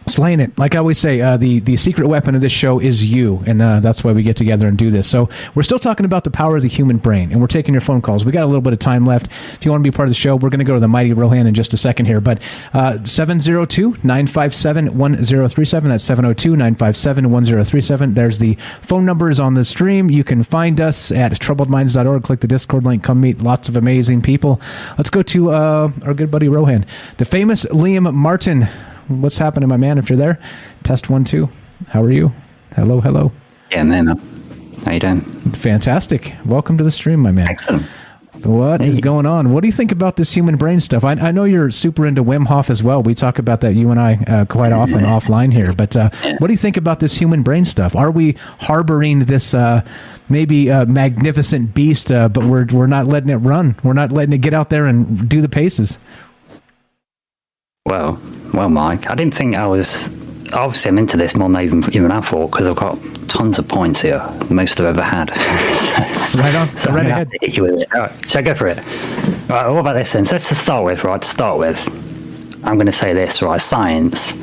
Slaying it. Like I always say, the secret weapon of this show is you, and that's why we get together and do this. So we're still talking about the power of the human brain, and we're taking your phone calls. We got a little bit of time left. If you want to be part of the show, we're going to go to the mighty Rohan in just a second here, but 702-957-1037. That's 702-957-1037. There's the phone numbers on the stream. You can find us at troubledminds.org. Click the Discord link. Come meet lots of amazing people. Let's go to our good buddy Rohan, the famous Liam Martin. What's happening, my man? If you're there, test 1 2. How are you? Hello. Yeah, man. How you doing? Fantastic. Welcome to the stream, my man. Excellent. What is going on? What do you think about this human brain stuff? I know you're super into Wim Hof as well. We talk about that, you and I, quite often offline here. But what do you think about this human brain stuff? Are we harboring this maybe magnificent beast, but we're not letting it run? We're not letting it get out there and do the paces? Well, Mike, I didn't think I was. Obviously, I'm into this more than even I thought, because I've got tons of points here, the most I've ever had. Right on. So right ahead. Hit you with it. All right, so go for it. All right, what about this then? So let's just start with, I'm going to say this, right? Science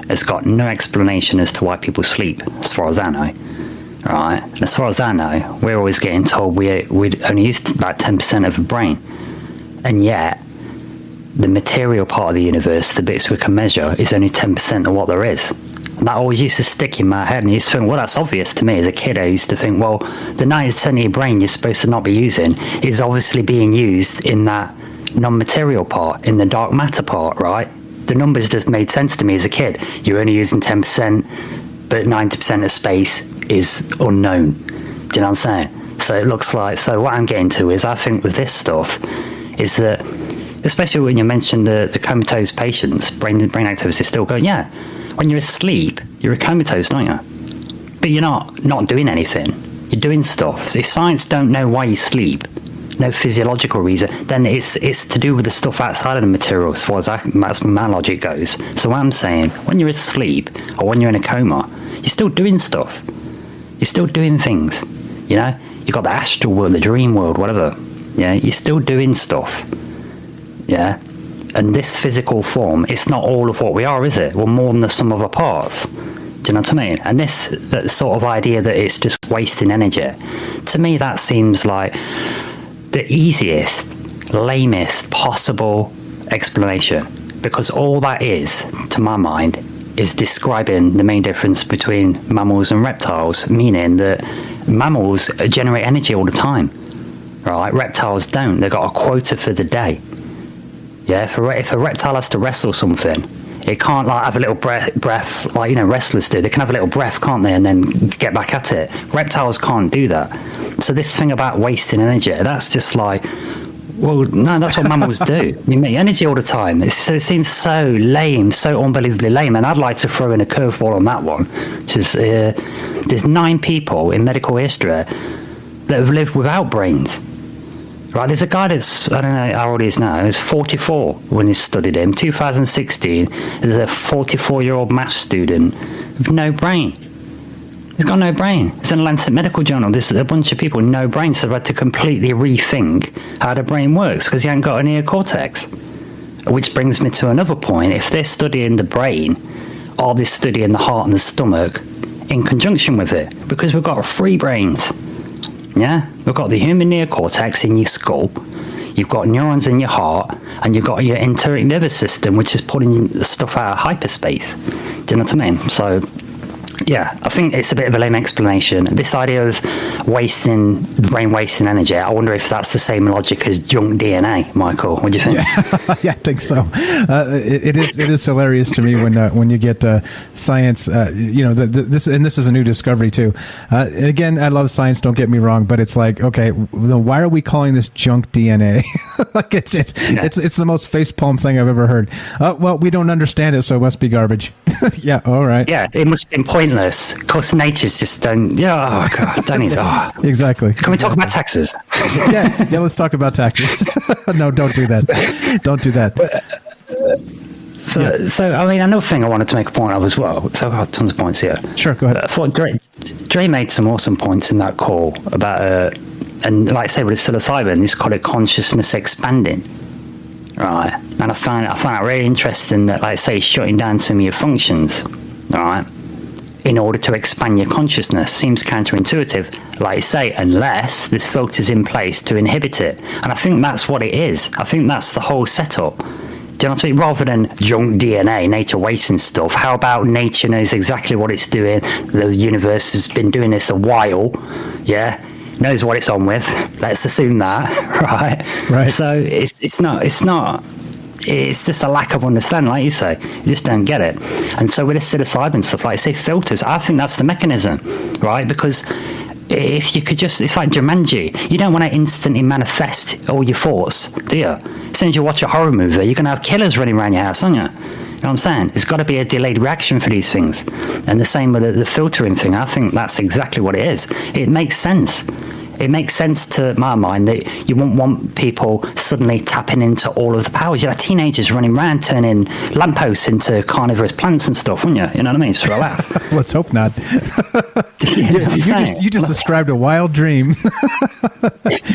has got no explanation as to why people sleep, as far as I know. Right? And as far as I know, we're always getting told we only use about 10% of the brain, and yet the material part of the universe, the bits we can measure, is only 10% of what there is. And that always used to stick in my head, and you used to think, well, that's obvious to me as a kid. I used to think, well, the 90% of your brain you're supposed to not be using is obviously being used in that non-material part, in the dark matter part, right? The numbers just made sense to me as a kid. You're only using 10%, but 90% of space is unknown. Do you know what I'm saying? So it looks like, so what I'm getting to is, I think with this stuff, is that, especially when you mentioned the comatose patients, brain activity is still going, yeah, when you're asleep, you're a comatose, don't you? But you're not doing anything. You're doing stuff. So if science don't know why you sleep, no physiological reason, then it's to do with the stuff outside of the material, as far as that's my logic goes. So what I'm saying, when you're asleep, or when you're in a coma, you're still doing stuff. You're still doing things. You know, you got the astral world, the dream world, whatever. Yeah, you're still doing stuff. Yeah, and this physical form, it's not all of what we are, is it? We're more than the sum of our parts. Do you know what I mean? And this that sort of idea that it's just wasting energy, to me, that seems like the easiest, lamest possible explanation, because all that is, to my mind, is describing the main difference between mammals and reptiles, meaning that mammals generate energy all the time, right? Reptiles don't. They've got a quota for the day. Yeah, if a reptile has to wrestle something, it can't like have a little breath like, you know, wrestlers do. They can have a little breath, can't they, and then get back at it. Reptiles can't do that. So this thing about wasting energy, that's just like, well, no, that's what mammals do. You make energy all the time. It seems so lame, so unbelievably lame. And I'd like to throw in a curveball on that one, which is there's 9 people in medical history that have lived without brains. Right, there's a guy that's, I don't know how old he is now, he was 44 when he studied him. 2016, there's a 44-year-old maths student with no brain. He's got no brain. It's in the Lancet Medical Journal. There's a bunch of people with no brain, so they've had to completely rethink how the brain works because he hasn't got a neocortex. Which brings me to another point. If they're studying the brain, are they studying the heart and the stomach in conjunction with it? Because we've got 3 brains. Yeah, we've got the human neocortex in your skull, you've got neurons in your heart, and you've got your enteric nervous system, which is pulling stuff out of hyperspace. Do you know what I mean? So, yeah, I think it's a bit of a lame explanation. This idea of brain wasting energy, I wonder if that's the same logic as junk DNA, Michael. What do you think? Yeah, I think so. It is hilarious to me when you get science. You know, this is a new discovery too. Again, I love science. Don't get me wrong, but it's like, okay, why are we calling this junk DNA? Like it's the most facepalm thing I've ever heard. Well, we don't understand it, so it must be garbage. Yeah, all right. Yeah, it must be pointless because nature's just don't. Yeah, oh god, don't need. Oh. Exactly. Can we talk about taxes? yeah, let's talk about taxes. No, don't do that. Don't do that. So I mean, another thing I wanted to make a point of as well. So I've got tons of points here. Sure, go ahead. I thought Dre made some awesome points in that call about, and like I say with psilocybin, he's called it consciousness expanding. Right, and I found it really interesting that, like I say, shutting down some of your functions, all right, in order to expand your consciousness seems counterintuitive, like I say, unless there's filters in place to inhibit it. And I think that's what it is. I think that's the whole setup. Do you know what I mean? Rather than junk DNA, nature wasting stuff, how about nature knows exactly what it's doing? The universe has been doing this a while, yeah? Knows what it's on with. Let's assume that, right? So it's just a lack of understanding, like you say. You just don't get it. And so with the psilocybin stuff, like I say, filters, I think that's the mechanism, right? Because if you could just, it's like Jumanji. You don't want to instantly manifest all your thoughts, do you? As soon as you watch a horror movie, you're going to have killers running around your house, aren't you? You know what I'm saying? There's got to be a delayed reaction for these things. And the same with the filtering thing. I think that's exactly what it is. It makes sense. It makes sense to my mind that you wouldn't want people suddenly tapping into all of the powers. You have teenagers running around turning lampposts into carnivorous plants and stuff, wouldn't you? You know what I mean? So laugh. Let's hope not. You just described a wild dream.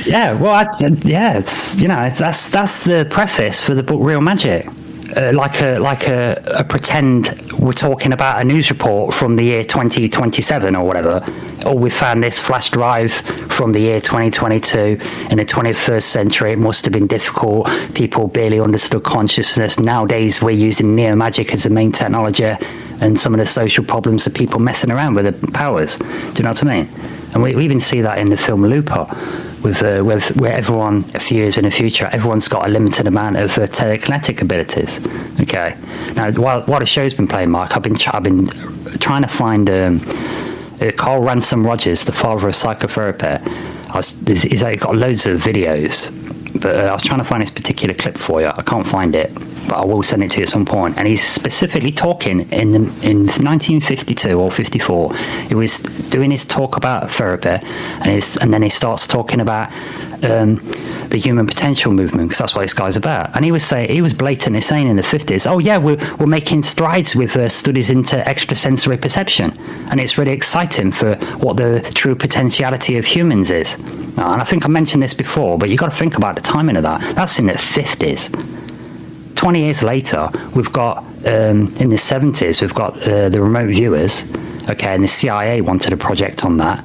Yeah, well, it's, you know, that's the preface for the book Real Magic. Like a pretend we're talking about a news report from the year 2027 or whatever, or we found this flash drive from the year 2022 in the 21st century. It must have been difficult. People barely understood consciousness. Nowadays we're using neo-magic as the main technology, and some of the social problems of people messing around with the powers. Do you know what I mean? And we even see that in the film Looper, with where everyone, a few years in the future, everyone's got a limited amount of telekinetic abilities. Okay. Now, while the show's been playing, Mark, I've been trying to find Carl Ransom Rogers, the father of psychotherapy. He's got loads of videos, but I was trying to find this particular clip for you. I can't find it. but I will send it to you at some point. And he's specifically talking in 1952 or 54. He was doing his talk about therapy, and then he starts talking about the human potential movement, because that's what this guy's about. And he was blatantly saying in the 50s, oh yeah, we're making strides with studies into extrasensory perception, and it's really exciting for what the true potentiality of humans is. And I think I mentioned this before, but you've got to think about the timing of that. That's in the 50s. 20 years later, we've got, in the 70s, we've got the remote viewers, okay, and the CIA wanted a project on that.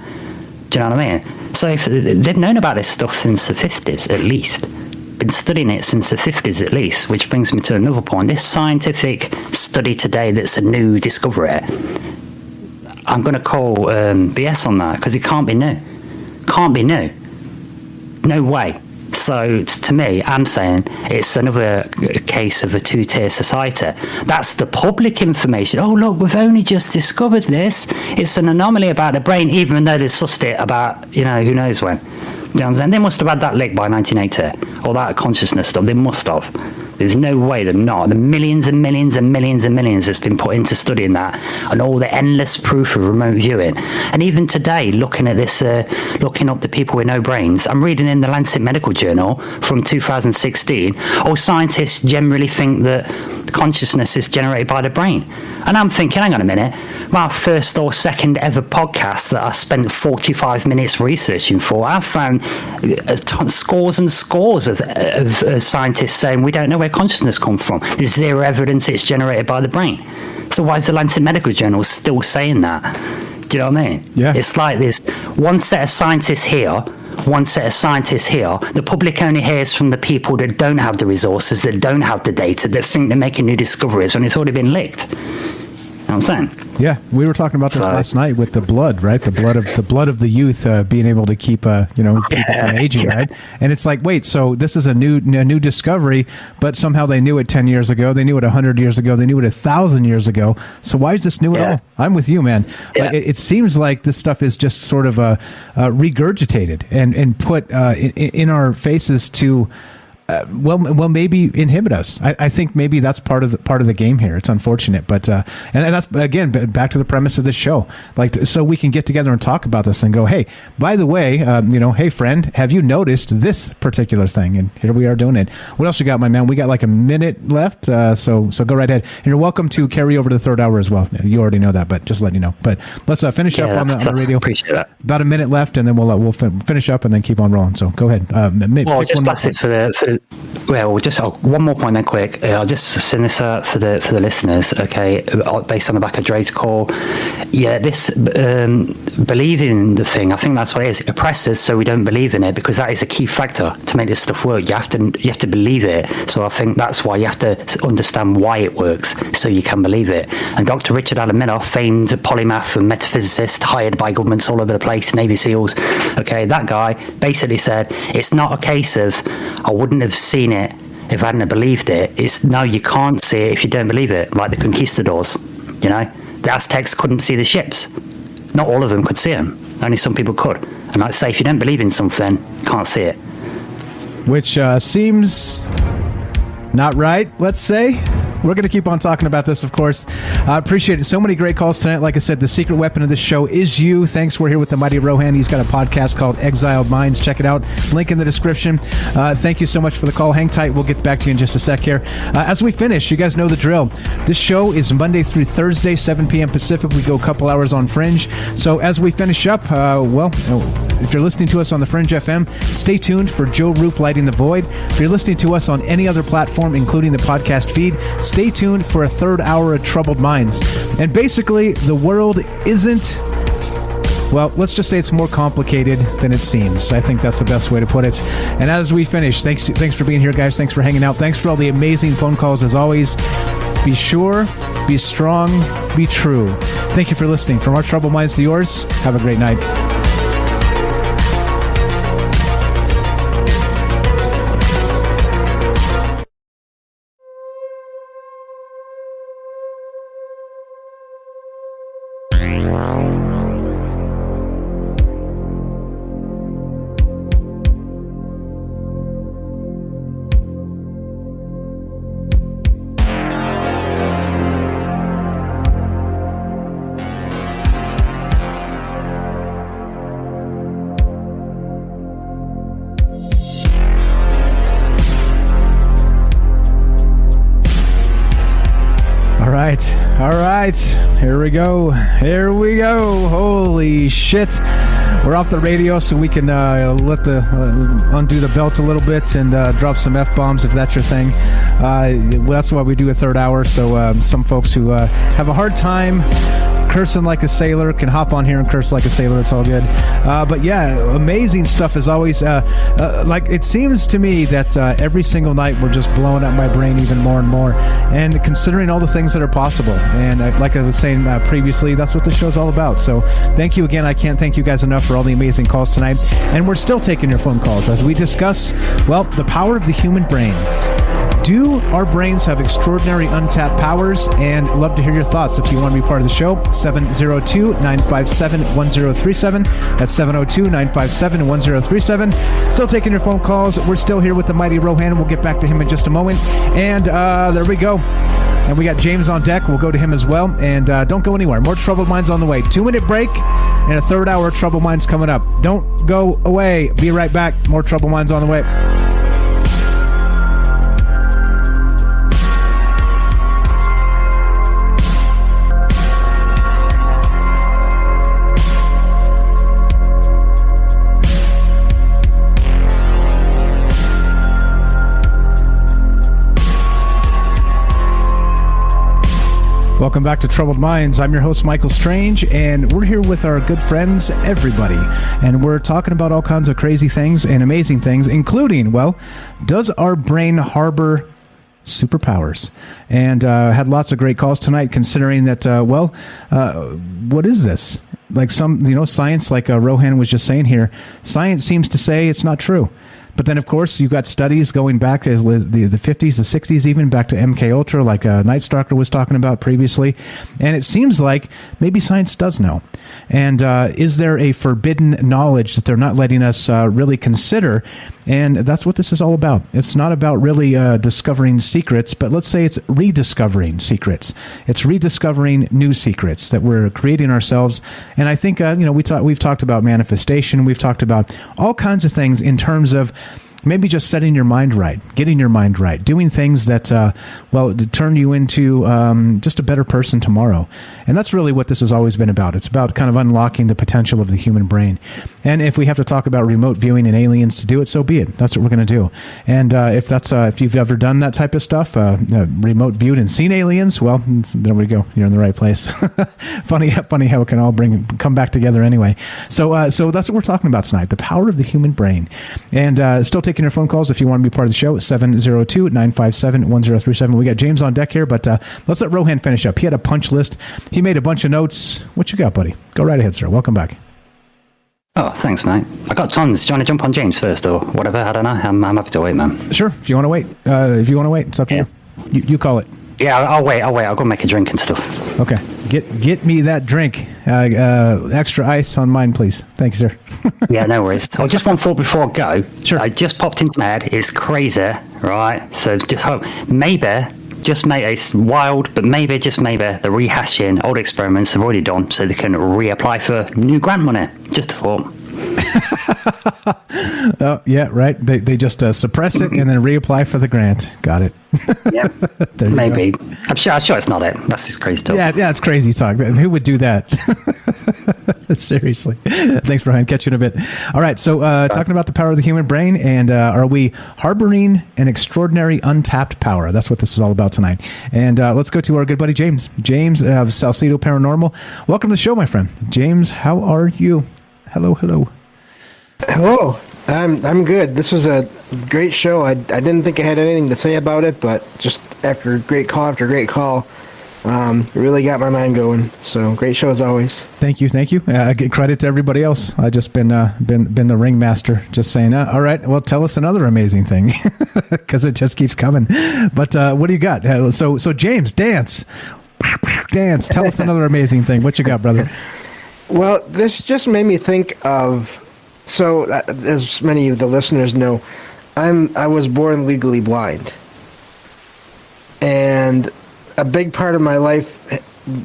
Do you know what I mean? So if they've known about this stuff since the 50s, at least. Been studying it since the 50s, at least, which brings me to another point. This scientific study today that's a new discovery, I'm going to call BS on that, because it can't be new. Can't be new. No way. So to me, I'm saying it's another case of a two-tier society. That's the public information. Oh, look, we've only just discovered this. It's an anomaly about the brain, even though they sussed it about, who knows when. You know what I'm saying? They must have had that lick by 1980, or that consciousness stuff. They must have. There's no way they're not. The millions and millions and millions and millions that's been put into studying that, and all the endless proof of remote viewing. And even today, looking at this, looking up the people with no brains, I'm reading in the Lancet Medical Journal from 2016, scientists generally think that consciousness is generated by the brain. And I'm thinking, hang on a minute, my first or second ever podcast that I spent 45 minutes researching for, I found scores and scores of scientists saying we don't know where consciousness comes from. There's zero evidence it's generated by the brain. So why is the Lancet Medical Journal still saying that? Do you know what I mean? Yeah. It's like there's one set of scientists here, one set of scientists here. The public only hears from the people that don't have the resources, that don't have the data, that think they're making new discoveries when it's already been licked. You know what I'm saying? Yeah, we were talking about this last night with the blood, right? The blood of the youth being able to keep, people from aging, right? And it's like, wait, so this is a new discovery, but somehow they knew it 10 years ago, they knew it 100 years ago, they knew it 1,000 years ago. So why is this new at all? I'm with you, man. Yeah. It seems like this stuff is just sort of regurgitated and put in our faces to. Well, maybe inhibit us. I think maybe that's part of the game here. It's unfortunate, but and that's again back to the premise of this show. So we can get together and talk about this and go, hey, by the way, hey friend, have you noticed this particular thing? And here we are doing it. What else you got, my man? We got like a minute left, so go right ahead. And you're welcome to carry over to the third hour as well. You already know that, but just letting you know. But let's finish up on the radio. Appreciate that. About a minute left, and then we'll finish up and then keep on rolling. So go ahead. Just blast this just one more point then quick. I'll just send this out for the listeners, okay, based on the back of Dre's call. Yeah, this believing the thing, I think that's what it is. It oppresses so we don't believe in it, because that is a key factor to make this stuff work. You have to believe it. So I think that's why you have to understand why it works, so you can believe it. And Dr. Richard Alaminoff, famed polymath and metaphysicist, hired by governments all over the place, Navy SEALs, okay, that guy basically said, it's not a case of I wouldn't have seen it if I hadn't believed it. It's no, you can't see it if you don't believe it, like the conquistadors. The Aztecs couldn't see the ships. Not all of them could see them. Only some people could. And I'd say if you don't believe in something, you can't see it. Which seems not right, let's say. We're going to keep on talking about this, of course. I appreciate it. So many great calls tonight. Like I said, the secret weapon of this show is you. Thanks. We're here with the mighty Rohan. He's got a podcast called Exiled Minds. Check it out. Link in the description. Thank you so much for the call. Hang tight. We'll get back to you in just a sec here. As we finish, you guys know the drill. This show is Monday through Thursday, 7 p.m. Pacific. We go a couple hours on Fringe. So as we finish up, if you're listening to us on the Fringe FM, stay tuned for Joe Roop Lighting the Void. If you're listening to us on any other platform, including the podcast feed, stay tuned for a third hour of Troubled Minds. And basically, the world isn't, well, let's just say it's more complicated than it seems. I think that's the best way to put it. And as we finish, thanks for being here, guys. Thanks for hanging out. Thanks for all the amazing phone calls, as always. Be sure, be strong, be true. Thank you for listening. From our Troubled Minds to yours, have a great night. All right, here we go. Holy shit. We're off the radio, so we can undo the belt a little bit and drop some F-bombs if that's your thing. That's why we do a third hour, so some folks who have a hard time cursing like a sailor can hop on here and curse like a sailor. It's all good. But yeah, amazing stuff as always. Like it seems to me that every single night we're just blowing up my brain even more and more. And considering all the things that are possible, and like I was saying previously, that's what the show's all about. So thank you again. I can't thank you guys enough for all the amazing calls tonight. And we're still taking your phone calls as we discuss, well, the power of the human brain. Do our brains have extraordinary untapped powers? And love to hear your thoughts. If you want to be part of the show, 702-957-1037. That's 702-957-1037. Still taking your phone calls. We're still here with the mighty Rohan. We'll get back to him in just a moment. And there we go. And we got James on deck. We'll go to him as well. And don't go anywhere. More Troubled Minds on the way. 2-minute break and a third hour Troubled Minds coming up. Don't go away. Be right back. More Troubled Minds on the way. Welcome back to Troubled Minds. I'm your host, Michael Strange, and we're here with our good friends, everybody. And we're talking about all kinds of crazy things and amazing things, including, well, does our brain harbor superpowers? And had lots of great calls tonight, considering that, what is this? Like science, like Rohan was just saying here, science seems to say it's not true. But then, of course, you've got studies going back to the 50s, the 60s, even back to MK Ultra, like Night Stalker was talking about previously. And it seems like maybe science does know. And is there a forbidden knowledge that they're not letting us really consider? And that's what this is all about. It's not about really discovering secrets, but let's say it's rediscovering secrets. It's rediscovering new secrets that we're creating ourselves. And I think, we've talked about manifestation. We've talked about all kinds of things in terms of maybe just setting your mind right, getting your mind right, doing things that, turn you into just a better person tomorrow. And that's really what this has always been about. It's about kind of unlocking the potential of the human brain. And if we have to talk about remote viewing and aliens to do it, so be it. That's what we're going to do. And if you've ever done that type of stuff, remote viewed and seen aliens, well, there we go. You're in the right place. Funny how it can all come back together anyway. So that's what we're talking about tonight, the power of the human brain. And still taking your phone calls if you want to be part of the show, 702-957-1037. We got James on deck here, but let's let Rohan finish up. He had a punch list. He made a bunch of notes. What you got, buddy? Go right ahead, sir. Welcome back. Oh, thanks, mate. I got tons. Do you want to jump on James first or whatever? I don't know. I'm happy to wait, man. Sure. If you want to wait. It's up to you. You call it. Yeah, I'll wait. I'll go make a drink and stuff. Okay. Get me that drink. Extra ice on mine, please. Thank you, sir. Yeah, no worries. Oh, just one thought before I go. Sure. I just popped into my head. It's crazy, right? So just hope just make it's wild, but just maybe they're rehashing old experiments they've already done so they can reapply for new grant money. Just a thought. Oh, yeah, right. They just suppress it and then reapply for the grant. Got it. Yeah, maybe. I'm sure it's not it. That's just crazy talk. Yeah, it's crazy talk. Who would do that? Seriously. Thanks, Brian. Catch you in a bit. All right, so talking about the power of the human brain, and are we harboring an extraordinary untapped power? That's what this is all about tonight. And let's go to our good buddy James. James of Salcedo Paranormal. Welcome to the show, my friend. James, how are you? Hello. Hello. I'm good. This was a great show. I didn't think I had anything to say about it, but just after great call, it really got my mind going. So great show as always. Thank you. I give credit to everybody else. I just been the ringmaster, just saying. All right, well, tell us another amazing thing, because it just keeps coming. But what do you got? So James, dance. Tell us another amazing thing. What you got, brother? Well, this just made me think of. So, as many of the listeners know, I was born legally blind, and a big part of my life,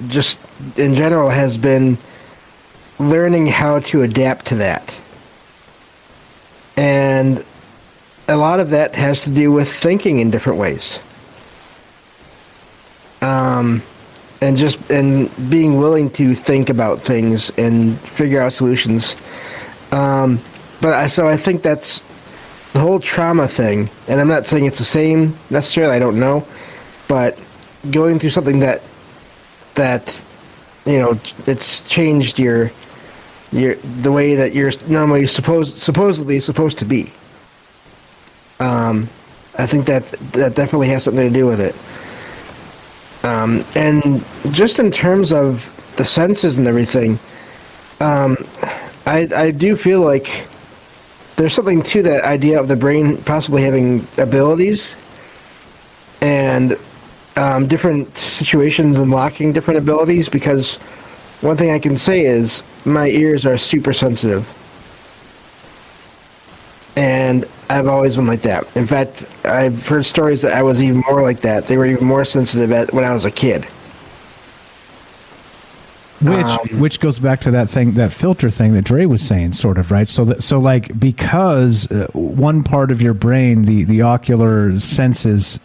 just in general, has been learning how to adapt to that. And a lot of that has to do with thinking in different ways. and being willing to think about things and figure out solutions. So I think that's the whole trauma thing, and I'm not saying it's the same necessarily. I don't know, but going through something that it's changed the way that you're normally supposedly supposed to be. I think that definitely has something to do with it. And just in terms of the senses and everything, I do feel like there's something to that idea of the brain possibly having abilities and different situations unlocking different abilities, because one thing I can say is my ears are super sensitive. And I've always been like that. In fact, I've heard stories that I was even more like that. They were even more sensitive when I was a kid. Which goes back to that filter thing that Dre was saying, sort of, right? So like, because one part of your brain, the ocular senses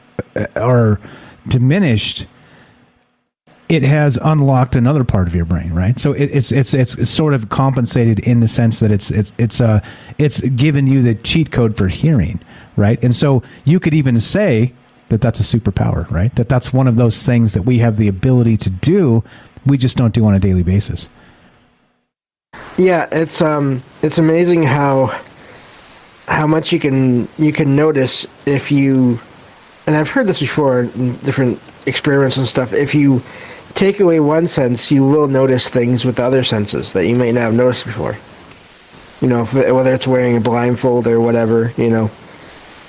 are diminished, it has unlocked another part of your brain, right? So it's sort of compensated in the sense that it's given you the cheat code for hearing, right? And so you could even say that that's a superpower, right? That's one of those things that we have the ability to do. We just don't do on a daily basis. Yeah, it's amazing how much you can notice if you, and I've heard this before in different experiments and stuff. If you take away one sense, you will notice things with the other senses that you may not have noticed before. Whether it's wearing a blindfold or whatever.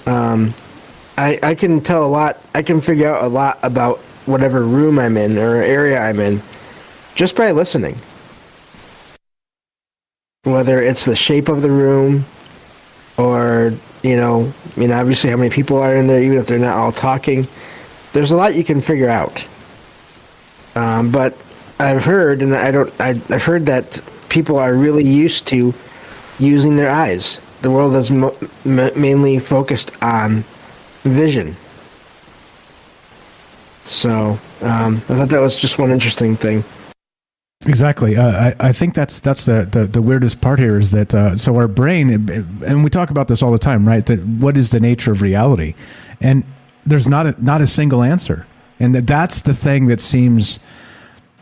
I can tell a lot. I can figure out a lot about whatever room I'm in or area I'm in just by listening. Whether it's the shape of the room or, obviously how many people are in there, even if they're not all talking. There's a lot you can figure out. But I've heard, I've heard that people are really used to using their eyes. The world is mainly focused on vision. So I thought that was just one interesting thing. Exactly. I think that's the weirdest part here is that so our brain, and we talk about this all the time, right? That what is the nature of reality, and there's not a single answer, and that's the thing that seems,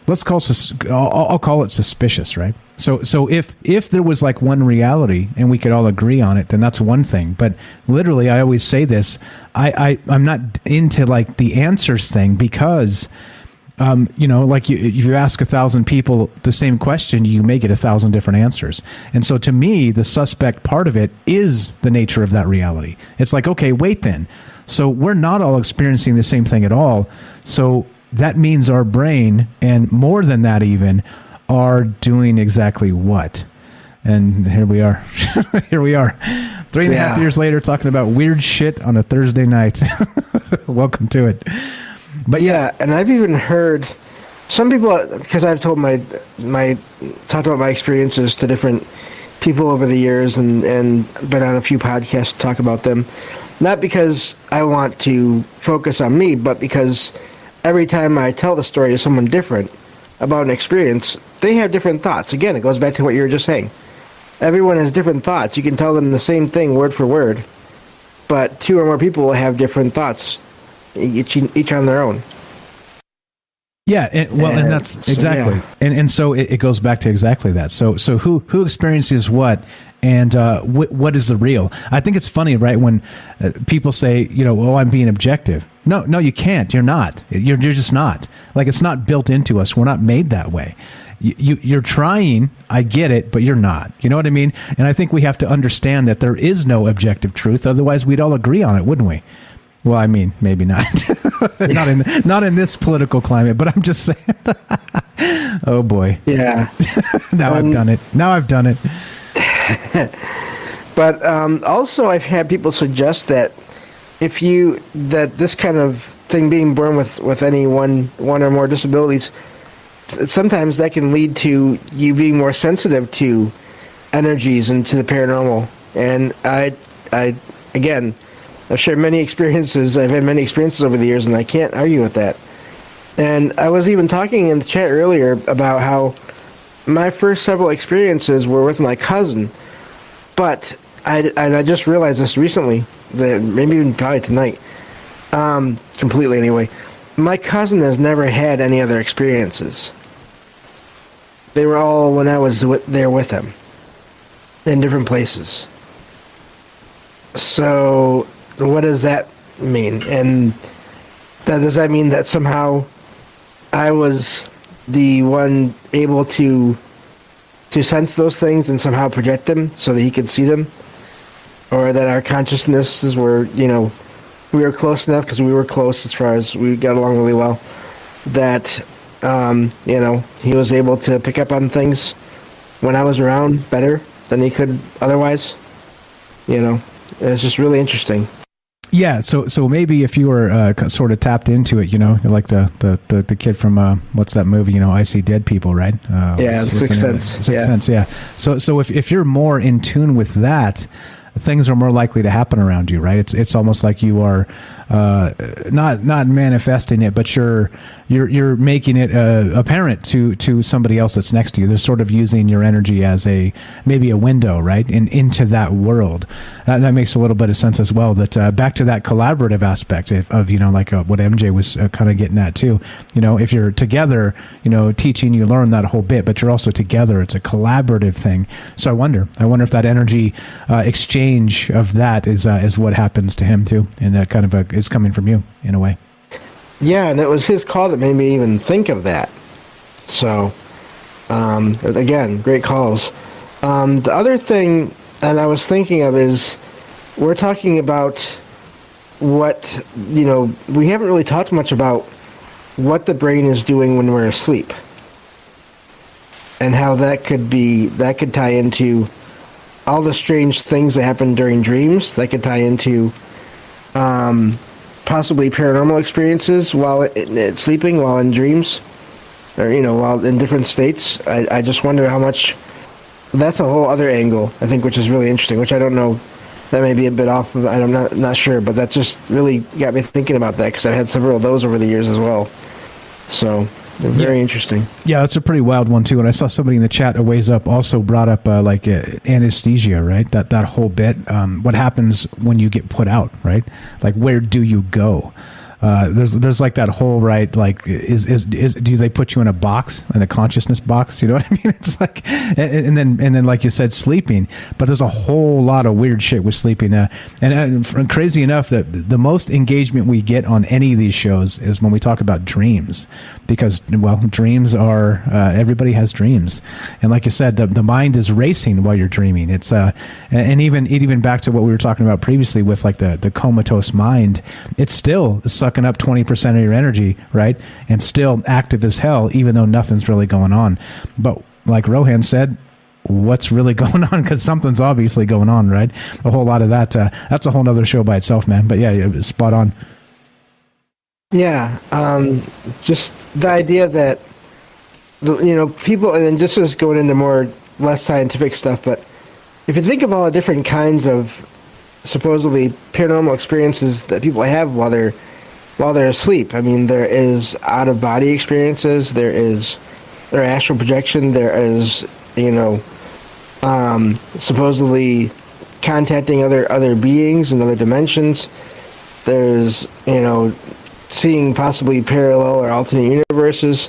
I'll call it suspicious, right? So if there was like one reality and we could all agree on it, then that's one thing. But literally, I always say this, I'm not into like the answers thing, because like if you ask 1,000 people the same question, you may get 1,000 different answers. And so to me, the suspect part of it is the nature of that reality. It's like, okay, wait then. So we're not all experiencing the same thing at all. So that means our brain, and more than that even, are doing exactly what? And here we are. Here we are. 3.5 years later, talking about weird shit on a Thursday night. Welcome to it. But yeah, and I've even heard some people, because I've told talked about my experiences to different people over the years, and been on a few podcasts to talk about them. Not because I want to focus on me, but because every time I tell the story to someone different about an experience, they have different thoughts. Again, it goes back to what you were just saying. Everyone has different thoughts. You can tell them the same thing word for word, but two or more people will have different thoughts, each on their own. Yeah, and that's exactly, and so it goes back to exactly that. So who experiences what, and what is the real? I think it's funny, right, when people say, I'm being objective. No, you can't. You're not. You're just not. Like, it's not built into us. We're not made that way. You're trying. I get it, but you're not. You know what I mean? And I think we have to understand that there is no objective truth. Otherwise, we'd all agree on it, wouldn't we? Well, I mean, maybe not. not in this political climate, but I'm just saying. Oh boy. Yeah. I've done it. Now I've done it. But also, I've had people suggest that that this kind of thing, being born with any one or more disabilities, sometimes that can lead to you being more sensitive to energies and to the paranormal. And I've shared many experiences. I've had many experiences over the years, and I can't argue with that. And I was even talking in the chat earlier about how my first several experiences were with my cousin, but I just realized this recently, that maybe even probably tonight, completely anyway. My cousin has never had any other experiences. They were all when I was there with him, in different places. So, what does that mean? And does that mean that somehow I was the one able to sense those things and somehow project them so that he could see them? Or that our consciousnesses were, we were close enough, because we were close as far as we got along really well, that, he was able to pick up on things when I was around better than he could otherwise. It was just really interesting. Yeah, so maybe if you were sort of tapped into it, you're like the kid from what's that movie? I See Dead People, right? Sixth Sense. Sixth Sense, yeah. So if you're more in tune with that, things are more likely to happen around you, right? It's almost like you are not manifesting it, but you're making it apparent to somebody else that's next to you. They're sort of using your energy as maybe a window, right, into that world. That makes a little bit of sense as well. That back to that collaborative aspect of like what MJ was kind of getting at too. If you're together, teaching, you learn that whole bit, but you're also together. It's a collaborative thing. So I wonder if that energy exchange of that is what happens to him too, and that kind of is coming from you in a way. Yeah, and it was his call that made me even think of that. So, again, great calls. The other thing, and I was thinking of, is we're talking about what, we haven't really talked much about what the brain is doing when we're asleep, and how that could tie into all the strange things that happen during dreams. That could tie into possibly paranormal experiences while sleeping, while in dreams, or while in different states. I just wonder how much. That's a whole other angle, I think, which is really interesting. Which I don't know. That may be a bit off of. I'm not sure, but that just really got me thinking about that, because I've had several of those over the years as well. So. Very interesting. Yeah, that's a pretty wild one too. And I saw somebody in the chat a ways up also brought up anesthesia, right? That whole bit. What happens when you get put out, right? Like, where do you go? There's like that whole, right, like is do they put you in a box, in a consciousness box? You know what I mean? It's like, and then like you said, sleeping. But there's a whole lot of weird shit with sleeping. And crazy enough, that the most engagement we get on any of these shows is when we talk about dreams, because dreams are everybody has dreams, and like you said, the mind is racing while you're dreaming. It's and even back to what we were talking about previously with like the comatose mind, it's still sucking up 20% of your energy, right? And still active as hell, even though nothing's really going on. But like Rohan said, what's really going on? Because something's obviously going on, right? A whole lot of that. That's a whole nother show by itself, man. But yeah, spot on. Yeah, just the idea that people, and then just going into more less scientific stuff, but if you think of all the different kinds of supposedly paranormal experiences that people have while they're asleep, I mean, there is out of body experiences, there are astral projection, there is supposedly contacting other beings in other dimensions. There's seeing possibly parallel or alternate universes.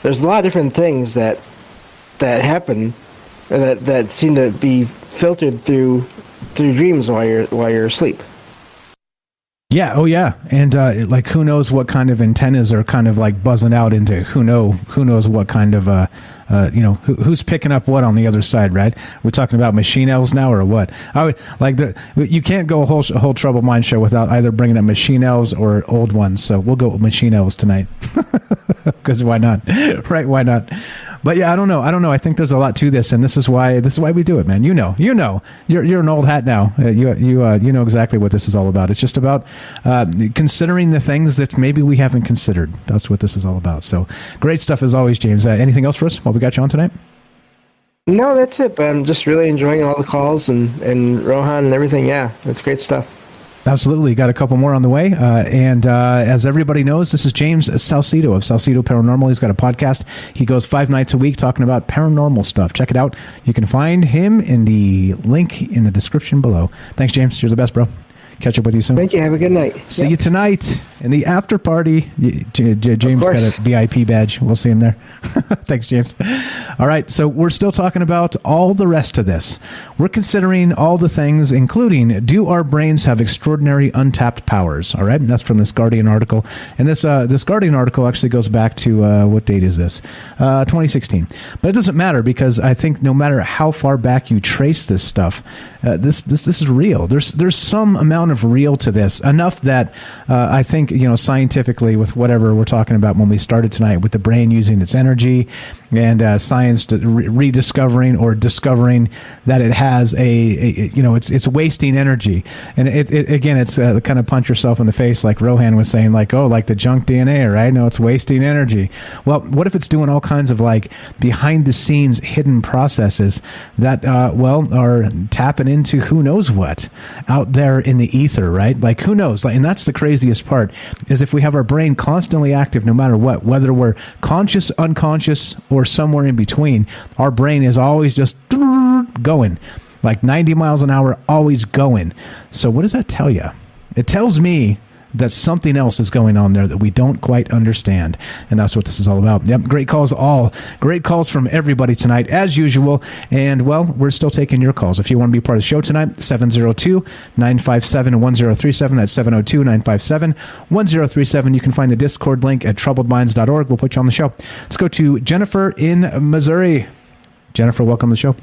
There's a lot of different things that happen, or that seem to be filtered through dreams while you're asleep. Yeah. Oh, yeah. And like, who knows what kind of antennas are kind of like buzzing out into who knows what kind of who's picking up what on the other side, right? We're talking about machine elves now, or what? You can't go a whole Trouble Mind show without either bringing up machine elves or old ones. So we'll go with machine elves tonight, because why not? Right? Why not? But yeah, I don't know. I think there's a lot to this, and this is why we do it, man. You're an old hat now. You know exactly what this is all about. It's just about considering the things that maybe we haven't considered. That's what this is all about. So great stuff as always, James. Anything else for us while we got you on tonight? No, that's it. But I'm just really enjoying all the calls and Rohan and everything. Yeah, that's great stuff. Absolutely. Got a couple more on the way. And as everybody knows, this is James Salcedo of Salcedo Paranormal. He's got a podcast. He goes 5 nights a week talking about paranormal stuff. Check it out. You can find him in the link in the description below. Thanks, James. You're the best, bro. Catch up with you soon. Thank you. Have a good night. See you tonight in the after party. James got a VIP badge. We'll see him there. Thanks, James. All right, so we're still talking about all the rest of this. We're considering all the things, including, do our brains have extraordinary untapped powers? All right, and that's from this Guardian article. And this Guardian article actually goes back to, what date is this? 2016. But it doesn't matter, because I think no matter how far back you trace this stuff, this is real. There's some amount of real to this, enough that I think, scientifically, with whatever we're talking about when we started tonight, with the brain using its energy and science rediscovering or discovering that it has it's wasting energy. And it's kind of punch yourself in the face, like Rohan was saying, like the junk DNA, right? No, it's wasting energy. Well, what if it's doing all kinds of behind the scenes hidden processes that are tapping into who knows what out there in the ether, right? Like, who knows? And that's the craziest part, is if we have our brain constantly active no matter what, whether we're conscious, unconscious, or somewhere in between, our brain is always just going, like 90 miles an hour, always going. So what does that tell you? It tells me that something else is going on there that we don't quite understand. And that's what this is all about. Yep, great calls all. Great calls from everybody tonight, as usual. And, we're still taking your calls. If you want to be part of the show tonight, 702-957-1037. That's 702-957-1037. You can find the Discord link at troubledminds.org. We'll put you on the show. Let's go to Jennifer in Missouri. Jennifer, welcome to the show.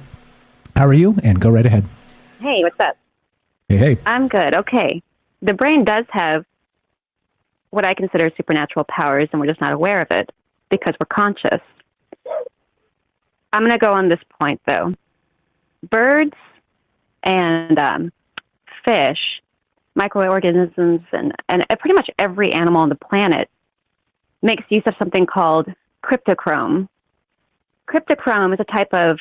How are you? And go right ahead. Hey, what's up? Hey. I'm good. Okay. The brain does have what I consider supernatural powers, and we're just not aware of it because we're conscious. I'm going to go on this point, though. Birds and fish, microorganisms, and pretty much every animal on the planet makes use of something called cryptochrome. Cryptochrome is a type of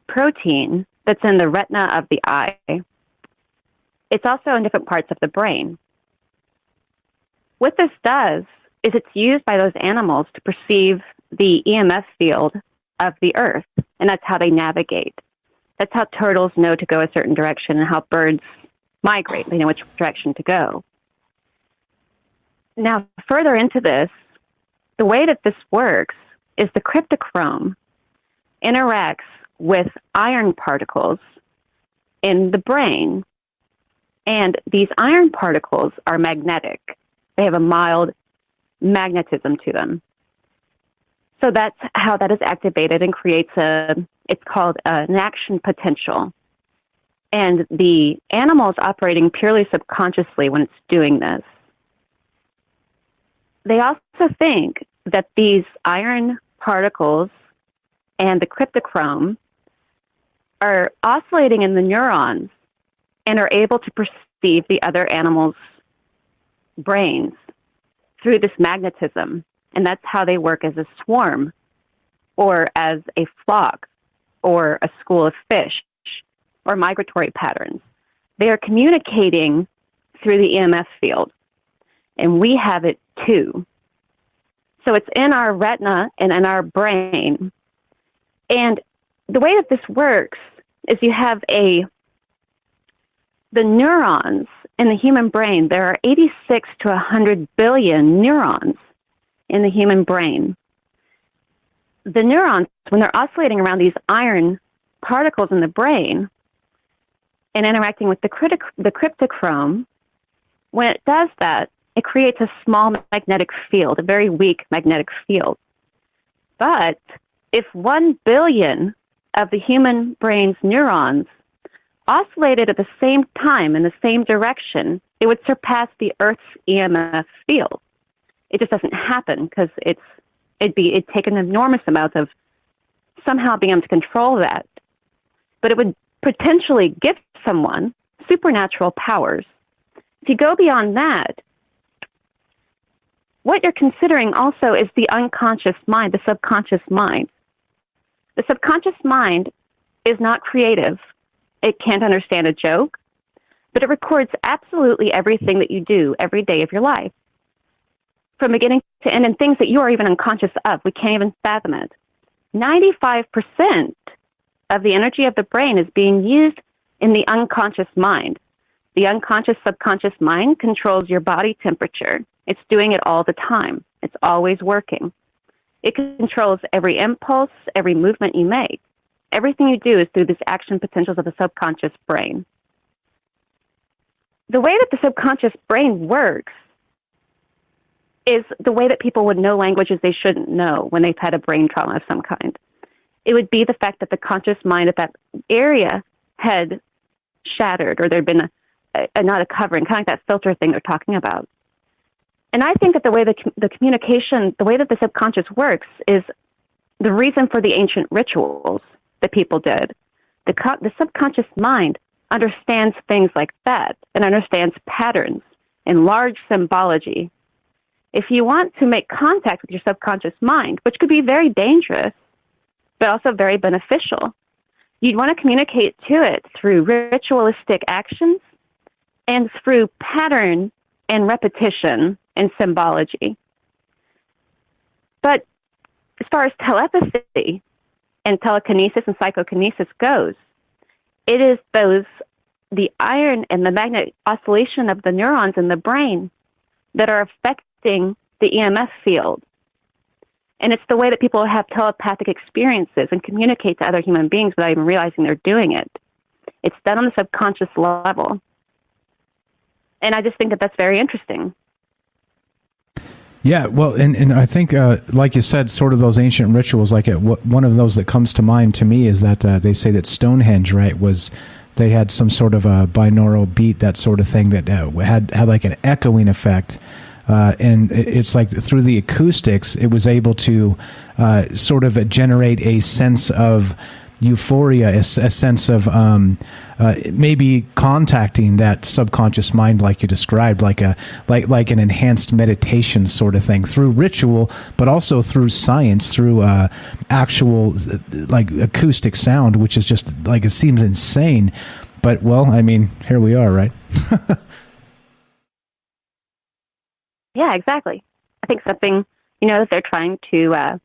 protein that's in the retina of the eye. It's also in different parts of the brain. What this does is it's used by those animals to perceive the EMF field of the earth, and that's how they navigate. That's how turtles know to go a certain direction, and how birds migrate. They know which direction to go. Now, further into this, the way that this works is the cryptochrome interacts with iron particles in the brain, and these iron particles are magnetic. They have a mild magnetism to them. So that's how that is activated and creates it's called an action potential. And the animal is operating purely subconsciously when it's doing this. They also think that these iron particles and the cryptochrome are oscillating in the neurons and are able to perceive the other animals' brains through this magnetism. And that's how they work as a swarm or as a flock or a school of fish or migratory patterns. They are communicating through the EMF field, and we have it too. So it's in our retina and in our brain. And the way that this works is you have the neurons in the human brain. There are 86 to 100 billion neurons in the human brain. The neurons, when they're oscillating around these iron particles in the brain and interacting with the cryptochrome, when it does that, it creates a small magnetic field, a very weak magnetic field. But if 1 billion of the human brain's neurons oscillated at the same time in the same direction, it would surpass the Earth's EMF field. It just doesn't happen because it'd take an enormous amount of somehow being able to control that. But it would potentially give someone supernatural powers. If you go beyond that, what you're considering also is the unconscious mind, the subconscious mind. The subconscious mind is not creative. It can't understand a joke. but it records absolutely everything that you do every day of your life, from beginning to end, and things that you are even unconscious of. We can't even fathom it. 95% of the energy of the brain is being used in the unconscious mind. The unconscious subconscious mind controls your body temperature. It's doing it all the time. It's always working. It controls every impulse, every movement you make. Everything you do is through these action potentials of the subconscious brain. The way that the subconscious brain works is the way that people would know languages they shouldn't know when they've had a brain trauma of some kind. It would be the fact that the conscious mind of that area had shattered, or there'd been not a covering, kind of like that filter thing they're talking about. And I think that the way the communication, the way that the subconscious works is the reason for the ancient rituals that people did. The subconscious mind understands things like that and understands patterns and large symbology. If you want to make contact with your subconscious mind, which could be very dangerous, but also very beneficial, you'd want to communicate to it through ritualistic actions and through pattern and repetition and symbology. But as far as telepathy and telekinesis and psychokinesis goes, it is the iron and the magnetic oscillation of the neurons in the brain that are affecting the EMF field. And it's the way that people have telepathic experiences and communicate to other human beings without even realizing they're doing it. It's done on the subconscious level. And I just think that that's very interesting. Yeah, well, and I think, like you said, sort of those ancient rituals, like one of those that comes to mind to me is that they say that Stonehenge, right, they had some sort of a binaural beat, that sort of thing that had like an echoing effect. And it's like through the acoustics, it was able to sort of generate a sense of euphoria, a sense of maybe contacting that subconscious mind, like you described, like an enhanced meditation sort of thing through ritual, but also through science, through actual like acoustic sound, which is just like, it seems insane, but well, I mean, here we are, right? Yeah, exactly. I think something, that they're trying to,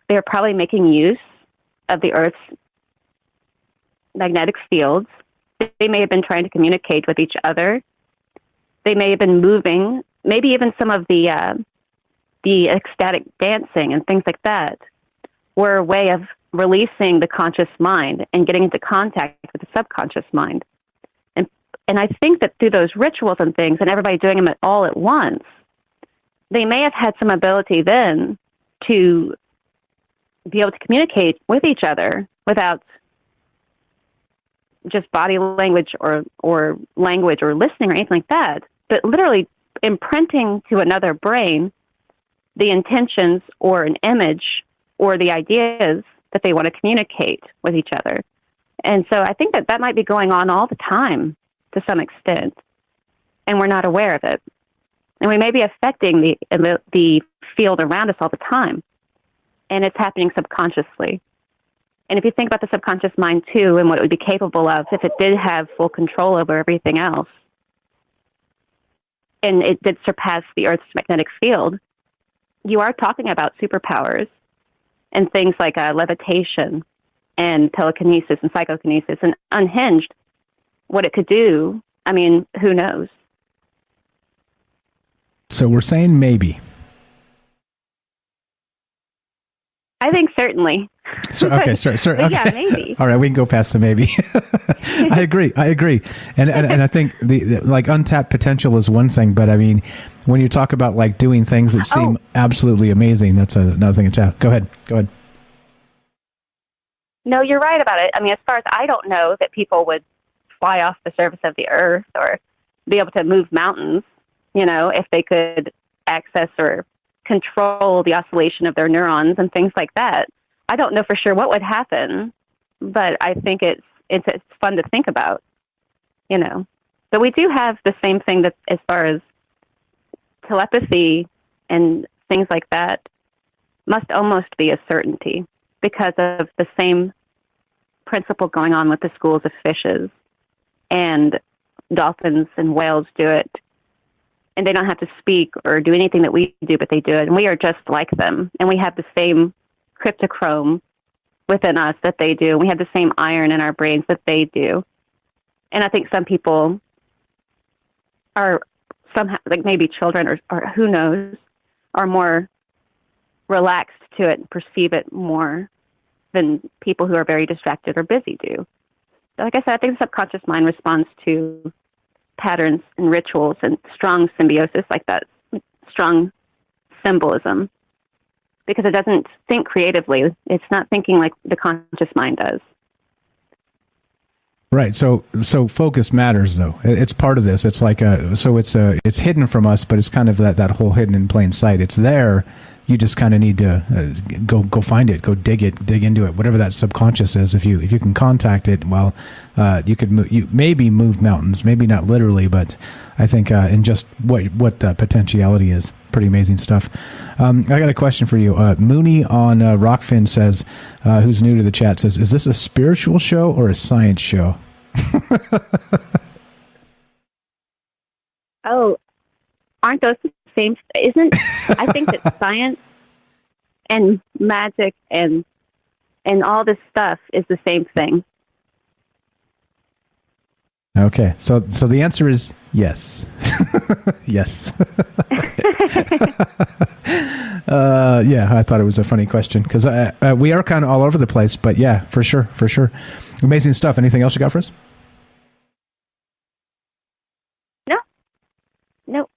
they're probably making use of the Earth's magnetic fields. They may have been trying to communicate with each other. They may have been moving, maybe even some of the ecstatic dancing and things like that were a way of releasing the conscious mind and getting into contact with the subconscious mind. And I think that through those rituals and things, and everybody doing them all at once, they may have had some ability then to be able to communicate with each other without just body language or language or listening or anything like that, but literally imprinting to another brain the intentions or an image or the ideas that they want to communicate with each other. And so I think that might be going on all the time to some extent, and we're not aware of it. And we may be affecting the field around us all the time, and it's happening subconsciously. And if you think about the subconscious mind, too, and what it would be capable of if it did have full control over everything else, and it did surpass the Earth's magnetic field, you are talking about superpowers and things like levitation and telekinesis and psychokinesis, and unhinged, what it could do, I mean, who knows? So we're saying maybe. I think certainly. Okay, sorry. Okay. Yeah, maybe. All right, we can go past the maybe. I agree, and I think the like untapped potential is one thing, but I mean, when you talk about like doing things that seem absolutely amazing, that's another thing to tap. Go ahead. No, you're right about it. I mean, as far as I don't know that people would fly off the surface of the Earth or be able to move mountains, if they could access or control the oscillation of their neurons and things like that. I don't know for sure what would happen, but I think it's fun to think about, But we do have the same thing that as far as telepathy and things like that must almost be a certainty because of the same principle going on with the schools of fishes and dolphins and whales do it. And they don't have to speak or do anything that we do, but they do it. And we are just like them. And we have the same cryptochrome within us that they do. We have the same iron in our brains that they do. And I think some people are somehow, like maybe children or who knows, are more relaxed to it and perceive it more than people who are very distracted or busy do. Like I said, I think the subconscious mind responds to patterns and rituals and strong symbiosis like that, strong symbolism, because it doesn't think creatively. It's not thinking like the conscious mind does. Right. So focus matters, though. It's part of this. It's like it's hidden from us, but it's kind of that whole hidden in plain sight. It's there. You just kind of need to go find it, go dig into it, whatever that subconscious is. If you can contact it, well, you could maybe move mountains, maybe not literally, but I think in just what the potentiality is. Pretty amazing stuff. I got a question for you. Mooney on Rockfin says, who's new to the chat, says, is this a spiritual show or a science show? Oh, aren't those the same? Isn't I think that science and magic and all this stuff is the same thing. Okay, so the answer is yes. Yes. Yeah, I thought it was a funny question because we are kind of all over the place, but yeah, for sure. Amazing stuff. Anything else you got for us? No.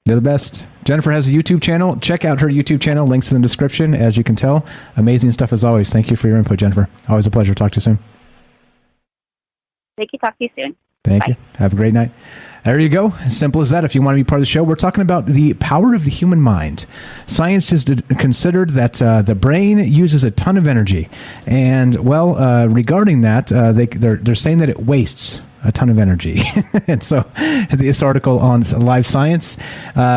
You're the best. Jennifer has a YouTube channel. Check out her YouTube channel. Links in the description, as you can tell. Amazing stuff as always. Thank you for your input, Jennifer. Always a pleasure. Talk to you soon. Thank you. Talk to you soon. Thank you. Have a great night. There you go. As simple as that. If you want to be part of the show, we're talking about the power of the human mind. Science has considered that the brain uses a ton of energy. And, well, regarding that, they're saying that it wastes a ton of energy. And so this article on Live Science,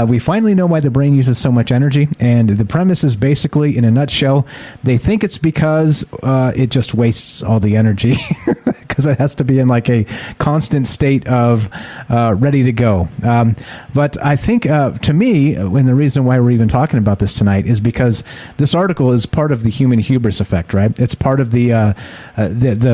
we finally know why the brain uses so much energy. And the premise is basically, in a nutshell, they think it's because it just wastes all the energy because it has to be in like a constant state of ready to go. But I think, to me, and the reason why we're even talking about this tonight is because this article is part of the human hubris effect, right? It's part of the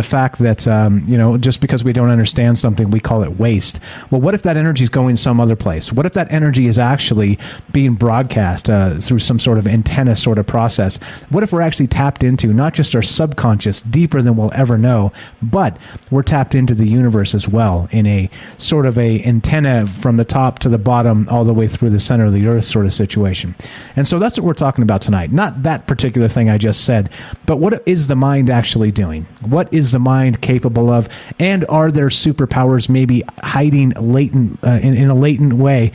fact that, just because we don't understand something, we call it waste. Well, what if that energy is going some other place? What if that energy is actually being broadcast through some sort of antenna sort of process? What if we're actually tapped into not just our subconscious, deeper than we'll ever know, but we're tapped into the universe as well in a sort of a antenna from the top to the bottom all the way through the center of the earth sort of situation. And so that's what we're talking about tonight. Not that particular thing I just said, but what is the mind actually doing? What is the mind capable of? And are there superpowers maybe hiding latent in a latent way,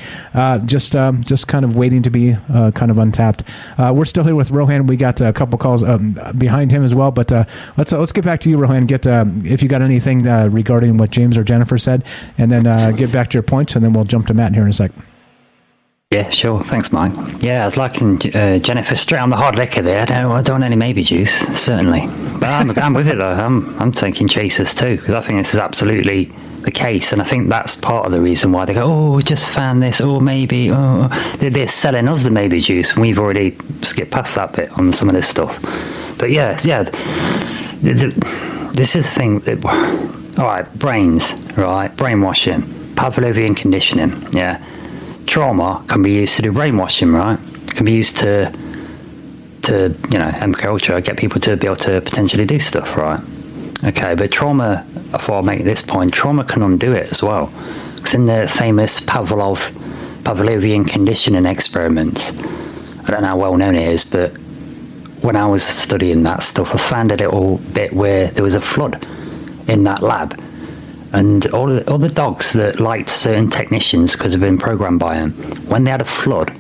just kind of waiting to be kind of untapped? We're still here with Rohan. We got a couple calls behind him as well, but let's get back to you, Rohan. Get if you got anything regarding what James or Jennifer said, and then get back to your points, and then we'll jump to Matt here in a sec. Yeah, sure. Thanks, Mike. Yeah, I was liking Jennifer straight on the hard liquor there. I don't want any maybe juice, certainly. But I'm with it, though. I'm taking chasers, too, because I think this is absolutely the case. And I think that's part of the reason why they go, oh, we just found this, or maybe, oh, they're selling us the maybe juice. And we've already skipped past that bit on some of this stuff. But yeah, this is the thing. All right, brains, right? Brainwashing, Pavlovian conditioning, yeah. Trauma can be used to do brainwashing, right? It can be used to MKUltra, get people to be able to potentially do stuff, right? Okay, but trauma, before I make this point, trauma can undo it as well. Because in the famous Pavlovian conditioning experiments, I don't know how well known it is, but when I was studying that stuff, I found a little bit where there was a flood in that lab. And all the dogs that liked certain technicians because they've been programmed by them, when they had a flood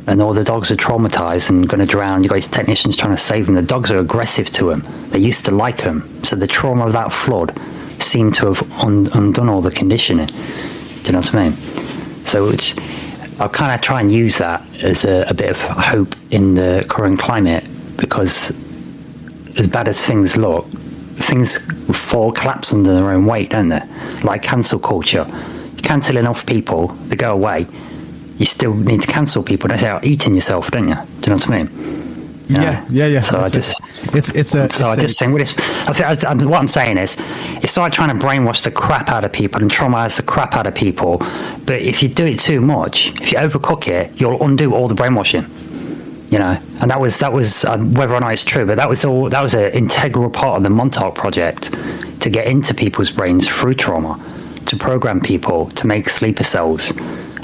and all the dogs are traumatized and going to drown, you got these technicians trying to save them, the dogs are aggressive to them. They used to like them. So the trauma of that flood seemed to have undone all the conditioning. Do you know what I mean? So I'll kind of try and use that as a bit of hope in the current climate, because as bad as things look, things collapse under their own weight, don't they? Like cancel culture. You cancelling off people, they go away. You still need to cancel people. That's out eating yourself, don't you? Do you know what I mean? Yeah. So I just think with this, what I'm saying is, it's like trying to brainwash the crap out of people and traumatize the crap out of people. But if you do it too much, if you overcook it, you'll undo all the brainwashing. You know, and that was whether or not it's true, but that was an integral part of the Montauk project to get into people's brains through trauma, to program people to make sleeper cells.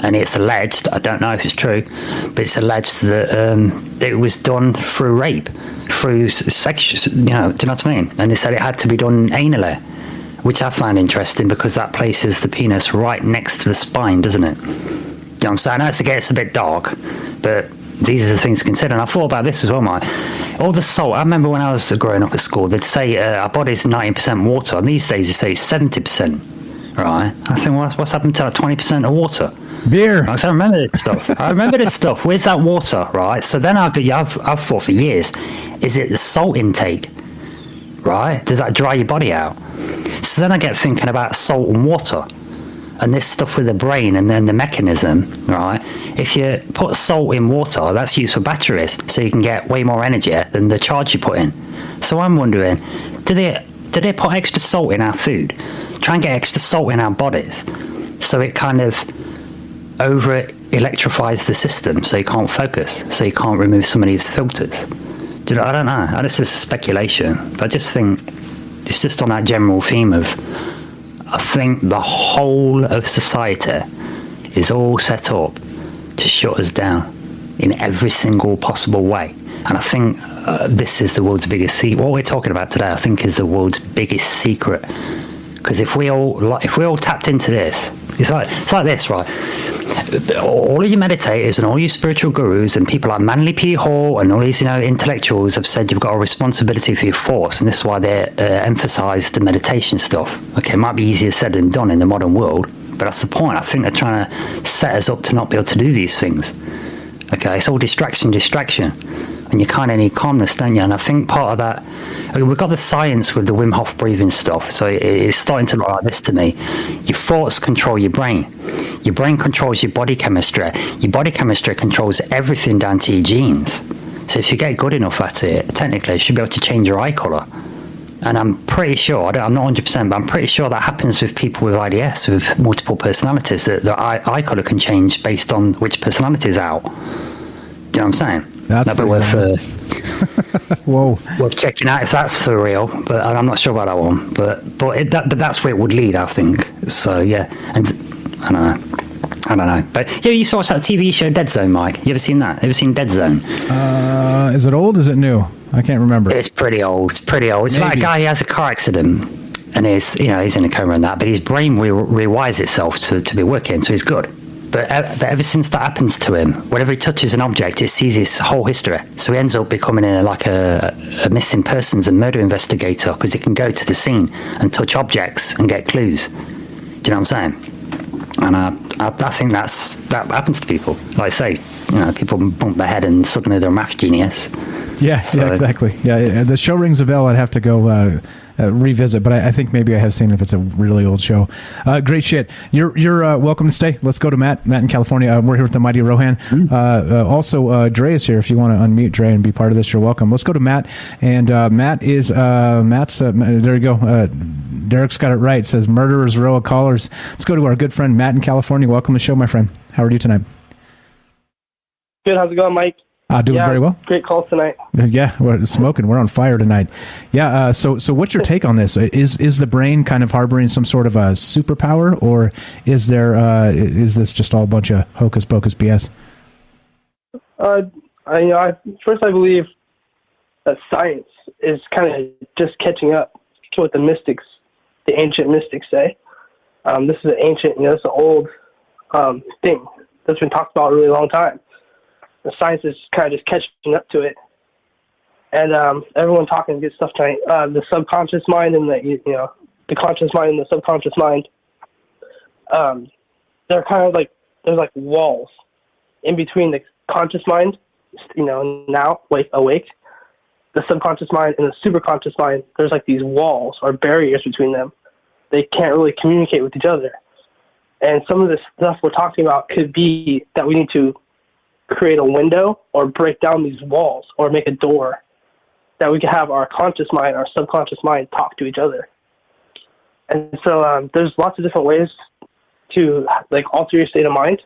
And it's alleged, I don't know if it's true, but it's alleged that it was done through rape, through sex, you know, do you know what I mean? And they said it had to be done anally, which I find interesting because that places the penis right next to the spine, doesn't it? You know what I'm saying? I know it gets a bit dark, but these are the things to consider. And I thought about this as well, Mike. All the salt, I remember when I was growing up at school, they'd say our body's 90% water, and these days they say 70%, right? I think, what's happened to that 20% of water? Beer. I remember this stuff. Where's that water, right? So then I've thought for years, is it the salt intake, right? Does that dry your body out? So then I get thinking about salt and water and this stuff with the brain and then the mechanism, right? If you put salt in water, that's used for batteries, so you can get way more energy than the charge you put in. So I'm wondering, do they put extra salt in our food? Try and get extra salt in our bodies so it kind of over electrifies the system, so you can't focus, so you can't remove some of these filters. I don't know. This is speculation, but I just think it's just on that general theme of, I think the whole of society is all set up to shut us down in every single possible way. And I think this is the world's biggest secret. What we're talking about today, I think, is the world's biggest secret. Because if we all tapped into this, it's like this, right? All of you meditators and all you spiritual gurus and people like Manly P. Hall and all these, you know, intellectuals have said you've got a responsibility for your force, and this is why they emphasise the meditation stuff. Okay, it might be easier said than done in the modern world, but that's the point. I think they're trying to set us up to not be able to do these things. Okay, it's all distraction, and you kind of need calmness, don't you? And I think part of that, we've got the science with the Wim Hof breathing stuff, so it's starting to look like this to me. Your thoughts control your brain. Your brain controls your body chemistry. Your body chemistry controls everything down to your genes. So if you get good enough at it, technically you should be able to change your eye colour. And I'm pretty sure, I'm not 100%, but I'm pretty sure that happens with people with IDS, with multiple personalities, that the eye colour can change based on which personality is out. Do you know what I'm saying? That'd be worth worth checking out if that's for real. But I'm not sure about that one. But that's where it would lead, I think. So yeah, and I don't know. But yeah, you saw that TV show Dead Zone, Mike. You ever seen that? Ever seen Dead Zone? Is it old? Is it new? I can't remember. It's pretty old. It's about a guy who has a car accident, and he's in a coma and that, but his brain rewires itself to be working, so he's good. But ever since that happens to him, whenever he touches an object, it sees his whole history. So he ends up becoming a missing persons and murder investigator, because he can go to the scene and touch objects and get clues. Do you know what I'm saying? And I think that happens to people. Like I say, people bump their head and suddenly they're a math genius. Yeah, exactly. Yeah, the show rings a bell. I'd have to go revisit, but I think maybe I have seen it if it's a really old show. Great shit. You're welcome to stay. Let's go to Matt in California. We're here with the mighty Rohan. Also, Dre is here. If you want to unmute Dre and be part of this, you're welcome. Let's go to Matt. And Matt's there you go. Derek's got it right. It says murderers row of callers. Let's go to our good friend Matt in California. Welcome to the show, my friend. How are you tonight? Good. How's it going, Mike? Doing very well. Great call tonight. Yeah, we're smoking. We're on fire tonight. Yeah. So what's your take on this? Is the brain kind of harboring some sort of a superpower, or is this just all a bunch of hocus pocus BS? I believe that science is kind of just catching up to what the ancient mystics say. This is an ancient, this is an old thing that's been talked about a really long time. The science is kind of just catching up to it, and everyone talking good stuff tonight. The subconscious mind and the conscious mind and the subconscious mind. They're kind of like there's like walls in between the conscious mind, now awake, the subconscious mind and the superconscious mind. There's like these walls or barriers between them. They can't really communicate with each other. And some of the stuff we're talking about could be that we need to create a window or break down these walls or make a door that we can have our conscious mind, our subconscious mind talk to each other. And so there's lots of different ways to like alter your state of mind.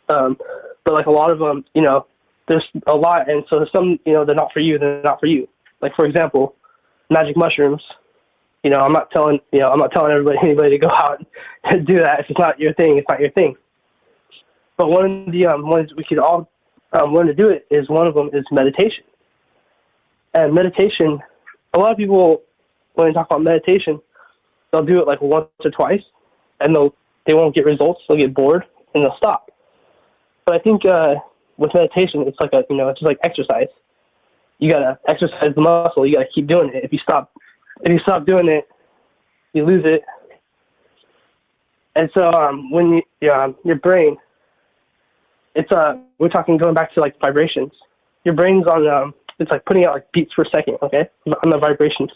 But like a lot of them, you know, there's a lot. And so some, you know, they're not for you. They're not for you. Like, for example, magic mushrooms. You know, I'm not telling anybody to go out and do that. If it's not your thing, it's not your thing. But one of the ones we could all learn to do it is one of them is meditation. And meditation, a lot of people, when they talk about meditation, they'll do it like once or twice, and they won't get results. They'll get bored and they'll stop. But I think with meditation, it's like it's just like exercise. You gotta exercise the muscle. You gotta keep doing it. If you stop doing it, you lose it. And so when your brain, it's we're talking going back to like vibrations. Your brain's on it's like putting out like beats per second, okay, on the vibrations.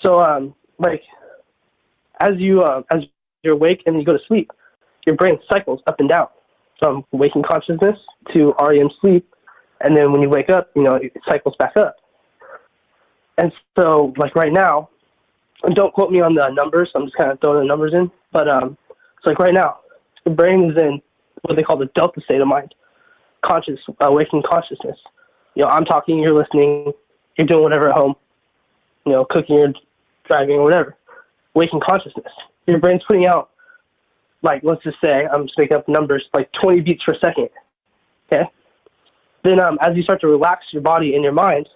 So like as you're awake and you go to sleep, your brain cycles up and down from waking consciousness to REM sleep, and then when you wake up, you know, it cycles back up. And so, like right now, and don't quote me on the numbers, I'm just kind of throwing the numbers in, but it's like right now, the brain is in what they call the delta state of mind, waking consciousness. You know, I'm talking, you're listening, you're doing whatever at home, you know, cooking or driving or whatever. Waking consciousness. Your brain's putting out, like, let's just say, I'm just making up numbers, like 20 beats per second, okay? Then as you start to relax your body and your mind,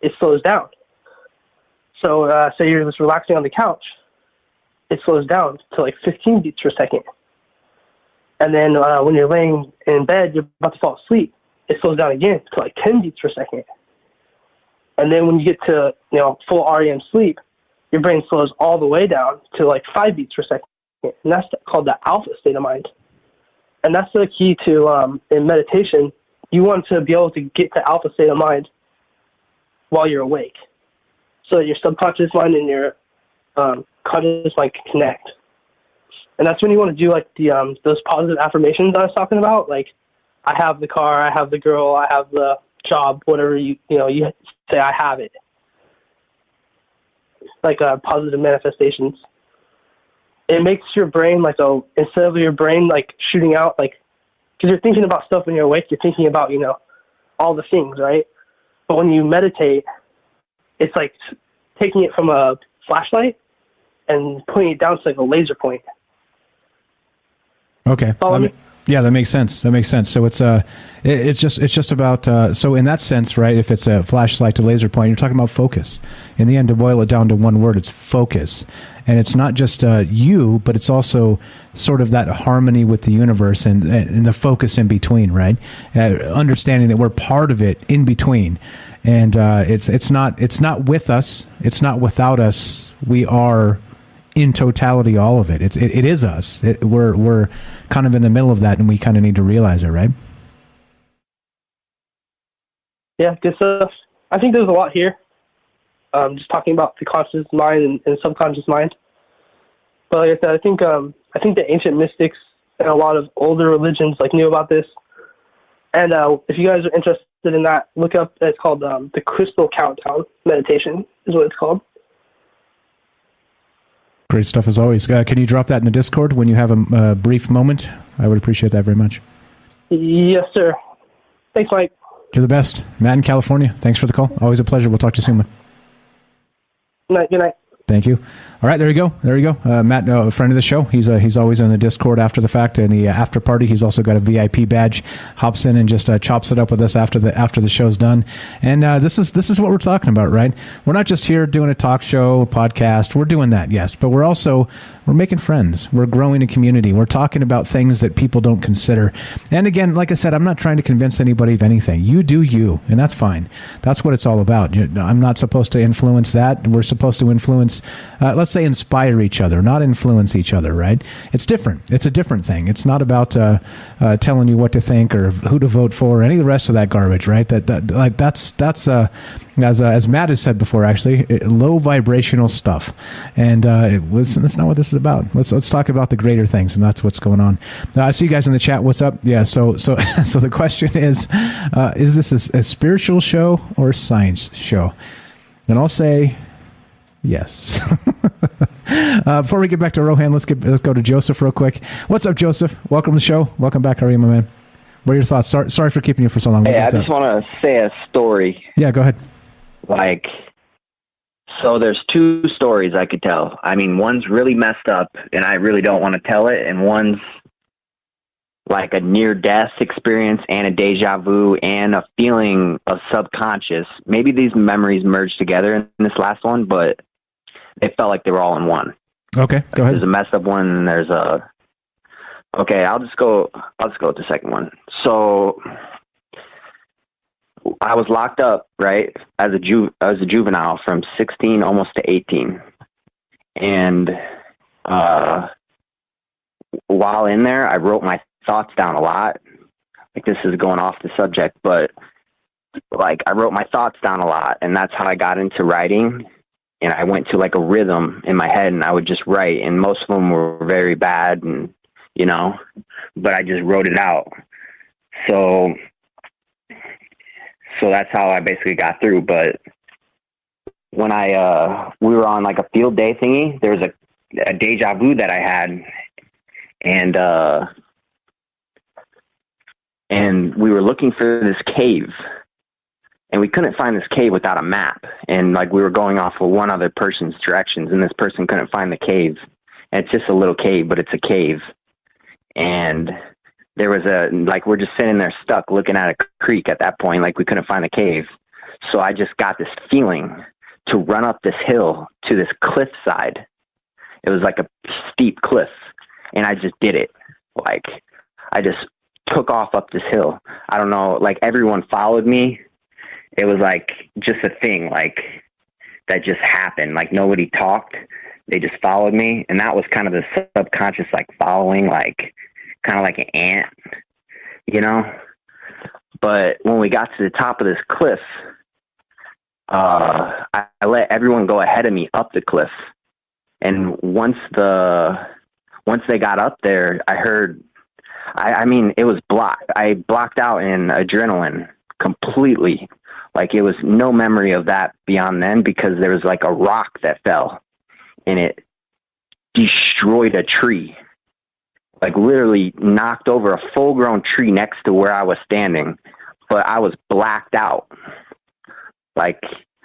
it slows down. So say you're just relaxing on the couch, it slows down to like 15 beats per second. And then when you're laying in bed, you're about to fall asleep, it slows down again to like 10 beats per second. And then when you get to, you know, full REM sleep, your brain slows all the way down to like 5 beats per second. And that's called the alpha state of mind. And that's the key to, in meditation, you want to be able to get to alpha state of mind while you're awake, so that your subconscious mind and your conscious mind can connect. And that's when you want to do like the those positive affirmations I was talking about, like I have the car, I have the girl, I have the job, whatever you say I have it. Like positive manifestations. It makes your brain like instead of your brain like shooting out, like, because you're thinking about stuff when you're awake, you're thinking about, you know, all the things, right? But when you meditate, it's like taking it from a flashlight and putting it down to like a laser point. Okay. Follow me? Yeah, that makes sense. So it's just about so in that sense, right? If it's a flashlight to laser point, you're talking about focus. In the end, to boil it down to one word, it's focus. And it's not just you, but it's also sort of that harmony with the universe and the focus in between, right? Understanding that we're part of it in between, and it's not with us, it's not without us. We are in totality all of it. It is us. We're kind of in the middle of that, and we kind of need to realize it, right? Yeah, good stuff. I think there's a lot here. Just talking about the conscious mind and subconscious mind. But like I said, I think the ancient mystics and a lot of older religions like knew about this. And if you guys are interested in that, look up. It's called the Crystal Countdown Meditation is what it's called. Great stuff as always. Can you drop that in the Discord when you have a brief moment? I would appreciate that very much. Yes, sir. Thanks, Mike. You're the best. Matt in California. Thanks for the call. Always a pleasure. We'll talk to you soon, man. Good night. Thank you. All right, there you go. Matt, a friend of the show. He's always on the Discord after the fact and the after party. He's also got a VIP badge. Hops in and just chops it up with us after the show's done. And this is what we're talking about, right? We're not just here doing a talk show, a podcast. We're doing that, yes, but we're making friends. We're growing a community. We're talking about things that people don't consider. And again, like I said, I'm not trying to convince anybody of anything. You do you, and that's fine. That's what it's all about. I'm not supposed to influence that. We're supposed to influence, let's say, inspire each other, not influence each other, right? It's different. It's a different thing. It's not about telling you what to think or who to vote for or any of the rest of that garbage, right? That's as Matt has said before, actually, low vibrational stuff. And that's not what this is about. Let's talk about the greater things, and that's what's going on. I see you guys in the chat. What's up? Yeah. So the question is this a spiritual show or a science show? And I'll say yes. Before we get back to Rohan, let's go to Joseph real quick. What's up, Joseph? Welcome to the show. Welcome back. How are you, my man? What are your thoughts? Sorry for keeping you for so long. Hey, I just want to say a story. Yeah, go ahead. So there's two stories I could tell. I mean, one's really messed up, and I really don't want to tell it, and one's like a near-death experience and a deja vu and a feeling of subconscious. Maybe these memories merged together in this last one, but it felt like they were all in one. Okay, go ahead. There's a messed up one, and there's a... Okay, I'll just go with the second one. So I was locked up, right, as a juvenile from 16 almost to 18. And while in there, I wrote my thoughts down a lot. Like, this is going off the subject, but like, I wrote my thoughts down a lot, and that's how I got into writing. And I went to like a rhythm in my head, and I would just write, and most of them were very bad, and but I just wrote it out. So that's how I basically got through. But when we were on like a field day thingy, there was a deja vu that I had, and we were looking for this cave, and we couldn't find this cave without a map. And like, we were going off of one other person's directions, and this person couldn't find the cave. And it's just a little cave, but it's a cave. And there was we're just sitting there stuck looking at a creek at that point. Like, we couldn't find the cave. So I just got this feeling to run up this hill to this cliff side. It was like a steep cliff. And I just did it. Like, I just took off up this hill. I don't know, like, everyone followed me. It was like just a thing, like, that just happened. Like, nobody talked. They just followed me. And that was kind of the subconscious, like, following, like, kind of like an ant, But when we got to the top of this cliff, I let everyone go ahead of me up the cliff. And once they got up there, I heard, I mean, it was blocked. I blocked out in adrenaline completely. Like, it was no memory of that beyond then, because there was like a rock that fell and it destroyed a tree. Like, literally knocked over a full-grown tree next to where I was standing, but I was blacked out. Like,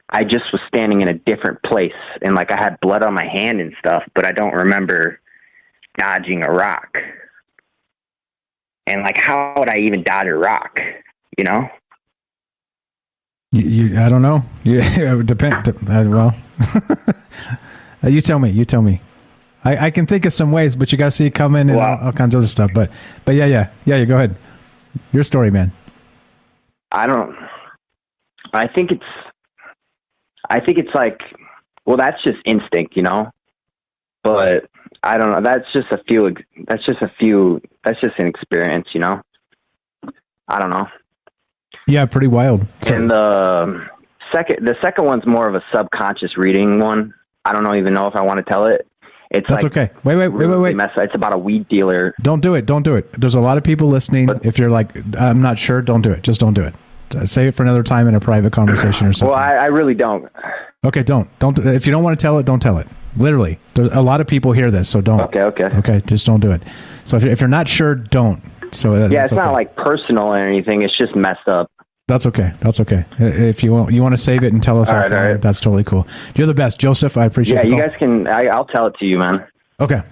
I just was standing in a different place, and like, I had blood on my hand and stuff, but I don't remember dodging a rock. And like, how would I even dodge a rock? I don't know. Yeah, it would depend. Well, you tell me. I can think of some ways, but you got to see it come in and all kinds of other stuff. But yeah, go ahead. Your story, man. I think it's like, well, that's just instinct, but I don't know. That's just an experience, I don't know. Yeah. Pretty wild. And the second one's more of a subconscious reading one. I don't even know if I want to tell it. That's like, okay. Wait. It's about a weed dealer. Don't do it. There's a lot of people listening. If you're like, I'm not sure, don't do it. Just don't do it. Save it for another time in a private conversation or something. Well, I really don't. Okay, don't. If you don't want to tell it, don't tell it. Literally. A lot of people hear this, so don't. Okay, just don't do it. So if you're not sure, don't. So it's not like personal or anything. It's just messed up. That's okay. If you want to save it and tell us offline, right. That's totally cool. You're the best, Joseph. I appreciate it. Yeah, you guys can. I'll tell it to you, man. Okay.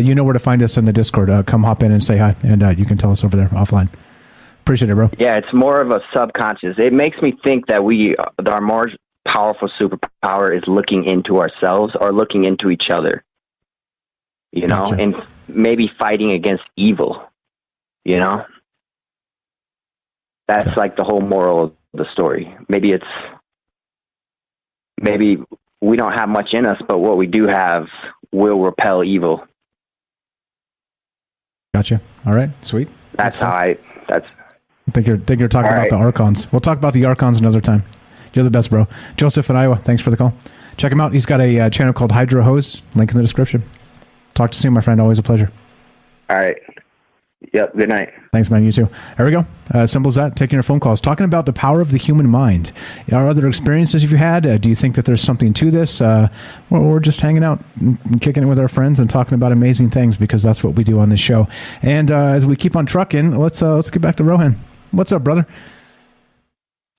You know where to find us in the Discord. Come hop in and say hi, and you can tell us over there offline. Appreciate it, bro. Yeah, it's more of a subconscious. It makes me think that our more powerful superpower is looking into ourselves or looking into each other. Gotcha. And maybe fighting against evil. That's like the whole moral of the story. Maybe we don't have much in us, but what we do have will repel evil. Gotcha. All right. Sweet. That's how I think you're talking about the Archons. We'll talk about the Archons another time. You're the best, bro. Joseph in Iowa. Thanks for the call. Check him out. He's got a channel called Hydro Hose. Link in the description. Talk to you soon, my friend. Always a pleasure. All right. Yep. Good night. Thanks, man. You too. There we go. Simple as that. Taking your phone calls. Talking about the power of the human mind. Are other experiences you've had? Do you think that there's something to this? We're just hanging out and kicking it with our friends and talking about amazing things because that's what we do on this show. And as we keep on trucking, let's get back to Rohan. What's up, brother?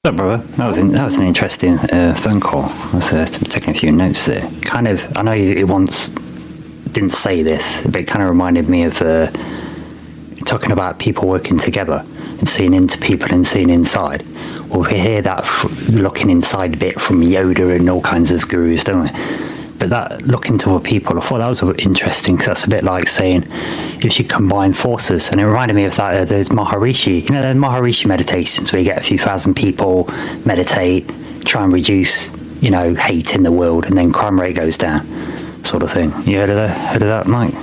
What's up, brother? That was an interesting phone call. I was taking a few notes there. Kind of, I know you once didn't say this, but it kind of reminded me of talking about people working together and seeing into people and seeing inside. Well, we hear that looking inside bit from Yoda and all kinds of gurus, don't we? But that looking to other people, I thought that was interesting because that's a bit like saying if you combine forces. And it reminded me of that those Maharishi, the Maharishi meditations where you get a few thousand people meditate, try and reduce, hate in the world, and then crime rate goes down, sort of thing. You heard of that, Mike?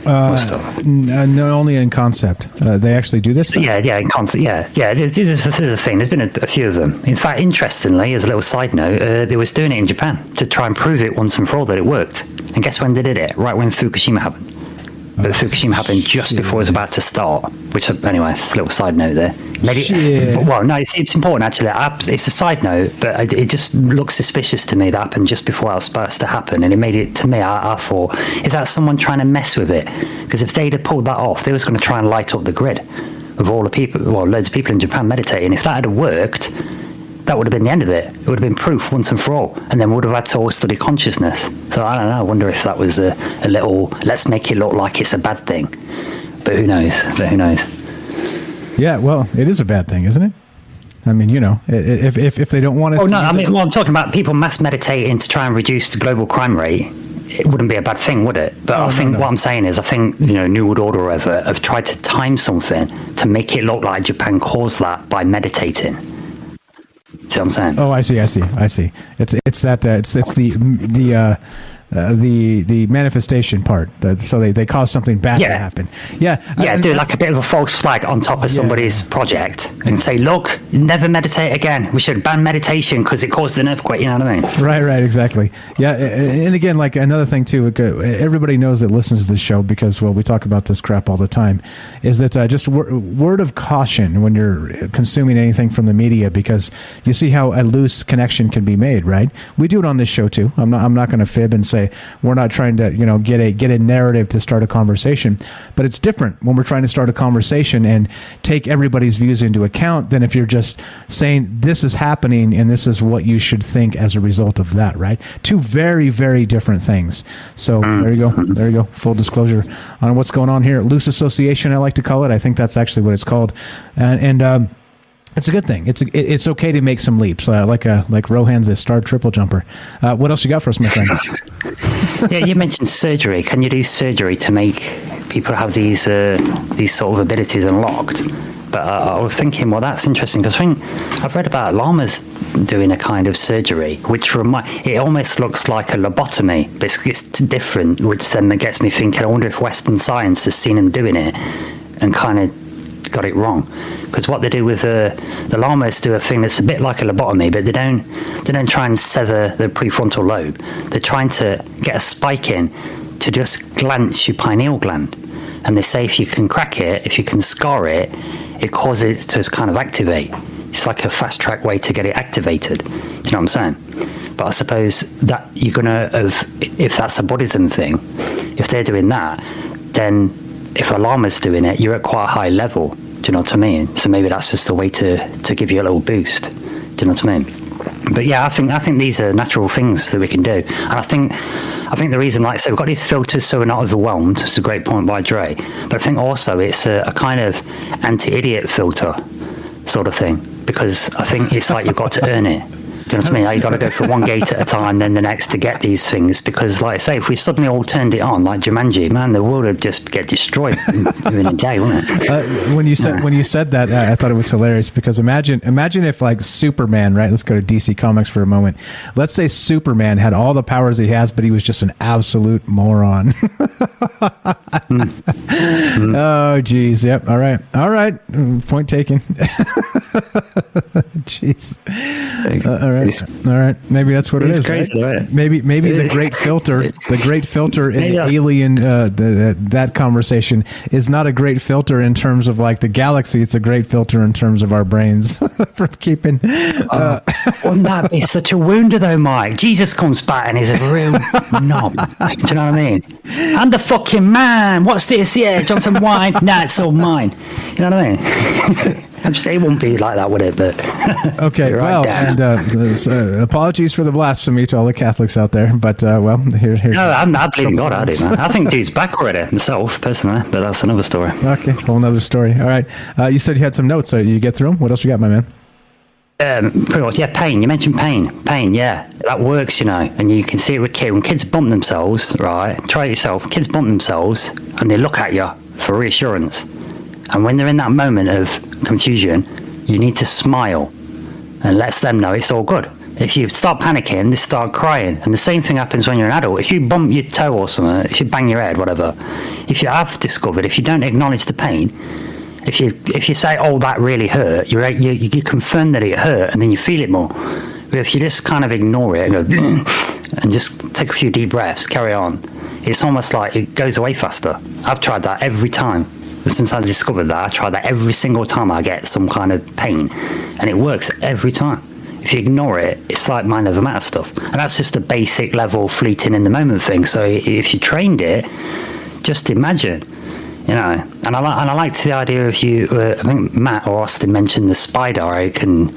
No, only in concept. They actually do this? Yeah, in concept, yeah. This is a thing. There's been a few of them. In fact, interestingly, as a little side note, they was doing it in Japan to try and prove it once and for all that it worked. And guess when they did it? Right when Fukushima happened. But Fukushima happened just before it was about to start. Which, anyway, it's a little side note there. Well, no, it's important actually. It's a side note, but it just looks suspicious to me that happened just before it was supposed to happen. And it made it, to me, I thought, is that someone trying to mess with it? Because if they'd have pulled that off, they was going to try and light up the grid of all the people, loads of people in Japan meditating. If that had worked, that would have been the end of it. It would have been proof once and for all. And then we would have had to all study consciousness. So I don't know. I wonder if that was a little, let's make it look like it's a bad thing. But who knows? Yeah, well, it is a bad thing, isn't it? I mean, if they don't want us to I'm talking about people mass meditating to try and reduce the global crime rate. It wouldn't be a bad thing, would it? But what I'm saying is, New World Order or whatever have tried to time something to make it look like Japan caused that by meditating. See what I'm saying? Oh, I see. It's the manifestation part. So they cause something bad to happen. Yeah, do like a bit of a false flag on top of somebody's project and say, look, never meditate again. We should ban meditation because it caused an earthquake. You know what I mean? Right, exactly. Yeah, and again, like another thing too, everybody knows that listens to this show because, we talk about this crap all the time, is that just word of caution when you're consuming anything from the media, because you see how a loose connection can be made, right? We do it on this show too. I'm not going to fib and say we're not trying to get a narrative to start a conversation, but it's different when we're trying to start a conversation and take everybody's views into account than if you're just saying this is happening and this is what you should think as a result of that, right? Two very, very different things. So there you go. Full disclosure on what's going on here. Loose association, I like to call it. I think that's actually what it's called, and it's a good thing. It's okay to make some leaps, like Rohan's a star triple jumper. What else you got for us, my friend? Yeah, you mentioned surgery. Can you do surgery to make people have these sort of abilities unlocked? But I was thinking, well, that's interesting because I've read about llamas doing a kind of surgery, which it almost looks like a lobotomy, but it's different, which then gets me thinking, I wonder if Western science has seen them doing it and kind of got it wrong. Because what they do with the llamas do a thing that's a bit like a lobotomy, but they don't try and sever the prefrontal lobe. They're trying to get a spike in to just glance your pineal gland. And they say if you can crack it, if you can scar it, it causes it to kind of activate. It's like a fast track way to get it activated. Do you know what I'm saying? But I suppose that you're gonna if that's a Buddhism thing, if they're doing that, then if a llama's doing it, you're at quite a high level. Do you know what I mean? So maybe that's just a way to give you a little boost. Do you know what I mean? But yeah, I think these are natural things that we can do. And I think the reason, like I said, we've got these filters so we're not overwhelmed. It's a great point by Dre. But I think also it's a kind of anti-idiot filter sort of thing. Because I think it's like you've got to earn it. Do you know what I mean? Like you've got to go through one gate at a time, then the next to get these things. Because, like I say, if we suddenly all turned it on, like Jumanji, man, the world would just get destroyed in a day, wouldn't it? When you said that, I thought it was hilarious. Because imagine if like Superman, right? Let's go to DC Comics for a moment. Let's say Superman had all the powers he has, but he was just an absolute moron. Oh, geez. Yep. All right. Point taken. Jeez. All right. All right. Maybe that's what it is. Crazy, right? right? Maybe the great filter, in alien that conversation is not a great filter in terms of like the galaxy. It's a great filter in terms of our brains from keeping. Wouldn't that be such a wounder though, Mike? Jesus comes back and he's a real knob. Do you know what I mean? I'm the fucking man. What's this? Yeah, Johnson wine. Nah, it's all mine. You know what I mean? I'm sure it won't be like that, would it? But okay, right, well, and apologies for the blasphemy to all the Catholics out there, but well, here. No, I'm not believing God, I do, man. I think dude's back already himself, personally, but that's another story. Okay, whole another story. All right, you said you had some notes. You get through them. What else you got, my man? Pretty much, yeah, pain. You mentioned pain, yeah, that works, you know, and you can see it with kids. When kids bump themselves, right, try it yourself, kids bump themselves and they look at you for reassurance. And when they're in that moment of confusion, you need to smile and let them know it's all good. If you start panicking, they start crying. And the same thing happens when you're an adult. If you bump your toe or something, if you bang your head, whatever, if you have discovered, if you don't acknowledge the pain, if you say, oh, that really hurt, you confirm that it hurt and then you feel it more. But if you just kind of ignore it and go, and just take a few deep breaths, carry on, it's almost like it goes away faster. I've tried that every time. Since I discovered that, I try that every single time I get some kind of pain, and it works every time. If you ignore it, it's like mind over matter stuff, and that's just a basic level fleeting in the moment thing. So if you trained it, just imagine, you know. And I liked the idea of you. I think Matt or Austin mentioned the spider egg, and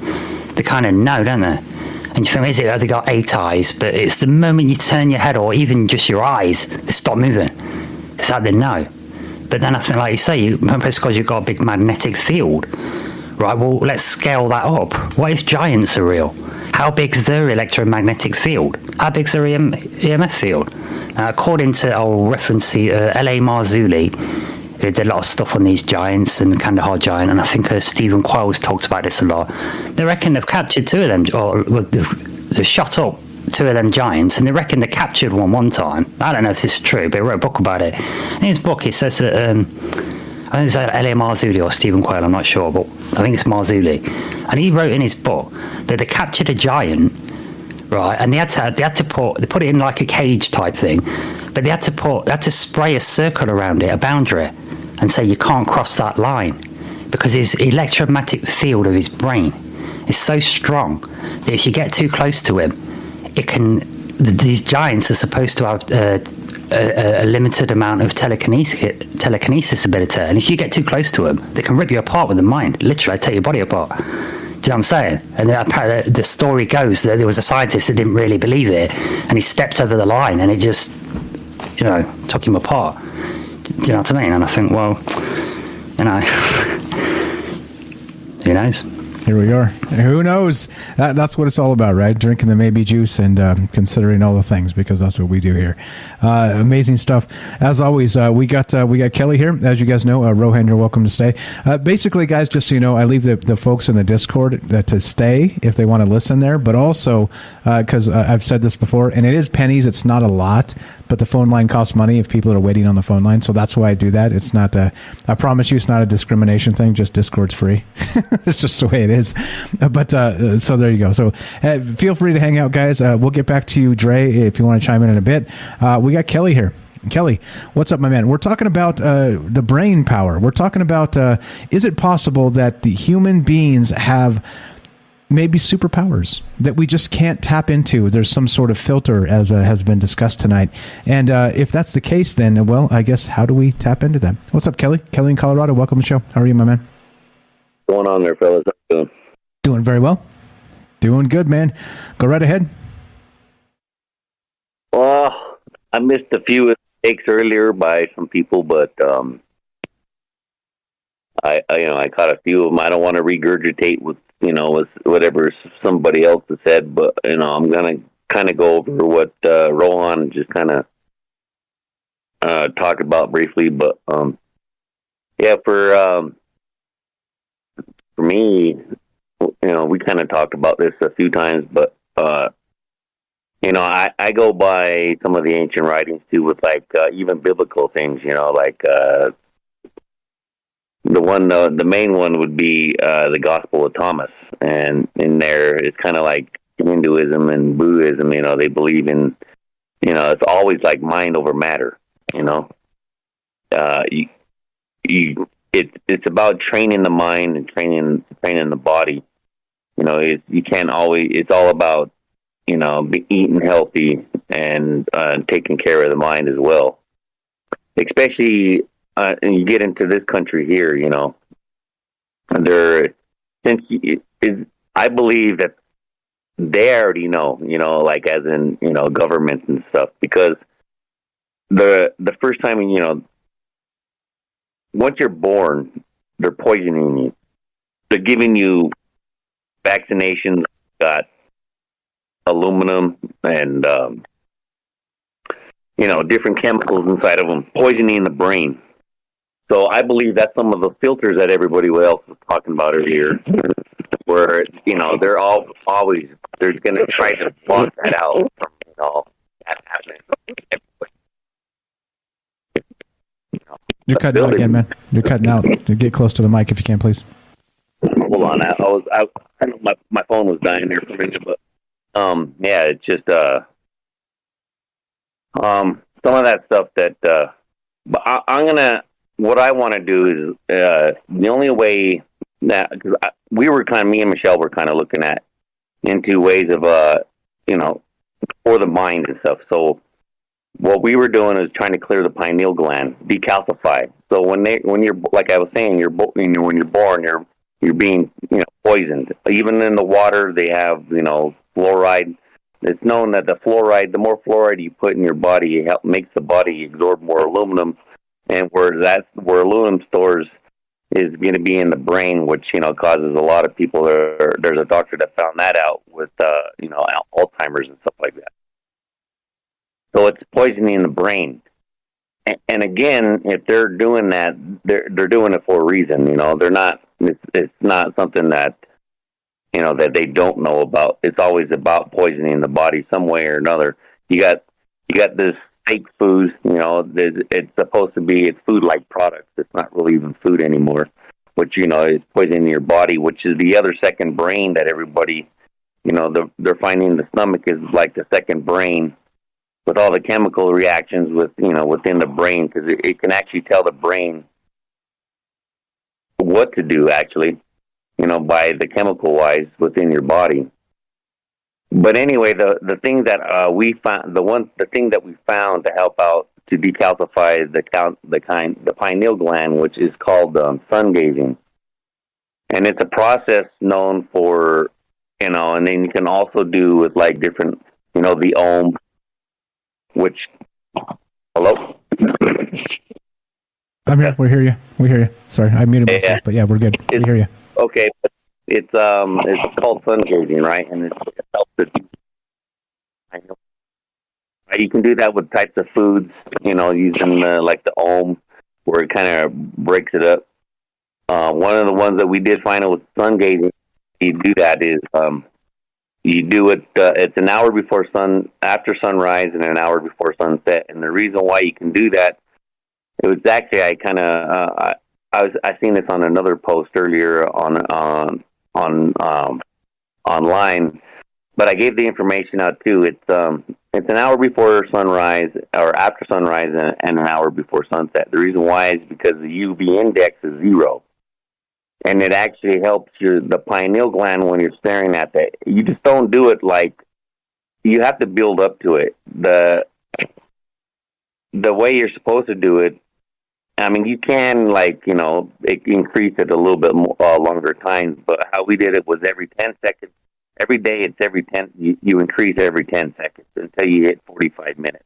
they kind of know, don't they? And you think, have they got 8 eyes? But it's the moment you turn your head, or even just your eyes, they stop moving. It's like they know. But then I think, like you say, because you've got a big magnetic field, right? Well, let's scale that up. What if giants are real? How big is their electromagnetic field? How big is their EMF field? According to, I'll reference the L.A. Marzulli, who did a lot of stuff on these giants and Kandahar giant, and I think Stephen Quayle's talked about this a lot. They reckon they've captured 2 of them, or they've shot up 2 of them giants, and they reckon they captured one time. I don't know if this is true, but he wrote a book about it. In his book, he says that I think it's L.A. Marzulli or Stephen Quayle, I'm not sure, but I think it's Marzulli. And he wrote in his book that they captured a giant, right? And they put it in like a cage type thing, but they had to spray a circle around it, a boundary, and say you can't cross that line because his electromagnetic field of his brain is so strong that if you get too close to him, these giants are supposed to have a limited amount of telekinesis ability, and if you get too close to them, they can rip you apart with the mind, literally take your body apart. Do you know what I'm saying? And apparently the story goes that there was a scientist that didn't really believe it, and he stepped over the line and it just, you know, took him apart. Do you know what I mean? And I think, well, you know, who knows? Here we are. Who knows? That's what it's all about, right? Drinking the maybe juice and considering all the things, because that's what we do here. Amazing stuff. As always, we got Kelly here. As you guys know, Rohan, you're welcome to stay. Basically, guys, just so you know, I leave the folks in the Discord to stay if they want to listen there, but also because I've said this before, and it is pennies. It's not a lot, but the phone line costs money if people are waiting on the phone line. So that's why I do that. It's not I promise you, it's not a discrimination thing. Just Discord's free. It's just the way it is. But so there you go. So feel free to hang out, guys. We'll get back to you, Dre, if you want to chime in a bit. We got Kelly here. Kelly, what's up, my man? We're talking about the brain power. We're talking about is it possible that the human beings have maybe superpowers that we just can't tap into? There's some sort of filter, as has been discussed tonight. And if that's the case, then, well, I guess, how do we tap into them? What's up, Kelly? Kelly in Colorado, welcome to the show. How are you, my man? What's going on there, fellas? How you doing? Doing very well. Doing good, man. Go right ahead. Well, I missed a few mistakes earlier by some people, but I caught a few of them. I don't want to regurgitate with whatever somebody else has said, but I'm gonna kind of go over what Rohan just kind of talked about briefly. But for me, we kind of talked about this a few times, but I go by some of the ancient writings too, with even biblical things. The main one would be the Gospel of Thomas, and in there it's kind of like Hinduism and Buddhism, they believe in, it's always like mind over matter. It's about training the mind and training the body. You can't always. It's all about eating healthy and taking care of the mind as well. Especially, and you get into this country here, I believe that they already know, like as in, governments and stuff, because the first time, once you're born, they're poisoning you. They're giving you vaccinations, got aluminum and, different chemicals inside of them, poisoning the brain. So I believe that's some of the filters that everybody else was talking about earlier, where, they're they're going to try to block that out from, that happening. You're cutting out again, man. You're cutting out. Get close to the mic if you can, please. Hold on. I know my phone was dying there for a minute, but yeah, it's just some of that stuff that but what I want to do is the only way that, because me and Michelle were kind of looking at into ways of for the mind and stuff. So what we were doing is trying to clear the pineal gland, decalcify. So when you're, like I was saying, when you're born, you're being poisoned. Even in the water, they have fluoride. It's known that the more fluoride you put in your body, it makes the body absorb more aluminum, and where aluminum stores is going to be in the brain, which causes a lot of people. There's a doctor that found that out with Alzheimer's and stuff like that. So it's poisoning the brain. And again, if they're doing that, they're doing it for a reason. They're not. It's not something that that they don't know about. It's always about poisoning the body some way or another. You got this fake food. It's supposed to be, it's food-like products. It's not really even food anymore. Which is poisoning your body. Which is the other second brain that everybody. They're finding the stomach is like the second brain, with all the chemical reactions within the brain, because it can actually tell the brain what to do, actually, by the chemical wise within your body. But anyway, the thing that we found, the thing that we found to help out to decalcify the pineal gland, which is called sun gazing, and it's a process known for and then you can also do with like different the Om. Which, hello? I'm here. We hear you. Sorry, I muted myself, but yeah, we're good. We hear you. Okay, but it's called sun gazing, right? And it helps to. I know. You can do that with types of foods, using like the Om, where it kind of breaks it up. One of the ones that we did find out with sun gazing, you do that is you do it. It's an hour after sunrise, and an hour before sunset. And the reason why you can do that, it was actually I seen this on another post earlier on online, but I gave the information out too. It's an hour before sunrise or after sunrise, and an hour before sunset. The reason why is because the UV index is 0. And it actually helps the pineal gland when you're staring at that. You just don't do it like, you have to build up to it. The way you're supposed to do it, I mean, you can increase it a little bit more, longer times. But how we did it was every 10 seconds. Every day it's every 10. You increase every 10 seconds until you hit 45 minutes.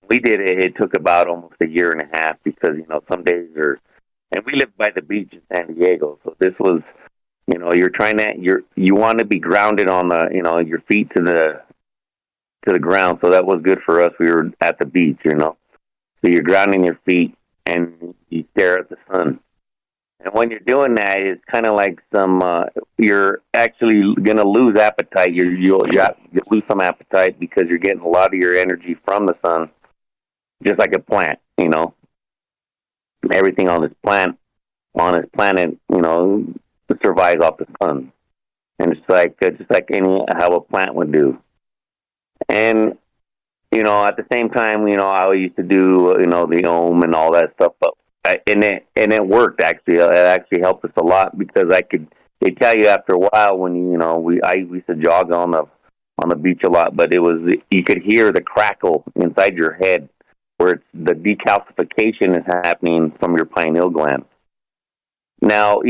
We did it. It took about almost a year and a half because some days are. And we live by the beach in San Diego, so this was, you want to be grounded on your feet to the ground. So that was good for us. We were at the beach, So you're grounding your feet and you stare at the sun. And when you're doing that, it's kind of like you're actually going to lose appetite. You'll lose some appetite because you're getting a lot of your energy from the sun, just like a plant, Everything on this planet, survives off the sun. and it's like just like any how a plant would do. And at the same time, I used to do the ohm and all that stuff, but and it worked actually. It actually helped us a lot because they tell you after a while when I used to jog on the beach a lot, but you could hear the crackle inside your head where the decalcification is happening from your pineal gland. Now,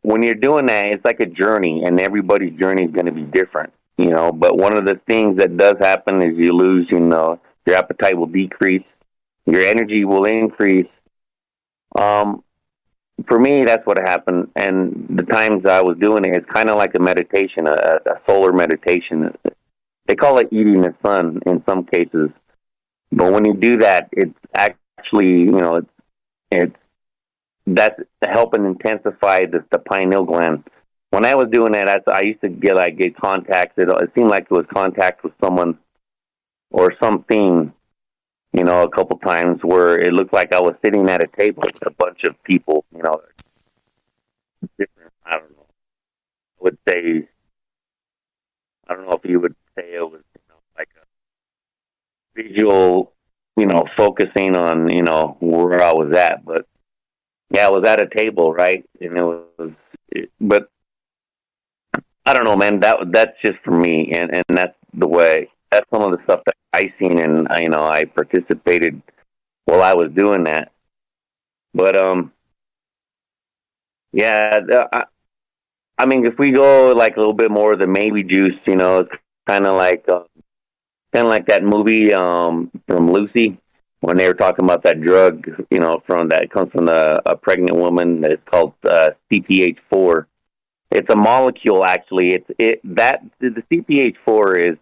when you're doing that, it's like a journey, and everybody's journey is going to be different, But one of the things that does happen is you lose, your appetite will decrease, your energy will increase. For me, that's what happened, and the times I was doing it, it's kind of like a meditation, a solar meditation. They call it eating the sun in some cases, but when you do that, it's actually, that's helping intensify the pineal gland. When I was doing that, I used to get contacts. It seemed like it was contact with someone or something, a couple times where it looked like I was sitting at a table with a bunch of people, different, I don't know. I don't know if you would say it was, like a visual, focusing on, where I was at. But yeah, I was at a table, right? And but I don't know, man, that's just for me. And that's the way, that's some of the stuff that I seen, and I participated while I was doing that. But I mean, if we go like a little bit more of the maybe juice, it's kind of like that movie from Lucy when they were talking about that drug, from that comes from a pregnant woman. It's called CPH4. It's a molecule, actually. The CPH4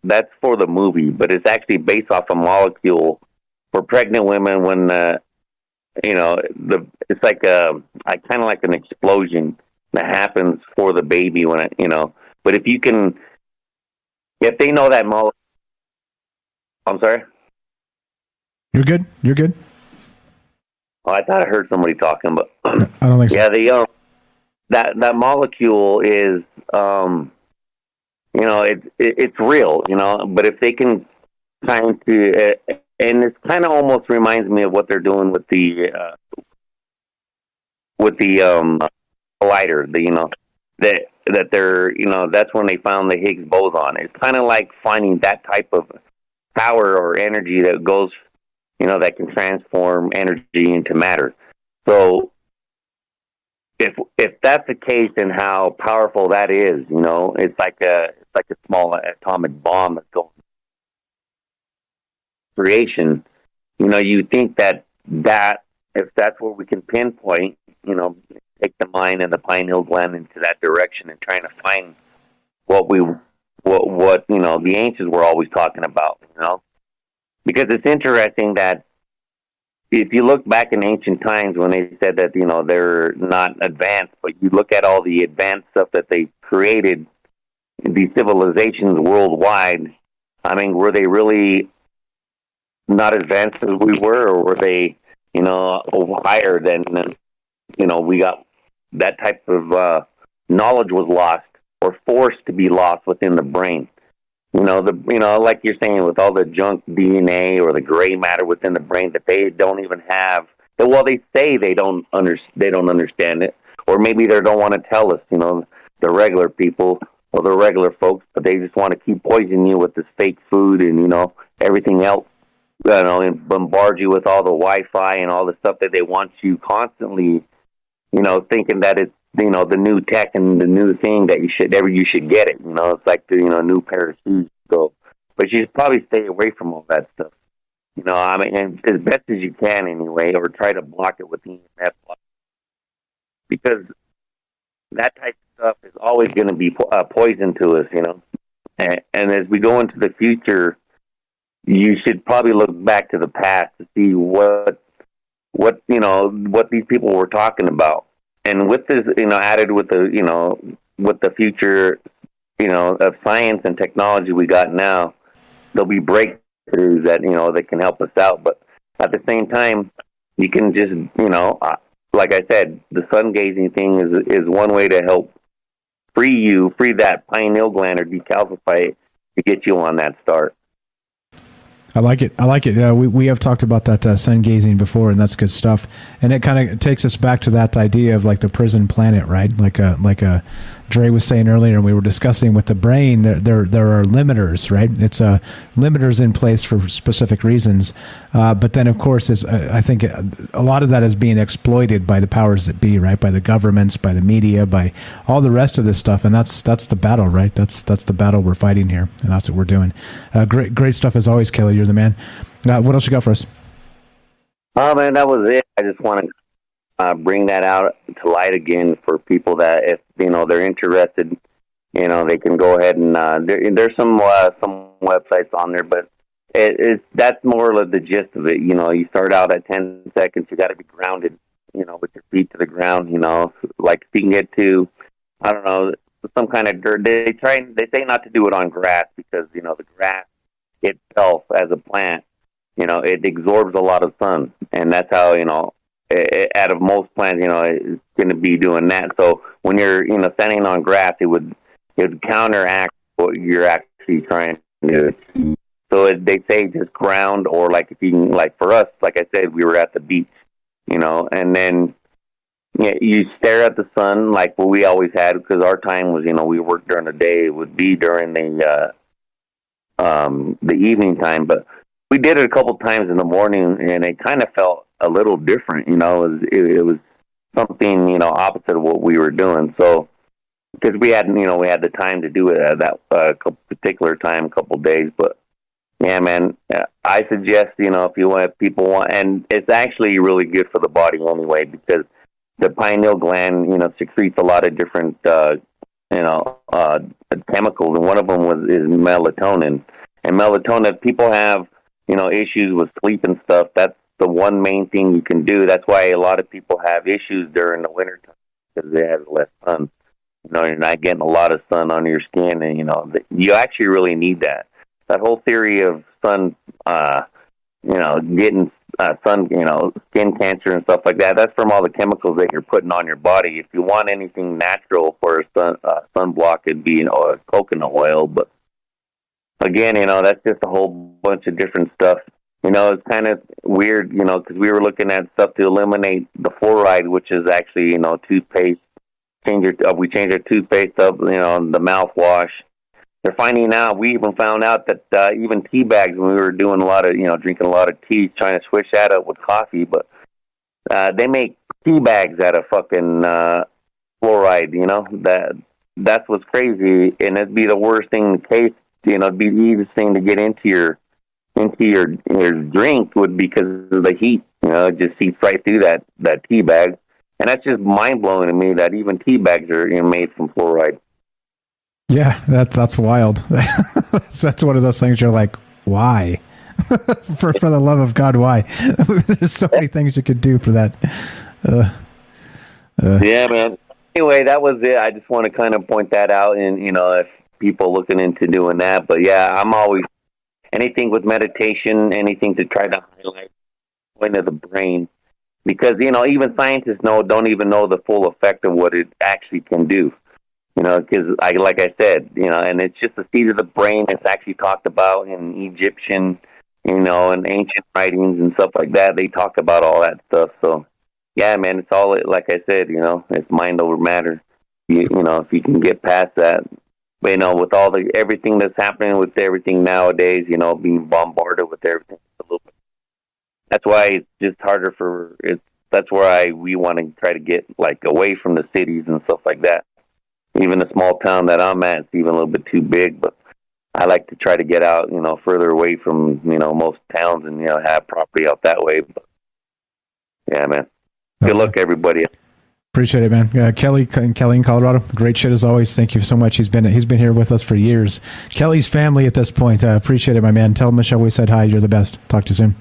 that's for the movie, but it's actually based off a molecule for pregnant women when it's like kind of like an explosion that happens for the baby when But if they know that molecule, I'm sorry. You're good. You're good. Oh, I thought I heard somebody talking, but I don't think so. Yeah, that molecule is it's real, But if they can kind to and it kind of almost reminds me of what they're doing with the collider, that they're, that's when they found the Higgs boson. It's kind of like finding that type of power or energy that goes, that can transform energy into matter. So if that's the case, and how powerful that is, it's like a small atomic bomb that's going creation. You think that if that's where we can pinpoint, take the mind and the pineal gland into that direction and trying to find what the ancients were always talking about, because it's interesting that if you look back in ancient times when they said that, they're not advanced, but you look at all the advanced stuff that they created, these civilizations worldwide, I mean, were they really not as advanced as we were, or were they, higher than, we got that type of knowledge was lost or forced to be lost within the brain. Like you're saying, with all the junk DNA or the gray matter within the brain that they don't even have. Well, they say they don't understand it, or maybe they don't want to tell us. The regular people or the regular folks, but they just want to keep poisoning you with this fake food and everything else. And bombard you with all the Wi-Fi and all the stuff that they want you constantly, thinking that it's the new tech and the new thing that you should get it. It's like the new pair of shoes. So, but you should probably stay away from all that stuff. I mean, and as best as you can anyway, or try to block it with EMF, because that type of stuff is always going to be poison to us. And as we go into the future, you should probably look back to the past to see what these people were talking about. And with this, added with the future, of science and technology we got now, there'll be breakthroughs that, that can help us out. But at the same time, you can just, like I said, the sun gazing thing is one way to help free that pineal gland or decalcify it to get you on that start. I like it. We have talked about that sun gazing before, and that's good stuff. And it kind of takes us back to that idea of like the prison planet, right? Like Dre was saying earlier, and we were discussing with the brain. There are limiters, right? It's limiters in place for specific reasons. But then, of course, I think a lot of that is being exploited by the powers that be, right? By the governments, by the media, by all the rest of this stuff. And that's the battle, right? That's the battle we're fighting here, and that's what we're doing. Great stuff as always, Kelly. You're the man. What else you got for us? Oh man, that was it. I just want to bring that out to light again for people that if they're interested, they can go ahead and there's some websites on there, but that's more of the gist of it. You start out at 10 seconds. You got to be grounded, with your feet to the ground. Like if you can get to, I don't know, some kind of dirt. They say not to do it on grass because the grass itself as a plant, it absorbs a lot of sun, and that's how out of most plants, it's going to be doing that. So when you're standing on grass, it would counteract what you're actually trying to do. So they say just ground, or like if you can, like for us, like I said, we were at the beach, and then you stare at the sun like what we always had, because our time was, we worked during the day. It would be during the evening time, but we did it a couple times in the morning, and it kind of felt a little different. It was something opposite of what we were doing. So because we had the time to do it at that particular time, a couple days. But yeah, man, I suggest if people want, and it's actually really good for the body anyway, because the pineal gland secretes a lot of different chemicals, and one of them is melatonin. And melatonin, if people have issues with sleep and stuff, that's the one main thing you can do. That's why a lot of people have issues during the winter time, because they have less sun. You're not getting a lot of sun on your skin, and you actually really need that. That whole theory of sun, getting sun, skin cancer and stuff like that. That's from all the chemicals that you're putting on your body. If you want anything natural for a sunblock, it'd be coconut oil. But again, that's just a whole bunch of different stuff. It's kind of weird, because we were looking at stuff to eliminate the fluoride, which is actually, toothpaste. We changed our toothpaste up, the mouthwash. They're finding out, we even found out that even tea bags, when we were doing a lot of, drinking a lot of tea, trying to switch that up with coffee, but they make tea bags out of fucking fluoride, that's what's crazy, and it'd be the worst thing in the case, it'd be the easiest thing to get into your drink would, because of the heat, it just seeps right through that tea bag. And that's just mind-blowing to me that even tea bags are made from fluoride. Yeah, that's wild. That's one of those things you're like, why? for the love of God, why? There's so many things you could do for that. Yeah, man. Anyway, that was it. I just want to kind of point that out, and if people looking into doing that. But yeah, I'm always anything with meditation, anything to try to highlight the point of the brain. Because, even scientists don't even know the full effect of what it actually can do. Because like I said, and it's just the seat of the brain. It's actually talked about in Egyptian, and ancient writings and stuff like that. They talk about all that stuff. So, yeah, man, it's all, like I said, it's mind over matter. If you can get past that. But, with all everything that's happening with everything nowadays, being bombarded with everything a little bit. That's why it's just harder that's where we want to try to get away from the cities and stuff like that. Even the small town that I'm at, it's even a little bit too big, but I like to try to get out, further away from, most towns and, have property out that way. But yeah, man. Good luck, everybody. Appreciate it, man. Kelly in Colorado, great shit as always. Thank you so much. He's been here with us for years. Kelly's family at this point. Appreciate it, my man. Tell Michelle we said hi. You're the best. Talk to you soon.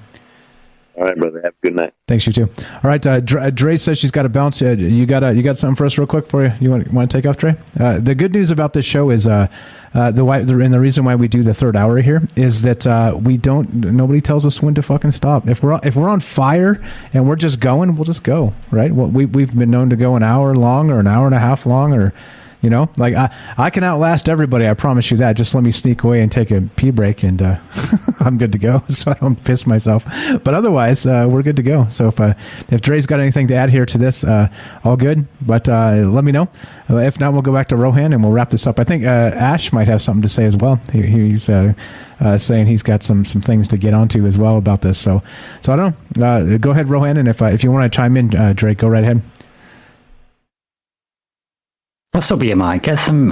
All right, brother. Have a good night. Thanks, you too. All right, Dre says she's got to bounce. You got something for us real quick for you? You want to take off, Dre? The good news about this show is the reason why we do the third hour here is that nobody tells us when to fucking stop. If we're on fire and we're just going, we'll just go, right? Well, we've been known to go an hour long or an hour and a half long or You know, like I can outlast everybody. I promise you that. Just let me sneak away and take a pee break, and I'm good to go. So I don't piss myself. But otherwise, we're good to go. So if Dre's got anything to add here to this, all good. But let me know. If not, we'll go back to Rohan and we'll wrap this up. I think Ash might have something to say as well. He's saying he's got some things to get onto as well about this. So I don't know. Go ahead, Rohan, and if you want to chime in, Dre, go right ahead. What's up, BMI?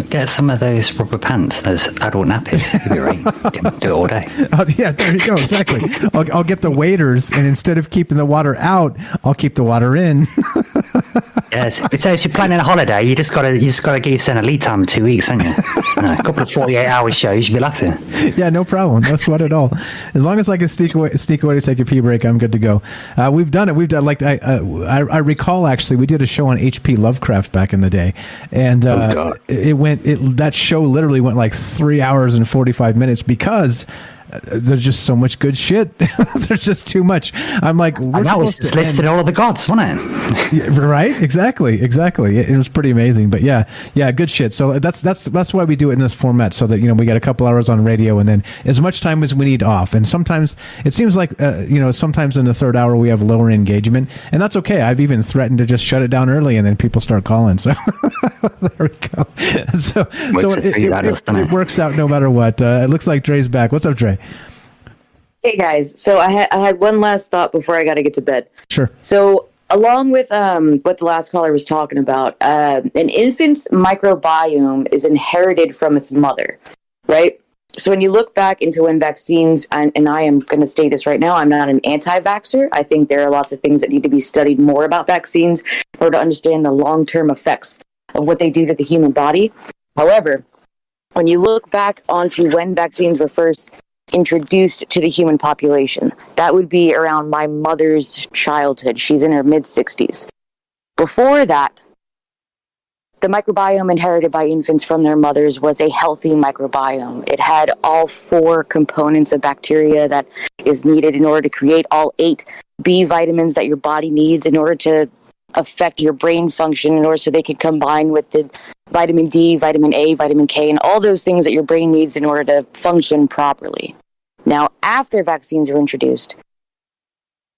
Get some of those rubber pants, those adult nappies. You'll be right. Do it all day. Oh, yeah, there you go. Exactly. I'll get the waders, and instead of keeping the water out, I'll keep the water in. Yes. So if you're planning a holiday, you just gotta give yourself a lead time of 2 weeks, haven't you? A couple of 48-hour shows, you'll be laughing. Yeah, no problem. No sweat at all. As long as I can sneak away to take a pee break, I'm good to go. We've done it. We've done like I recall actually we did a show on H.P. Lovecraft back in the day, and that show literally went like 3 hours and 45 minutes because there's just so much good shit. There's just too much. I'm like, and that was just listed all of the gods, wasn't it? Right? Exactly. It was pretty amazing. But yeah, good shit. So that's why we do it in this format, so that we get a couple hours on radio and then as much time as we need off. And sometimes it seems like sometimes in the third hour we have lower engagement, and that's okay. I've even threatened to just shut it down early, and then people start calling. So there we go. So it works out no matter what. It looks like Dre's back. What's up, Dre? Hey guys, so I had one last thought before I got to get to bed. Sure. So along with what the last caller was talking about, an infant's microbiome is inherited from its mother, right? So when you look back into when vaccines, and I am going to state this right now, I'm not an anti-vaxxer. I think there are lots of things that need to be studied more about vaccines in order to understand the long-term effects of what they do to the human body. However, when you look back onto when vaccines were first introduced to the human population, that would be around my mother's childhood. She's in her mid-60s. Before that, the microbiome inherited by infants from their mothers was a healthy microbiome. It had all 4 components of bacteria that is needed in order to create all 8 B vitamins that your body needs in order to affect your brain function, in order so they can combine with the vitamin D, vitamin A, vitamin K, and all those things that your brain needs in order to function properly. Now, after vaccines were introduced,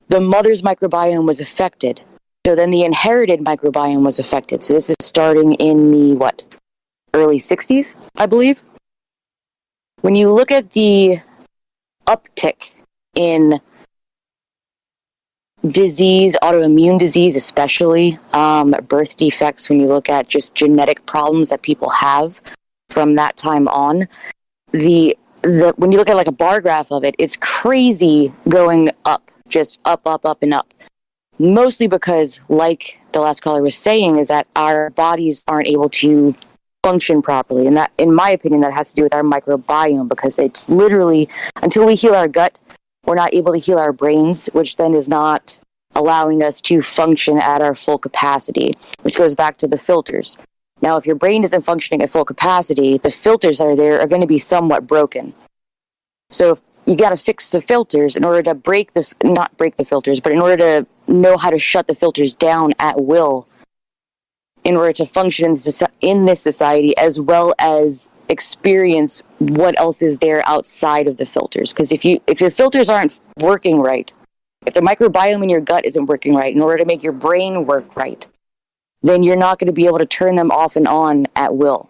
the mother's microbiome was affected. So then the inherited microbiome was affected. So this is starting in the, early 60s, I believe. When you look at the uptick in disease, autoimmune disease especially, birth defects, when you look at just genetic problems that people have from that time on, when you look at like a bar graph of it, it's crazy going up, just up, and up. Mostly because, like the last caller was saying, is that our bodies aren't able to function properly. And that, in my opinion, that has to do with our microbiome, because it's literally, until we heal our gut, we're not able to heal our brains, which then is not allowing us to function at our full capacity, which goes back to the filters. Now, if your brain isn't functioning at full capacity, the filters that are there are going to be somewhat broken. So you got to fix the filters in order to not break the filters, but in order to know how to shut the filters down at will, in order to function in this society, as well as experience what else is there outside of the filters. Because if your filters aren't working right, if the microbiome in your gut isn't working right, in order to make your brain work right, then you're not going to be able to turn them off and on at will.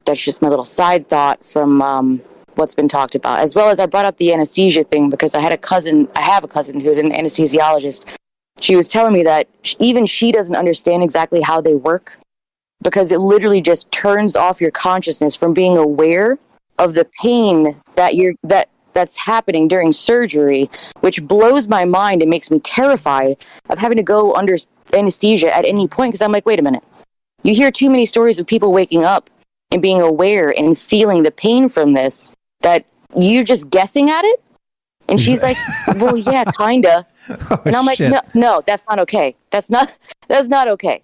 That's just my little side thought from what's been talked about. As well as I brought up the anesthesia thing because I have a cousin who's an anesthesiologist. She was telling me that even she doesn't understand exactly how they work, because it literally just turns off your consciousness from being aware of the pain that's happening during surgery, which blows my mind and makes me terrified of having to go under anesthesia at any point, because I'm like, wait a minute. You hear too many stories of people waking up and being aware and feeling the pain from this, that you're just guessing at it? And she's like, well, yeah, kinda. And I'm like, no, that's not okay. That's not okay.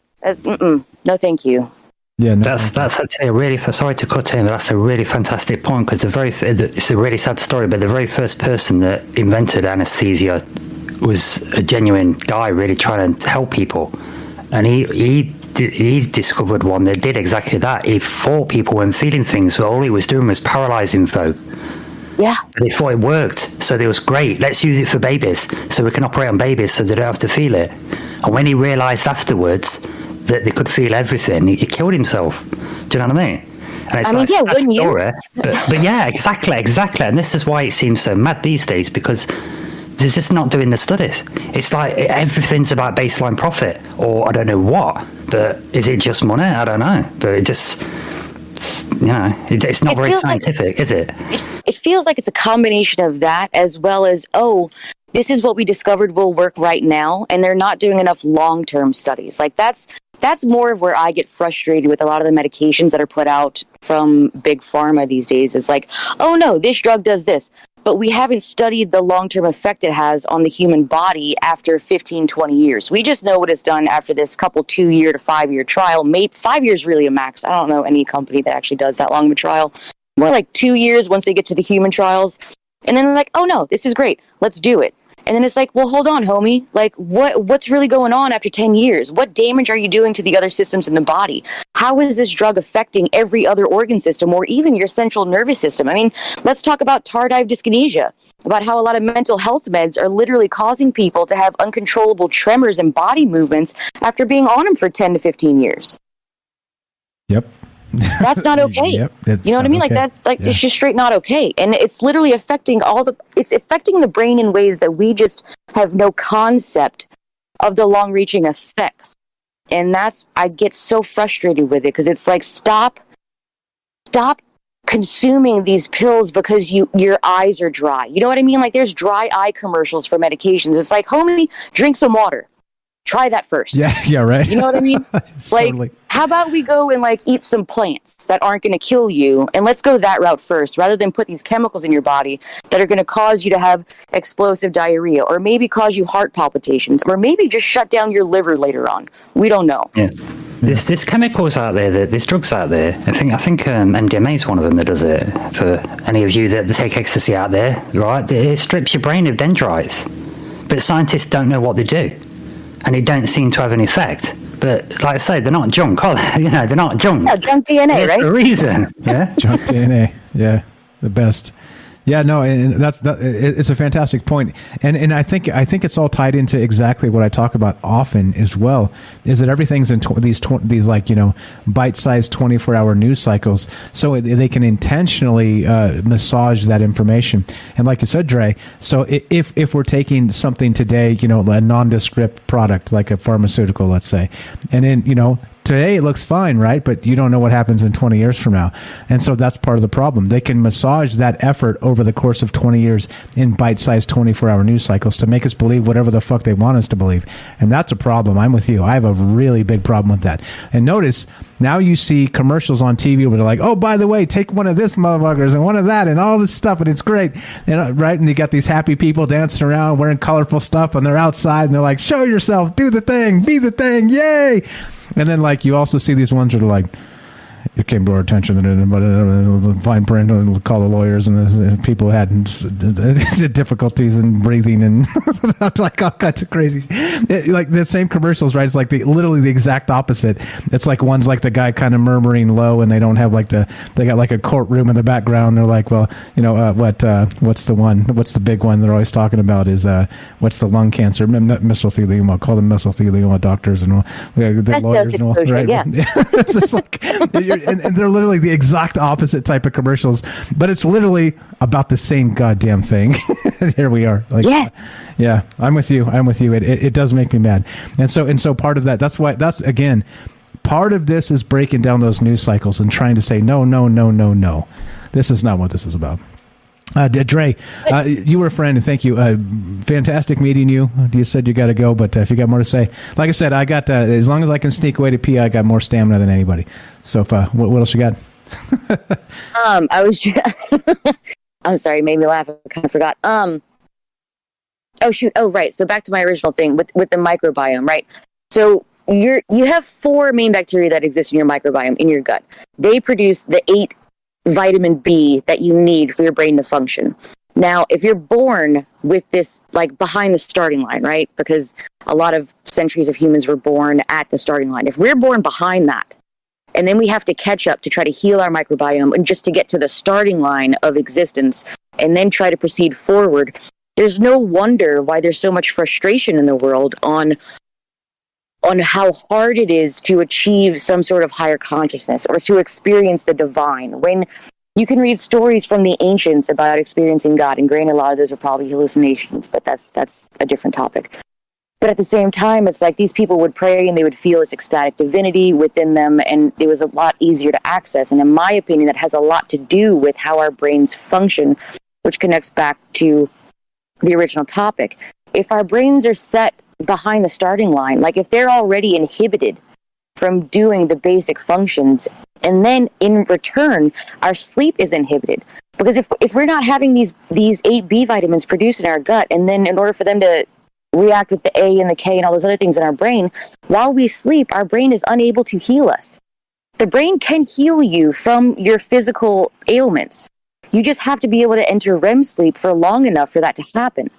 No, thank you. Yeah, no, that's actually a really, sorry to cut in, but that's a really fantastic point, because it's a really sad story, but the very first person that invented anesthesia was a genuine guy really trying to help people, and he he discovered one that did exactly that. He thought people weren't feeling things, but all he was doing was paralyzing folk. Yeah. But they thought it worked, so they was great. Let's use it for babies, so we can operate on babies, so they don't have to feel it. And when he realised afterwards that they could feel everything, he killed himself. Do you know what I mean? And it's wouldn't story, you? but yeah, exactly. And this is why it seems so mad these days, because they're just not doing the studies. It's like everything's about baseline profit, or I don't know what. But is it just money? I don't know. But it just, it's not very scientific, is it? It feels like it's a combination of that, as well as, this is what we discovered will work right now, and they're not doing enough long-term studies. Like that's more of where I get frustrated with a lot of the medications that are put out from big pharma these days. It's like, oh no, this drug does this, but we haven't studied the long-term effect it has on the human body after 15, 20 years. We just know what it's done after this couple 2-year to 5-year trial. Maybe 5 years really a max. I don't know any company that actually does that long of a trial. More like 2 years once they get to the human trials. And then they're like, oh no, this is great. Let's do it. And then it's like, well, hold on, homie. Like, what's really going on after 10 years? What damage are you doing to the other systems in the body? How is this drug affecting every other organ system or even your central nervous system? I mean, let's talk about tardive dyskinesia, about how a lot of mental health meds are literally causing people to have uncontrollable tremors and body movements after being on them for 10 to 15 years. Yep. That's not okay. Yep, you know what I mean? okay. Like that's like it's just straight not okay. And it's literally affecting it's affecting the brain in ways that we just have no concept of the long-reaching effects. And I get so frustrated with it because it's like stop consuming these pills because your eyes are dry. You know what I mean? Like there's dry eye commercials for medications. It's like, homie, drink some water. Try that first. Yeah, right. You know what I mean? Like, totally. How about we go and like eat some plants that aren't going to kill you, and let's go that route first, rather than put these chemicals in your body that are going to cause you to have explosive diarrhea, or maybe cause you heart palpitations, or maybe just shut down your liver later on. We don't know. Yeah. There's chemicals out there, there's drugs out there. I think MDMA is one of them that does it. For any of you that take ecstasy out there, right? It strips your brain of dendrites. But scientists don't know what they do. And it don't seem to have an effect. But like I say, they're not junk, are they? They're not junk. Yeah, junk DNA, right? For a reason. Yeah. Junk DNA. Yeah, the best. Yeah, no, and it's a fantastic point, and I think it's all tied into exactly what I talk about often as well. Is that everything's in these like bite-sized 24-hour news cycles, so they can intentionally massage that information. And like you said, Dre, so if we're taking something today, a nondescript product like a pharmaceutical, let's say, and then today it looks fine, right? But you don't know what happens in 20 years from now. And so that's part of the problem. They can massage that effort over the course of 20 years in bite-sized 24-hour news cycles to make us believe whatever the fuck they want us to believe. And that's a problem. I'm with you. I have a really big problem with that. And notice, now you see commercials on TV where they're like, oh, by the way, take one of this motherfuckers and one of that and all this stuff, and it's great. Right? And you got these happy people dancing around wearing colorful stuff, and they're outside, and they're like, show yourself, do the thing, be the thing, yay! And then, you also see these ones that are like, it came to our attention that fine print, and call the lawyers, and people had difficulties in breathing and like all kinds of crazy. Like the same commercials, right? It's like literally the exact opposite. It's like one's like the guy kind of murmuring low, and they don't have they got like a courtroom in the background. They're like, well, what's the one? What's the big one they're always talking about is what's the lung cancer? Mesothelioma. Call them mesothelioma doctors and all. The lawyers and all, right? Yeah. It's just like. And they're literally the exact opposite type of commercials, but it's literally about the same goddamn thing. Here we are. Yes. Yeah, I'm with you. It does make me mad. And so part of that's again, part of this is breaking down those news cycles and trying to say, no. This is not what this is about. Dre, you were a friend, and thank you. Fantastic meeting you. You said you got to go, but if you got more to say, like I said, I got as long as I can sneak away to pee, I got more stamina than anybody. So, what else you got? I was. I'm sorry, made me laugh. I kind of forgot. Oh shoot. Oh right. So back to my original thing with the microbiome, right? So you have 4 main bacteria that exist in your microbiome in your gut. They produce the 8 vitamin B that you need for your brain to function. Now, if you're born with this, like, behind the starting line, right? Because a lot of centuries of humans were born at the starting line. If we're born behind that, and then we have to catch up to try to heal our microbiome and just to get to the starting line of existence and then try to proceed forward, there's no wonder why there's so much frustration in the world on how hard it is to achieve some sort of higher consciousness or to experience the divine. When you can read stories from the ancients about experiencing God, and granted, a lot of those are probably hallucinations, but that's a different topic. But at the same time, it's like these people would pray and they would feel this ecstatic divinity within them, and it was a lot easier to access. And in my opinion, that has a lot to do with how our brains function, which connects back to the original topic. If our brains are set behind the starting line, like if they're already inhibited from doing the basic functions, and then in return, our sleep is inhibited. Because if we're not having these 8 B vitamins produced in our gut, and then in order for them to react with the A and the K and all those other things in our brain, while we sleep, our brain is unable to heal us. The brain can heal you from your physical ailments. You just have to be able to enter REM sleep for long enough for that to happen.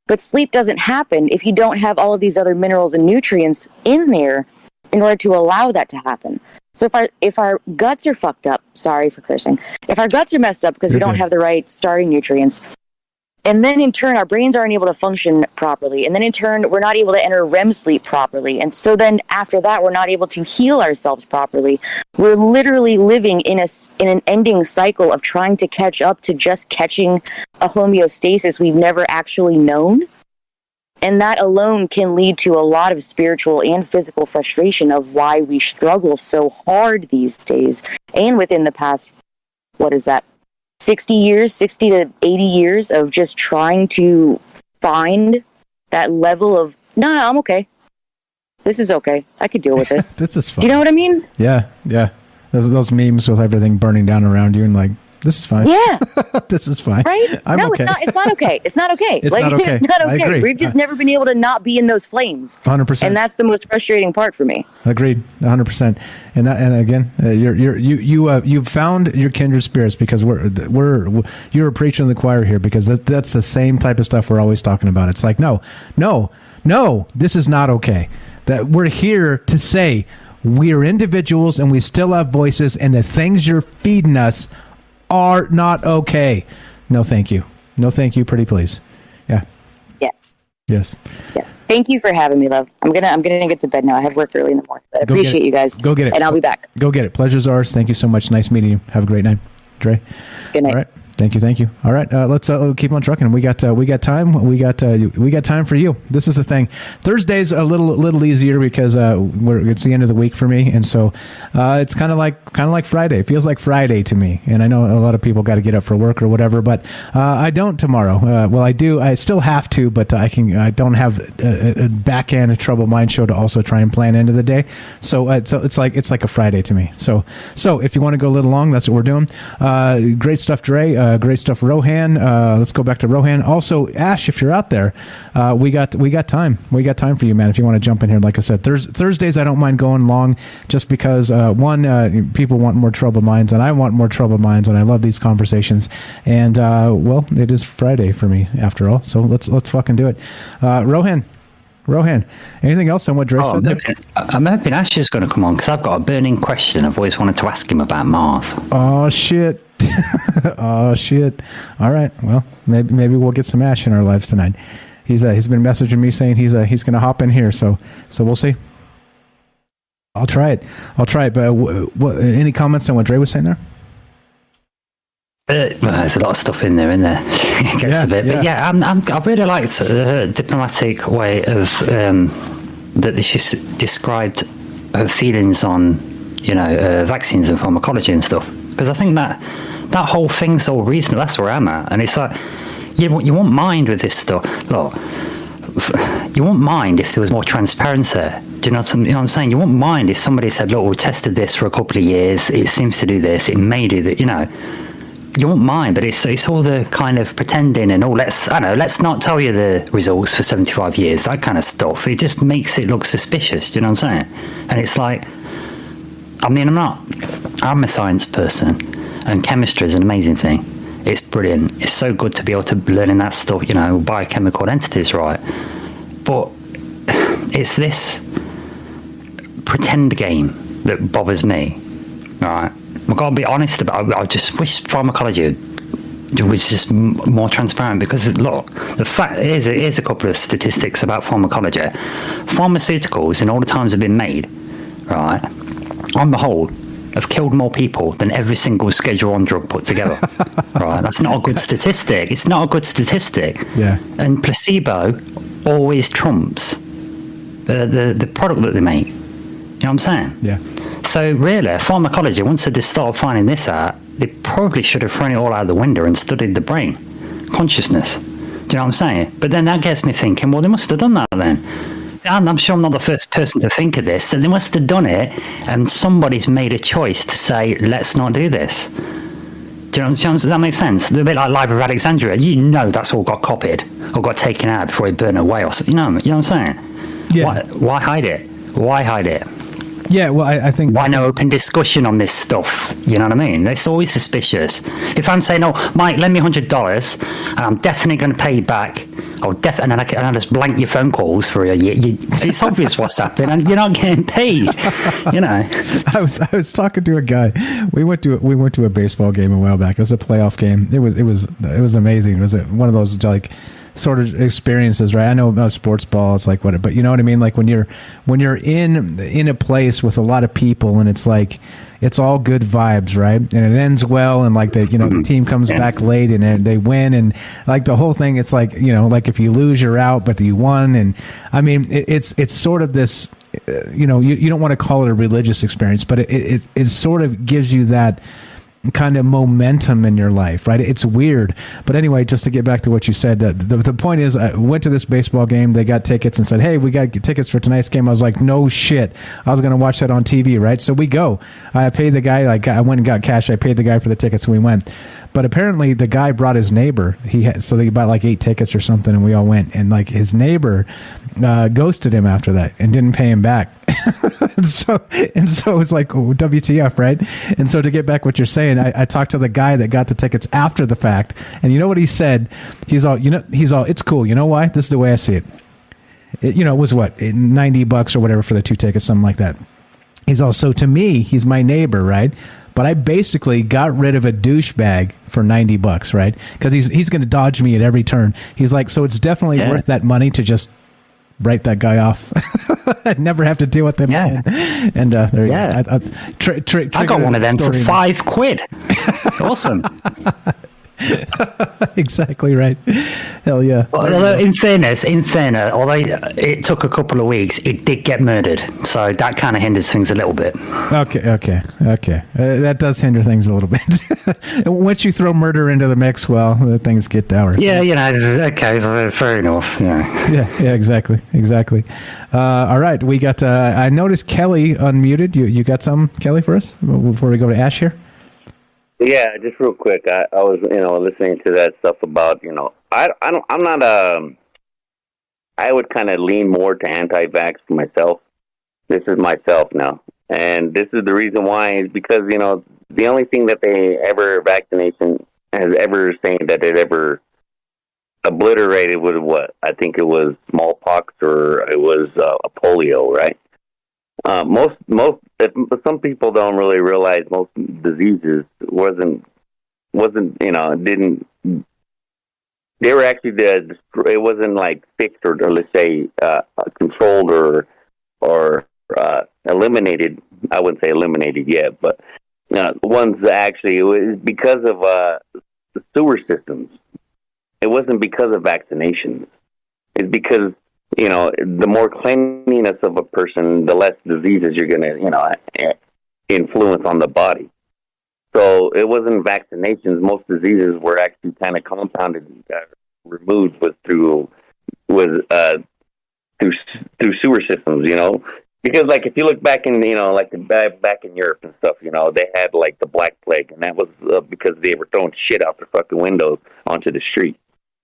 But sleep doesn't happen if you don't have all of these other minerals and nutrients in there in order to allow that to happen. So if our guts are fucked up, sorry for cursing, if our guts are messed up because we don't have the right starting nutrients, and then in turn, our brains aren't able to function properly. And then in turn, we're not able to enter REM sleep properly. And so then after that, we're not able to heal ourselves properly. We're literally living in an ending cycle of trying to catch up to just catching a homeostasis we've never actually known. And that alone can lead to a lot of spiritual and physical frustration of why we struggle so hard these days. And within the past, 60 to 80 years of just trying to find that level of, no, I'm okay. This is okay. I could deal with this. This is fine. Do you know what I mean? Yeah. Those memes with everything burning down around you and like, this is fine. Yeah. This is fine. Right? I'm no, okay. It's not okay. It's not okay. It's not okay. It's not I okay. agree. We've just never been able to not be in those flames. 100%. And that's the most frustrating part for me. Agreed, 100%. And again, you've found your kindred spirits, because you're preaching to the choir here, because that's the same type of stuff we're always talking about. It's like, no, this is not okay. That we're here to say we are individuals and we still have voices, and the things you're feeding us are not okay. No, thank you. No, thank you. Pretty please. Yeah. Yes. Thank you for having me, love. I'm gonna get to bed now. I have work early in the morning, but I appreciate you guys. Go get it. And I'll be back. Go get it. Pleasure's ours. Thank you so much. Nice meeting you. Have a great night, Dre. Good night. All right. Thank you. All right, let's keep on trucking. We got time. We got time for you. This is the thing. Thursday's a little easier because it's the end of the week for me, and so it's kind of like Friday. It feels like Friday to me. And I know a lot of people got to get up for work or whatever, but I don't tomorrow. Well, I do. I still have to, but I don't have a back end trouble mind show to also try and plan into the day. So it's like a Friday to me. So if you want to go a little long, that's what we're doing. Great stuff, Dre. Great stuff, Rohan. Let's go back to Rohan. Also, Ash, if you're out there, we got time. We got time for you, man. If you want to jump in here, like I said, Thursdays I don't mind going long, just because people want more troubled minds, and I want more troubled minds, and I love these conversations. And it is Friday for me after all. So let's fucking do it. Rohan, anything else on what Dre said? I'm hoping Ash is going to come on, because I've got a burning question I've always wanted to ask him about Mars. Oh shit. Oh shit. All right. Well, maybe we'll get some Ash in our lives tonight. He's been messaging me saying he's going to hop in here. So we'll see. I'll try it. But any comments on what Dre was saying there? There's a lot of stuff in there, isn't there? It gets a bit. But yeah, I really liked the diplomatic way of that she described her feelings on, vaccines and pharmacology and stuff. Because I think that whole thing's all reasonable. That's where I'm at. And it's like, you won't mind with this stuff. Look, you won't mind if there was more transparency. Do you know what I'm saying? You won't mind if somebody said, look, we tested this for a couple of years. It seems to do this. It may do that, You won't mind, but it's all the kind of pretending and let's not tell you the results for 75 years, that kind of stuff. It just makes it look suspicious. Do you know what I'm saying? And it's like, I'm a science person, and chemistry is an amazing thing. It's brilliant. It's so good to be able to learn in that stuff, biochemical entities, right? But it's this pretend game that bothers me, right? I've got to be honest about it. I just wish pharmacology was just more transparent, because look, the fact is, here's a couple of statistics about pharmacology. Pharmaceuticals in all the times have been made, right, on the whole, have killed more people than every single Schedule 1 drug put together. Right? That's not a good statistic. It's not a good statistic. Yeah. And placebo always trumps the product that they make. You know what I'm saying? Yeah. So really, pharmacology, once they started finding this out, they probably should have thrown it all out the window and studied the brain, consciousness. Do you know what I'm saying? But then that gets me thinking, well, they must have done that then. And I'm sure I'm not the first person to think of this, so they must have done it, and somebody's made a choice to say, let's not do this. Do you know, does that make sense? A bit like Library of Alexandria. You know that's all got copied or got taken out before it burned away. Or you know what I'm saying? Yeah. Why hide it? Why hide it? Yeah, well, I think... Why no open discussion on this stuff? You know what I mean? It's always suspicious. If I'm saying, oh, Mike, lend me $100, and I'm definitely going to pay you back, and then I just blank your phone calls for a year. It's obvious what's happening, and you're not getting paid. You know. I was talking to a guy. We went to a baseball game a while back. It was a playoff game. It was amazing. It was one of those like sort of experiences, right? I know about sports ball, it's like what, but you know what I mean? Like when you're in a place with a lot of people, and it's like it's all good vibes, right? And it ends well, and like the team comes back late and they win, and like the whole thing, it's like, like if you lose, you're out, but you won. And I mean, it's sort of this, you don't want to call it a religious experience, but it sort of gives you that kind of momentum in your life, right? It's weird. But anyway, just to get back to what you said, the point is, I went to this baseball game. They got tickets and said, hey, we got tickets for tonight's game. I was like, no shit. I was going to watch that on TV, right? So we go. I paid the guy, I went and got cash. I paid the guy for the tickets and we went. But apparently the guy brought his neighbor. So they bought like 8 tickets or something, and we all went. And like his neighbor ghosted him after that and didn't pay him back. and so it's like, oh, WTF, right? And so to get back what you're saying, I talked to the guy that got the tickets after the fact, and you know what he said? He's all, it's cool. You know why? This is the way I see it. It was what, $90 or whatever for the 2 tickets, something like that. He's all, so to me, he's my neighbor, right? But I basically got rid of a douchebag for $90, right? Because he's going to dodge me at every turn. He's like, so it's definitely worth that money to just write that guy off. I'd never have to deal with him again. And there you go. I got one of them for £5. Awesome. Exactly right. Hell yeah. Although in fairness, although it took a couple of weeks, it did get murdered, so that kind of hinders things a little bit. Okay. That does hinder things a little bit. Once you throw murder into the mix, well, things get dour. Yeah, okay, fair enough. Yeah, exactly. All right, we got. I noticed Kelly unmuted. You got some, Kelly, for us before we go to Ash here? Yeah, just real quick. I was, listening to that stuff about, I'm not I would kind of lean more to anti-vax for myself. This is myself now. And this is the reason why is because, the only thing that vaccination has ever saying that it ever obliterated was what? I think it was smallpox or it was a polio, right? Some people don't really realize most diseases wasn't didn't. They were actually it wasn't like fixed or let's say controlled or eliminated. I wouldn't say eliminated yet, but ones actually it was because of the sewer systems. It wasn't because of vaccinations. It's because the more cleanliness of a person, the less diseases you're going to, influence on the body. So it wasn't vaccinations. Most diseases were actually kind of compounded and removed through sewer systems, Because, like, if you look back in, back in Europe and stuff, they had, like, the Black Plague, and that was because they were throwing shit out their fucking windows onto the street.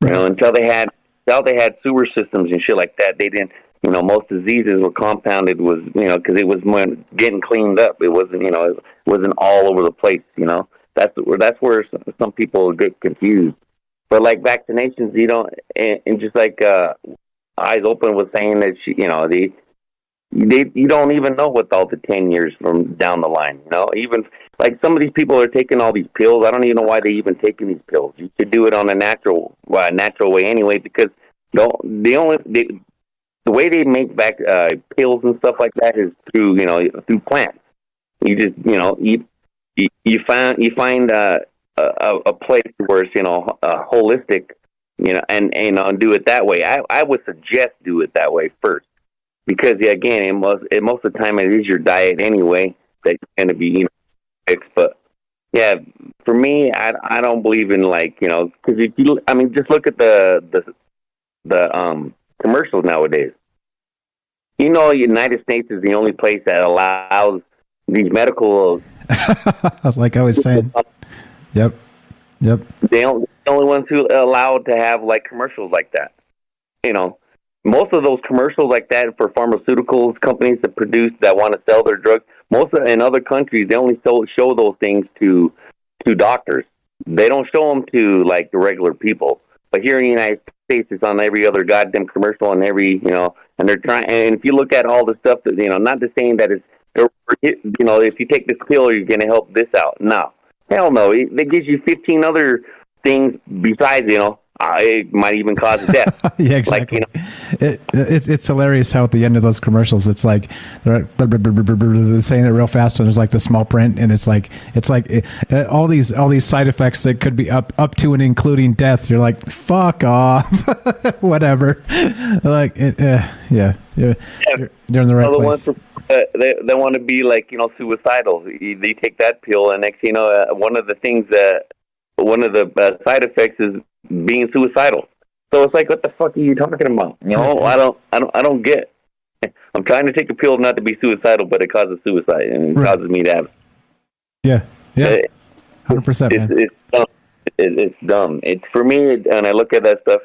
Right. Until they had sewer systems and shit like that, they didn't, most diseases were compounded because it was getting cleaned up. It wasn't, it wasn't all over the place, That's where some people get confused. But like vaccinations, you don't, and just like Eyes Open was saying that you don't even know what all the 10 years from down the line. Even like some of these people are taking all these pills. I don't even know why they even taking these pills. You should do it on a natural way anyway, because the way they make back pills and stuff like that is through plants. You just you find a place where it's holistic, and do it that way. I would suggest do it that way first, because again, most of the time it is your diet anyway that's going to be fixed. But yeah, for me, I don't believe in because if you just look at the commercials nowadays. United States is the only place that allows these medical. Like I was saying. Yep. They the only ones who are allowed to have commercials like that. Most of those commercials like that for pharmaceuticals companies that want to sell their drugs. In other countries, they only show those things to doctors. They don't show them to the regular people. But here in the United States, it's on every other goddamn commercial and every and they're trying. And if you look at all the stuff that not just saying that it's if you take this pill, you're going to help this out. No, hell no. It gives you 15 other things besides it might even cause death. Yeah, exactly. It's hilarious how at the end of those commercials, it's like they're saying it real fast, and there's the small print, and it's like all these side effects that could be up to and including death. You're like, fuck off, whatever. Yeah. You're in the right place. They want to be suicidal. They take that pill, and next one of the side effects is being suicidal. So it's what the fuck are you talking about? I don't get. I'm trying to take a pill not to be suicidal, but it causes suicide and it causes me to have. Yeah, 100%. It's dumb. It's dumb. It's for me, and I look at that stuff.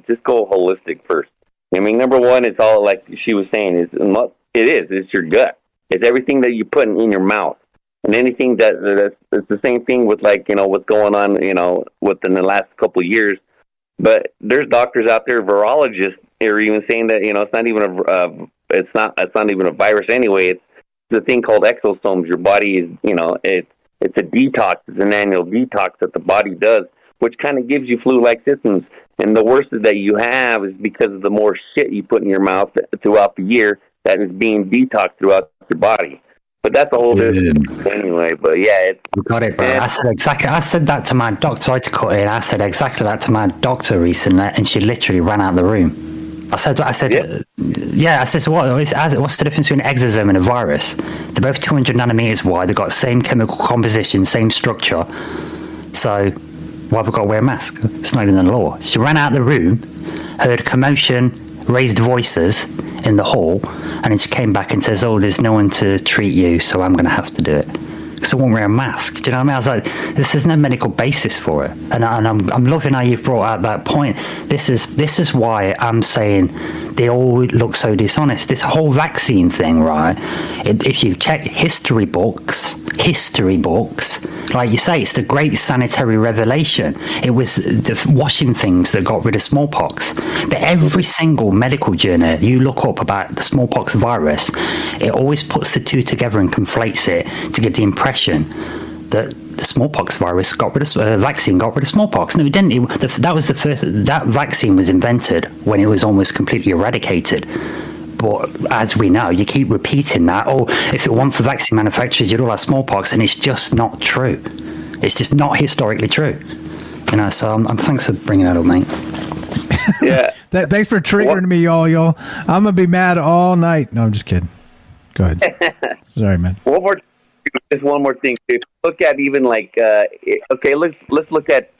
Just go holistic first. Number one, it's all like she was saying. It's your gut. It's everything that you put in your mouth. And anything it's the same thing with what's going on, within the last couple of years. But there's doctors out there, virologists, are even saying that it's not even a virus anyway. It's the thing called exosomes. Your body is it's a detox. It's an annual detox that the body does, which kind of gives you flu-like symptoms. And the worst that you have is because of the more shit you put in your mouth throughout the year that is being detoxed throughout your body. But that's a whole different thing anyway. But yeah, you got it, bro. I said that to my doctor. Sorry to cut in. I said exactly that to my doctor recently, and she literally ran out of the room. I said, yeah. I said, so what's the difference between an exosome and a virus? They're both 200 nanometers wide. They've got the same chemical composition, same structure. So why have we got to wear a mask? It's not even in the law. She ran out of the room, heard commotion, raised voices in the hall, and then she came back and says, there's no one to treat you, so I'm going to have to do it because I won't wear a mask. Do you know what I mean? I was like, there's no medical basis for it, and I'm loving how you've brought out that point. This is why I'm saying they all look so dishonest. This whole vaccine thing, right? If you check history books, like you say, it's the great sanitary revelation. It was the washing things that got rid of smallpox. But every single medical journal you look up about the smallpox virus, it always puts the two together and conflates it to give the impression that the smallpox virus vaccine got rid of smallpox. No, it didn't. That was the first. That vaccine was invented when it was almost completely eradicated. But as we know, you keep repeating that. If it weren't for vaccine manufacturers, you'd all have smallpox, and it's just not true. It's just not historically true. So I'm thanks for bringing that up, mate. Yeah. Thanks for triggering me, y'all. I'm gonna be mad all night. No, I'm just kidding. Go ahead. Sorry, man. Just one more thing. If you look at even let's look at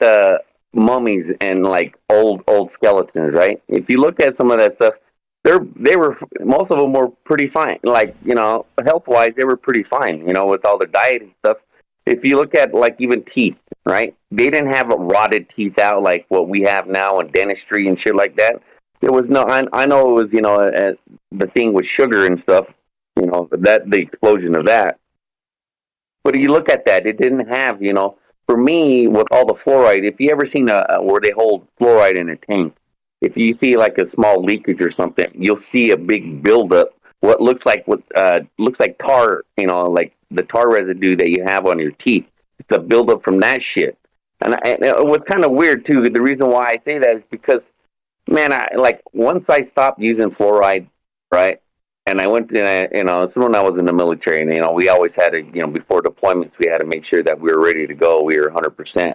mummies and old skeletons, right? If you look at some of that stuff, they were most of them were pretty fine. Health wise, they were pretty fine. With all their diet and stuff. If you look at even teeth, right? They didn't have rotted teeth out like what we have now in dentistry and shit like that. There was no. I know it was the thing with sugar and stuff. The explosion of that. But you look at that, it didn't have for me, with all the fluoride, if you ever seen where they hold fluoride in a tank, if you see like a small leakage or something, you'll see a big buildup. What looks like tar, like the tar residue that you have on your teeth. It's a buildup from that shit. And what's kind of weird too. The reason why I say that is because, man, once I stopped using fluoride, right? And I went to, it's when I was in the military, and, we always had to, before deployments, we had to make sure that we were ready to go. We were 100%.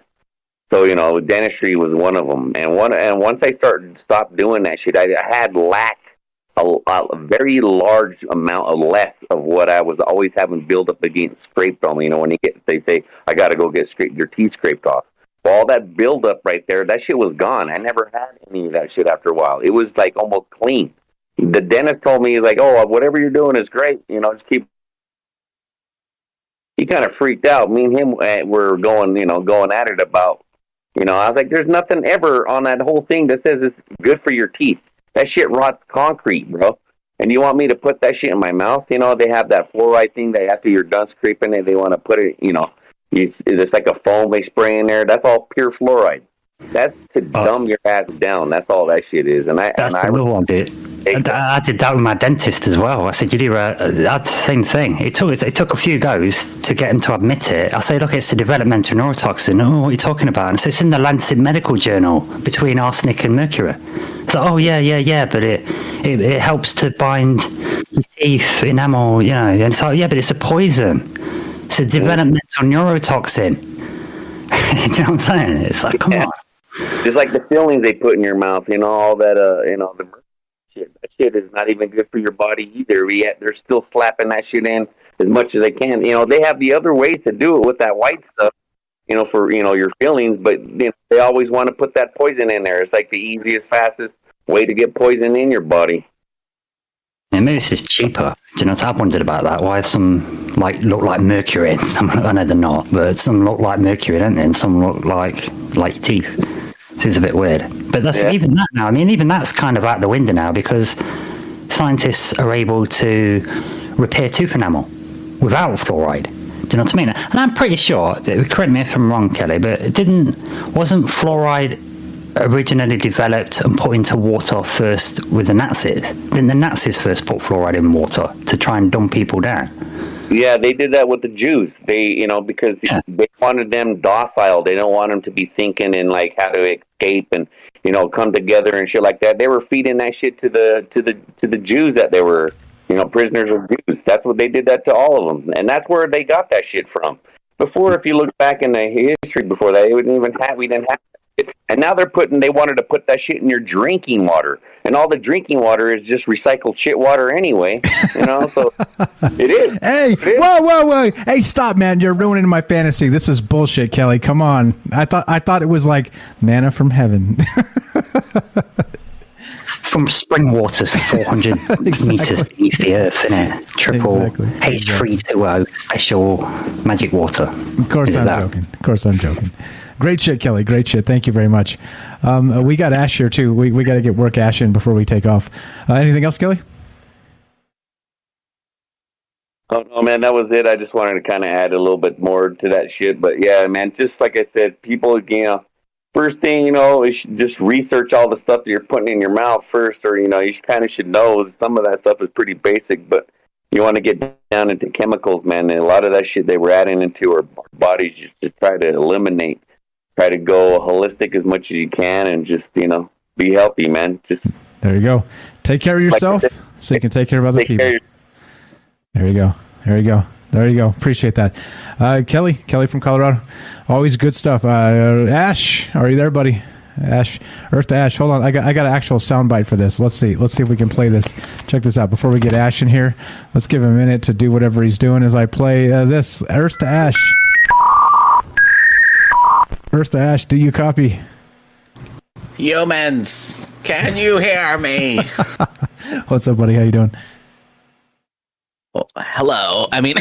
So, dentistry was one of them. And once I stopped doing that shit, I had lack a very large amount of less of what I was always having build up against scraped on me. When they say, I got to go get your teeth scraped off. Well, all that build up right there, that shit was gone. I never had any of that shit after a while. It was like almost clean. The dentist told me, like, oh, whatever you're doing is great. Just keep. He kind of freaked out. Me and him were going at it about, I was like, there's nothing ever on that whole thing that says it's good for your teeth. That shit rots concrete, bro. And you want me to put that shit in my mouth? They have that fluoride thing that after you're done scraping it, they want to put it, it's like a foam they spray in there. That's all pure fluoride. That's to dumb your ass down. That's all that shit is. That's the other one, dude. I did that with my dentist as well. I said, that's the same thing. It took a few goes to get him to admit it. I say, look, it's a developmental neurotoxin. Oh, what are you talking about? And so it's in the Lancet Medical Journal between arsenic and mercury. So, oh yeah, but it helps to bind your teeth, enamel, And it's like, yeah, but it's a poison. It's a developmental neurotoxin. Do you know what I'm saying? It's like, come on. Just like the fillings they put in your mouth, all that, the shit. That shit is not even good for your body either. Yet they're still slapping that shit in as much as they can. They have the other ways to do it with that white stuff, for your fillings, but they always want to put that poison in there. It's like the easiest, fastest way to get poison in your body. Yeah, maybe it's just cheaper. Do you know, I've wondered about that. Why some look like mercury and some, I know they're not, but some look like mercury, don't they? And some look like teeth. It's a bit weird. But that's even that now. I mean, even that's kind of out the window now because scientists are able to repair tooth enamel without fluoride. Do you know what I mean? And I'm pretty sure, correct me if I'm wrong, Kelly, but wasn't fluoride originally developed and put into water first with the Nazis? Then the Nazis first put fluoride in water to try and dumb people down. Yeah, they did that with the Jews. They, because they wanted them docile. They don't want them to be thinking and like how to escape and come together and shit like that. They were feeding that shit to the Jews that they were prisoners of Jews. That's what they did that to all of them, and that's where they got that shit from. Before, if you look back in the history before that, we didn't have it. And now they wanted to put that shit in your drinking water, and all the drinking water is just recycled shit water anyway. So it is. Hey, whoa! Hey, stop, man! You're ruining my fantasy. This is bullshit, Kelly. Come on. I thought it was like manna from heaven. From spring waters 400 meters beneath the earth, innit? Triple H320 special magic water. Of course I'm joking. Great shit, Kelly. Great shit. Thank you very much. We got Ash here, too. We got to get work Ash in before we take off. Anything else, Kelly? Oh, no, man, that was it. I just wanted to kind of add a little bit more to that shit. But, yeah, man, just like I said, people, first thing, is just research all the stuff that you're putting in your mouth first. Or, you kind of should know some of that stuff is pretty basic. But you want to get down into chemicals, man. And a lot of that shit they were adding into our bodies just to try to eliminate. Try to go holistic as much as you can and just, be healthy, man. Just there you go. Take care of yourself so you can take care of other people. There you go. Appreciate that. Kelly from Colorado. Always good stuff. Ash, are you there, buddy? Ash, Earth to Ash. Hold on. I got an actual soundbite for this. Let's see if we can play this. Check this out. Before we get Ash in here, let's give him a minute to do whatever he's doing as I play this. Earth to Ash. Earth to Ash, do you copy? Humans, can you hear me? What's up, buddy? How you doing? Oh, hello. I mean,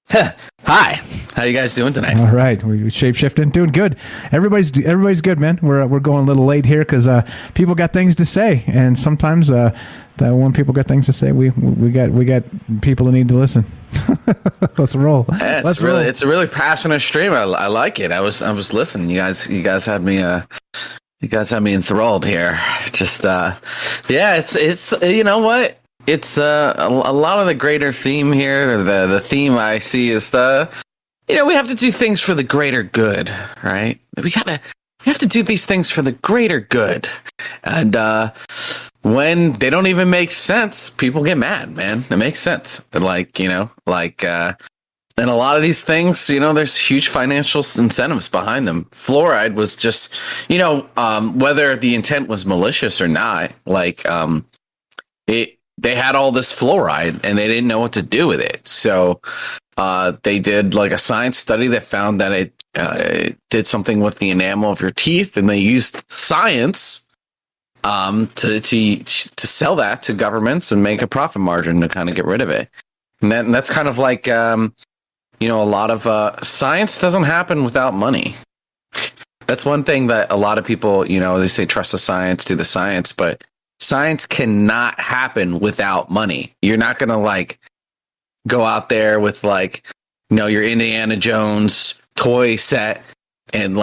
hi. How you guys doing tonight? All right, we shape-shifting, doing good. Everybody's good, man. We're going a little late here because people got things to say, and sometimes that when people got things to say, we got people who need to listen. Let's roll. Yeah, it's a really passionate stream. I like it. I was listening. You guys had me enthralled here. Just it's you know what? It's a lot of the greater theme here. The theme I see is we have to do things for the greater good, right? We have to do these things for the greater good. And when they don't even make sense, people get mad, man. It makes sense. And and a lot of these things, there's huge financial incentives behind them. Fluoride was just, whether the intent was malicious or not, they had all this fluoride and they didn't know what to do with it. So they did a science study that found that it did something with the enamel of your teeth, and they used science to sell that to governments and make a profit margin to kind of get rid of it. And that's kind of a lot of science doesn't happen without money. That's one thing that a lot of people, they say trust the science, do the science, but science cannot happen without money. You're not going to go out there with your Indiana Jones toy set and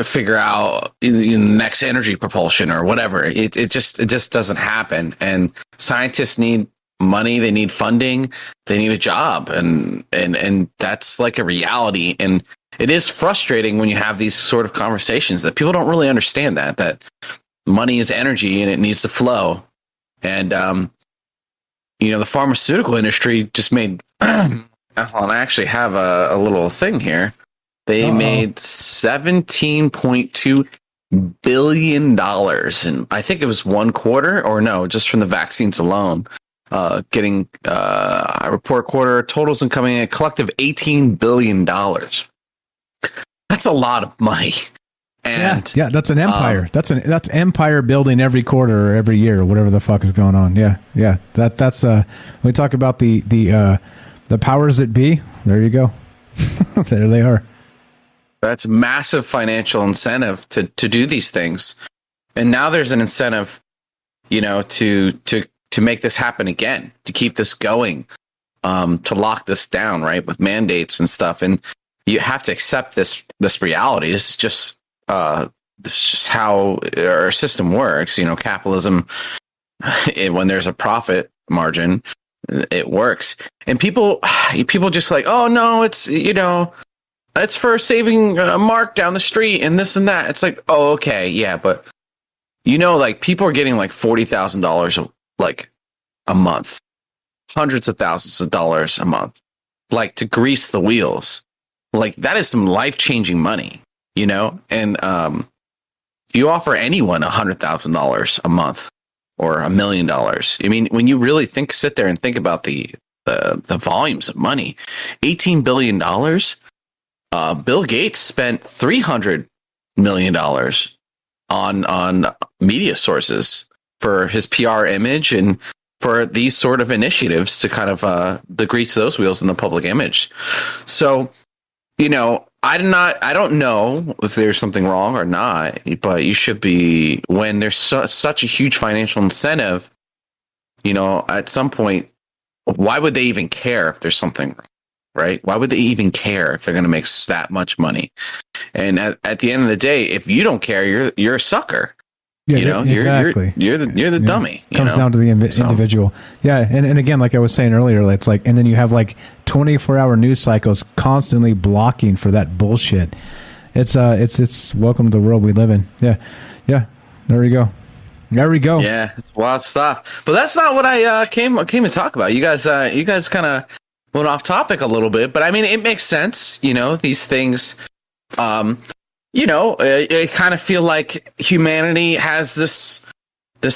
figure out the next energy propulsion or whatever. It just doesn't happen. And scientists need money, they need funding, they need a job, and that's a reality. And it is frustrating when you have these sort of conversations that people don't really understand that money is energy and it needs to flow. And the pharmaceutical industry just made I actually have a little thing here. They made $17.2 billion in, I think it was one quarter, or no, just from the vaccines alone. Getting a report quarter totals and coming in a collective $18 billion. That's a lot of money. And yeah, that's an empire. That's empire building every quarter or every year or whatever the fuck is going on. Yeah. That's we talk about the powers that be. There you go. There they are. That's massive financial incentive to do these things. And now there's an incentive, to make this happen again, to keep this going, to lock this down, right, with mandates and stuff. And you have to accept this reality. This is just how our system works. Capitalism, when there's a profit margin, it works. And people just oh no, it's it's for saving a mark down the street and this and that. It's oh, okay, yeah, but people are getting $40,000 a month, hundreds of thousands of dollars a month, to grease the wheels. That is some life-changing money, and if you offer anyone $100,000 a month or $1 million, I mean, when you really sit there and think about the volumes of money, $18 billion, Bill Gates spent $300 million on media sources for his PR image and for these sort of initiatives to kind of to grease those wheels in the public image. So, I don't know if there's something wrong or not, but you should be, when there's such a huge financial incentive, at some point, why would they even care if there's something wrong, right? Why would they even care if they're going to make that much money? And at the end of the day, if you don't care, you're a sucker. Yeah, exactly. You're the dummy. Comes down to the individual. Yeah, and again, like I was saying earlier, it's and then you have 24-hour news cycles constantly blocking for that bullshit. It's welcome to the world we live in. Yeah. There we go. Yeah, it's wild stuff. But that's not what I came to talk about. You guys kind of went off topic a little bit, but I mean, it makes sense. These things. I kind of feel like humanity has this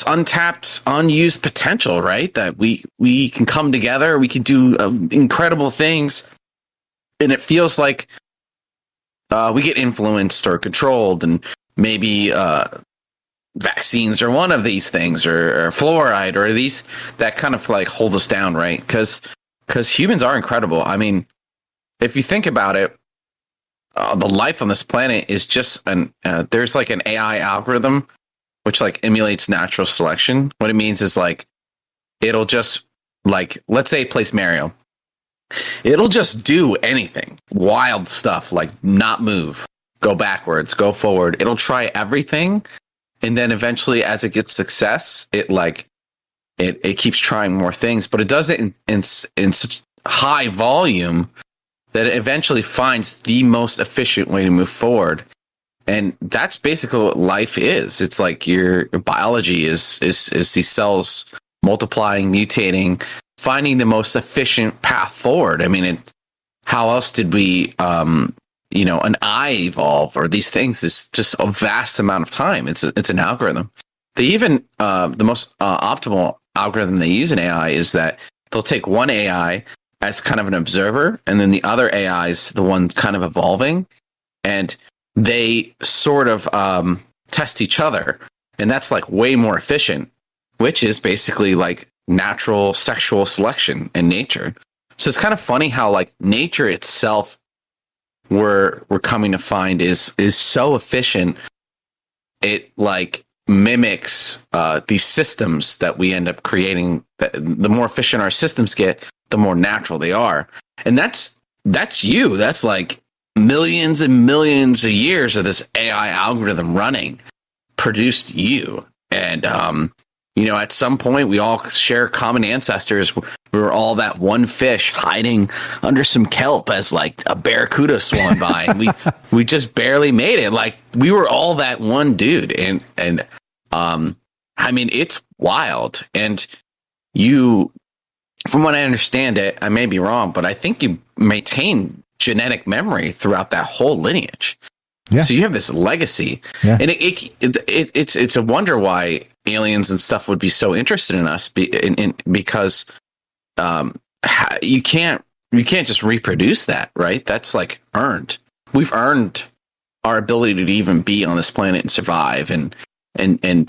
untapped, unused potential, right? That we can come together, we can do incredible things, and it feels like we get influenced or controlled, and maybe vaccines are one of these things, or fluoride, or these that kind of hold us down, right? Because humans are incredible. I mean, if you think about it, the life on this planet is just there's like an AI algorithm which like emulates natural selection. What it means is like it'll just like, let's say it plays Mario. It'll just do anything, wild stuff, like not move, go backwards, go forward. It'll try everything, and then eventually, as it gets success, it keeps trying more things. But it does it in such high volume that it eventually finds the most efficient way to move forward. And that's basically what life is. It's like your biology is these cells multiplying, mutating, finding the most efficient path forward. I mean, how else did we, an eye evolve, or these things? Is just a vast amount of time. It's an algorithm. They even the most optimal algorithm they use in AI is that they'll take one AI as kind of an observer, and then the other AI is the one kind of evolving, and they sort of test each other, and that's like way more efficient, which is basically like natural sexual selection in nature. So it's kind of funny how like nature itself we're coming to find is so efficient. It like mimics these systems that we end up creating. The more efficient our systems get, the more natural they are. And that's you. That's like millions and millions of years of this AI algorithm running produced you. And at some point we all share common ancestors. We were all that one fish hiding under some kelp as like a barracuda swam by, and we just barely made it. Like we were all that one dude. And I mean, it's wild. And you, from what I understand it, I may be wrong, but I think you maintain genetic memory throughout that whole lineage. Yeah. So you have this legacy, and it's a wonder why aliens and stuff would be so interested in us, because you can't just reproduce that, right? That's like earned. We've earned our ability to even be on this planet and survive, and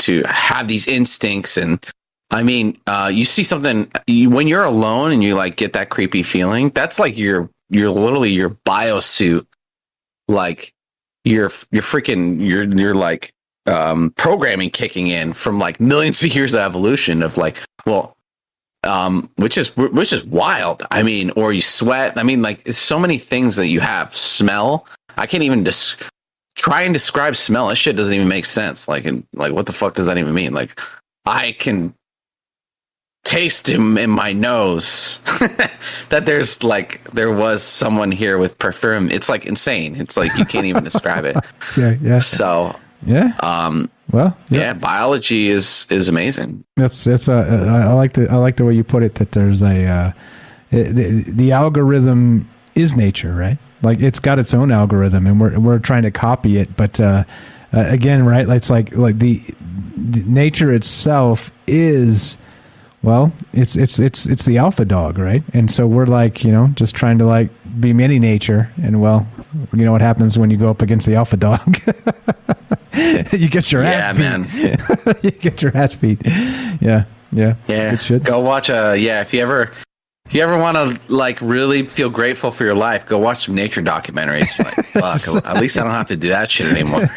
to have these instincts. And I mean, you see something when you're alone and you like get that creepy feeling. That's like you're literally your biosuit, like you're like programming kicking in from like millions of years of evolution of like, which is wild. I mean, or you sweat. I mean, like it's so many things that you have. Smell. I can't even try and describe smell. This shit doesn't even make sense. Like what the fuck does that even mean? Like I can taste him in my nose that there was someone here with perfume. It's like insane. It's like you can't even describe it. Yeah. So biology is amazing. I like the way you put it, that there's the algorithm is nature, right? Like it's got its own algorithm, and we're trying to copy it, but again, right? It's like the nature itself is, well, it's the alpha dog, right? And so we're like, just trying to like be mini nature, and well, you know what happens when you go up against the alpha dog? You get your ass beat. Man. You get your ass beat. Yeah. Good shit. Go watch if you ever want to like really feel grateful for your life, go watch some nature documentaries. Like, fuck, at least I don't have to do that shit anymore.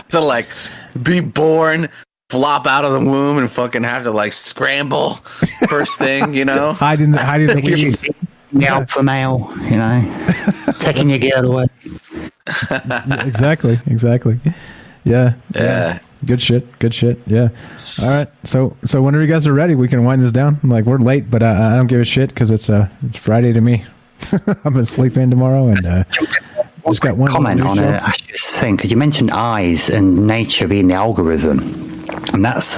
To like be born, flop out of the womb, and fucking have to like scramble first thing, hiding the weeds. Alpha male, taking your gear away. Exactly. Yeah. Good shit. Yeah. All right. So whenever you guys are ready, we can wind this down. Like we're late, but I don't give a shit because it's Friday to me. I'm gonna sleep in tomorrow, and just got one comment on it. I just think, because you mentioned eyes and nature being the algorithm, and that's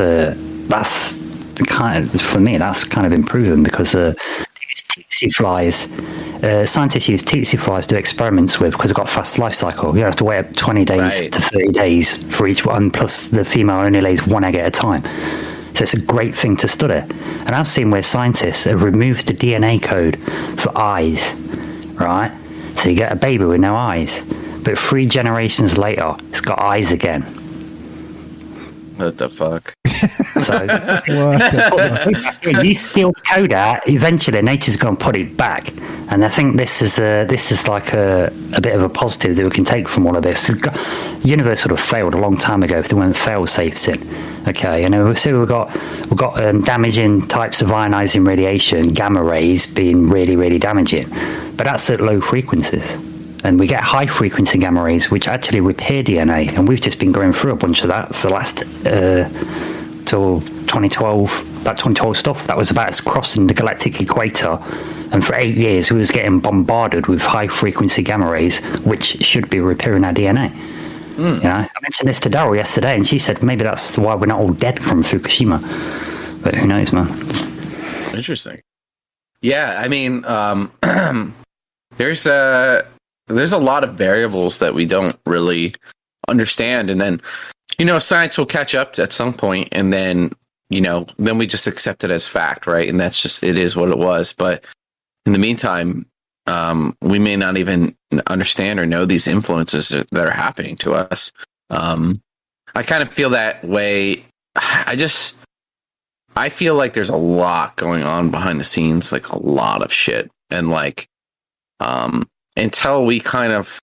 kind of, for me, that's kind of improving, because tsetse flies. Scientists use tsetse flies to do experiments with, because they've got a fast life cycle. You have to wait up 20 days to 30 days for each one, plus the female only lays one egg at a time. So it's a great thing to study. And I've seen where scientists have removed the DNA code for eyes, right? So you get a baby with no eyes, but 3 generations later, it's got eyes again. What the fuck? So you steal code out, eventually nature's going to put it back. And I think this is like a bit of a positive that we can take from all of this. The universe would have failed a long time ago if there weren't fail safes in. Okay, and so we've got damaging types of ionizing radiation, gamma rays being really, really damaging, but that's at low frequencies. And we get high frequency gamma rays, which actually repair DNA. And we've just been going through a bunch of that for the last till 2012. That 2012 stuff that was about us crossing the galactic equator. And for 8 years, we was getting bombarded with high frequency gamma rays, which should be repairing our DNA. You know, I mentioned this to Daryl yesterday, and she said maybe that's why we're not all dead from Fukushima. But who knows, man? Interesting. Yeah, I mean, there's a lot of variables that we don't really understand, and then science will catch up at some point, and then then we just accept it as fact, right? And that's just, it is what it was. But in the meantime, we may not even understand or know these influences that are happening to us. I kind of feel that way. I feel like there's a lot going on behind the scenes, like a lot of shit, and like until we kind of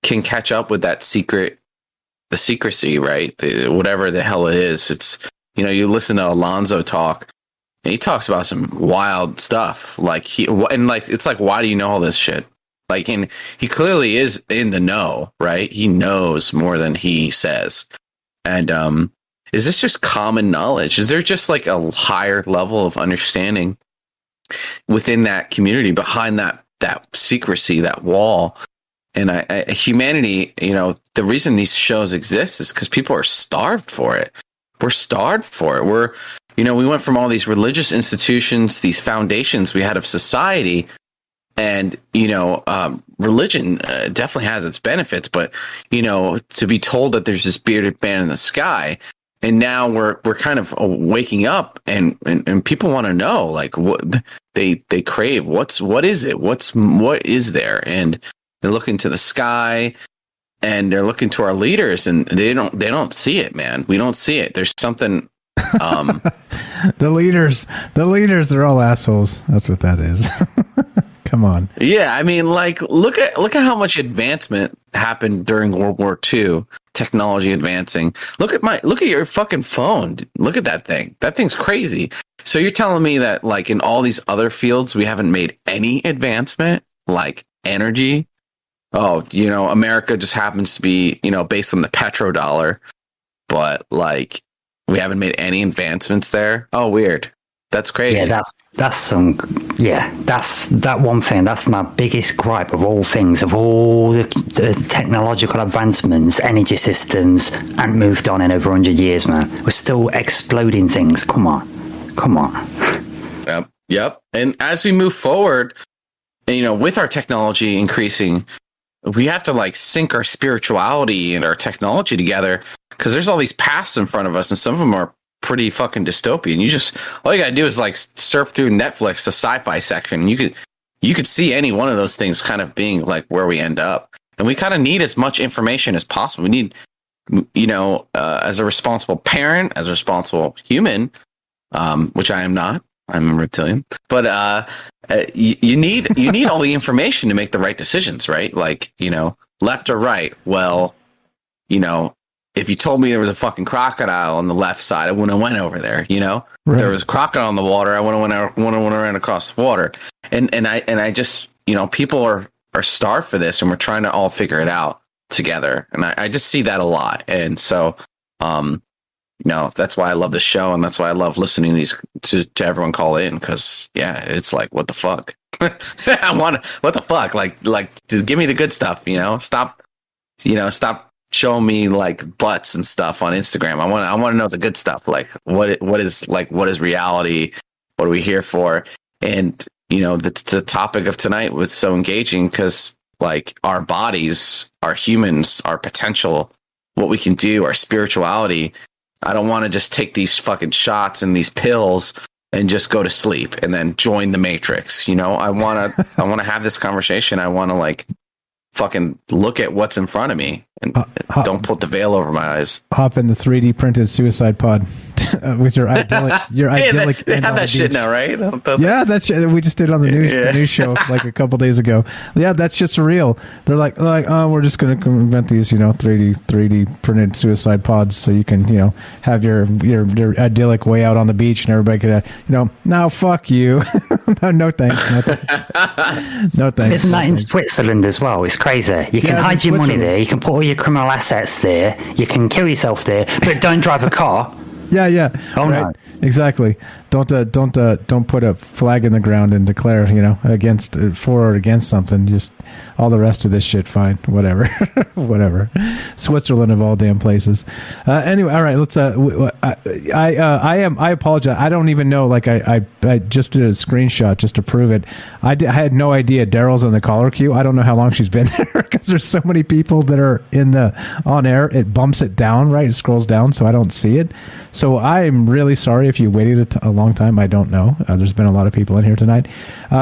can catch up with that the secrecy, right? Whatever the hell it is. It's, you listen to Alonzo talk, and he talks about some wild stuff. Like it's like, why do you know all this shit? Like, and he clearly is in the know, right? He knows more than he says. And is this just common knowledge? Is there just like a higher level of understanding within that community, behind that secrecy, that wall? And humanity, the reason these shows exist is because people are starved for it. We're starved for it. We went from all these religious institutions, these foundations we had of society, and religion definitely has its benefits. But to be told that there's this bearded man in the sky, and now we're kind of waking up, and people want to know, like, what they crave. What is it? What is there? And they're looking to the sky, and they're looking to our leaders, and they don't see it, man. We don't see it. There's something. The leaders, they're all assholes. That's what that is. Come on. Yeah, I mean, like, look at how much advancement happened during World War II. Technology advancing. Look at your fucking phone. Look at that thing. That thing's crazy. So you're telling me that, like, in all these other fields, we haven't made any advancement, like energy? Oh, America just happens to be, based on the petrodollar, but like, we haven't made any advancements there. Oh, weird. That's crazy. Yeah, that's that one thing. That's my biggest gripe of all things, of all the technological advancements, energy systems, and moved on in over 100 years, man. We're still exploding things. Come on. Yep. And as we move forward, with our technology increasing, we have to like sync our spirituality and our technology together, because there's all these paths in front of us, and some of them are pretty fucking dystopian. All you gotta do is like surf through Netflix, the sci-fi section. You could see any one of those things kind of being like where we end up. And we kind of need as much information as possible. We need, as a responsible parent, as a responsible human, which I am not. I'm a reptilian, but you need all the information to make the right decisions, right? Like, left or right. Well, if you told me there was a fucking crocodile on the left side, I wouldn't have went over there. Right. If there was a crocodile on the water, I wouldn't have went around across the water. And I just, people are starved for this, and we're trying to all figure it out together. And I just see that a lot. And so, that's why I love this show, and that's why I love listening to everyone call in, because it's like, what the fuck? What the fuck? Like, just give me the good stuff. Stop showing me like butts and stuff on Instagram. I want to know the good stuff. Like, what is reality? What are we here for? And the topic of tonight was so engaging, because like our bodies, our humans, our potential, what we can do, our spirituality. I don't want to just take these fucking shots and these pills and just go to sleep and then join the Matrix. I want to have this conversation. I want to fucking look at what's in front of me and don't put the veil over my eyes. Hop in the 3D printed suicide pod with your idyllic. They have that shit now, right? Yeah, that's we just did on the news show like a couple days ago. Yeah, that's just real. They're like, oh, we're just going to invent these, 3D printed suicide pods so you can, have your idyllic way out on the beach and everybody could, now fuck you. no thanks. No thanks. Isn't that in Switzerland as well? It's crazy. You can hide your money there. You can put all your criminal assets there. You can kill yourself there, but don't drive a car. Yeah. Oh right. no. Exactly. Don't put a flag in the ground and declare, against for or against something. Just all the rest of this shit, fine. Whatever. Whatever. Switzerland of all damn places. Anyway, all right. Let's. I apologize. I don't even know. Like I just did a screenshot just to prove it. I had no idea Daryl's on the caller queue. I don't know how long she's been there because there's so many people that are in the on air. It bumps it down, right? It scrolls down, so I don't see it. So I'm really sorry if you waited a long time. I don't know. There's been a lot of people in here tonight.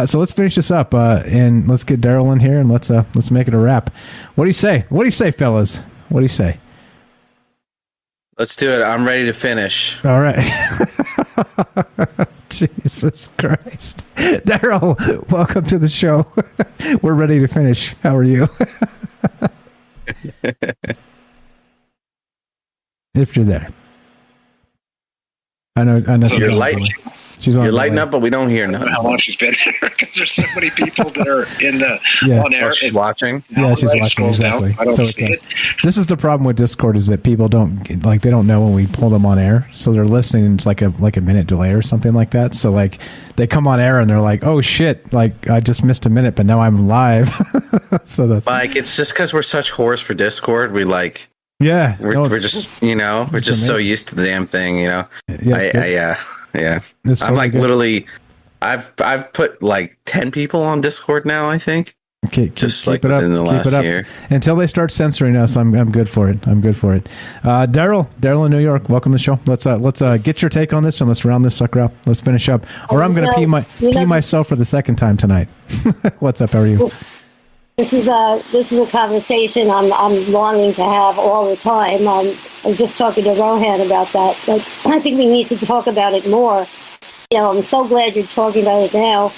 So let's finish this up and let's get Daryl in here and let's make it a wrap. What do you say? What do you say, fellas? What do you say? Let's do it. I'm ready to finish. All right. Jesus Christ. Daryl, welcome to the show. We're ready to finish. How are you? If you're there. I know. You're lighting. You're lighting up, but we don't hear nothing. How long she's been there? Because there's so many people that are in the on air. Oh, she's watching. Yeah, she's watching. Exactly. Down. I don't see it. This is the problem with Discord is that people don't they don't know when we pull them on air, so they're listening. And it's like a minute delay or something like that. So like they come on air and they're like, oh shit, like I just missed a minute, but now I'm live. So that's like it's just because we're such whores for Discord. We like. Yeah, we're just we're just so used to the damn thing, Yeah. I'm totally like good. Literally, I've put like 10 people on Discord now. I think. Keep it up. Within the Keep last it up year. until they start censoring us. I'm good for it. Daryl in New York, welcome to the show. Let's get your take on this and let's round this sucker up. Let's finish up, or I'm going to pee myself for the second time tonight. What's up? How are you? This is a conversation I'm longing to have all the time. I was just talking to Rohan about that. Like, I think we need to talk about it more. I'm so glad you're talking about it now.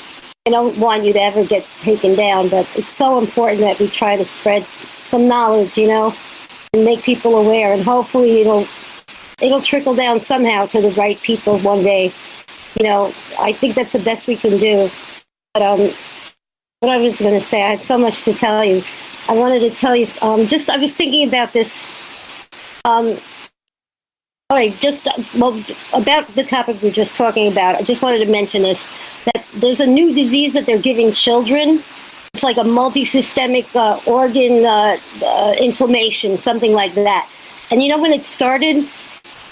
I don't want you to ever get taken down, but it's so important that we try to spread some knowledge, and make people aware. And hopefully it'll trickle down somehow to the right people one day. I think that's the best we can do. But what I was going to say, I had so much to tell you. I wanted to tell you, I was thinking about this, about the topic we're just talking about. I just wanted to mention this, that there's a new disease that they're giving children. It's like a multisystemic organ inflammation, something like that. And when it started,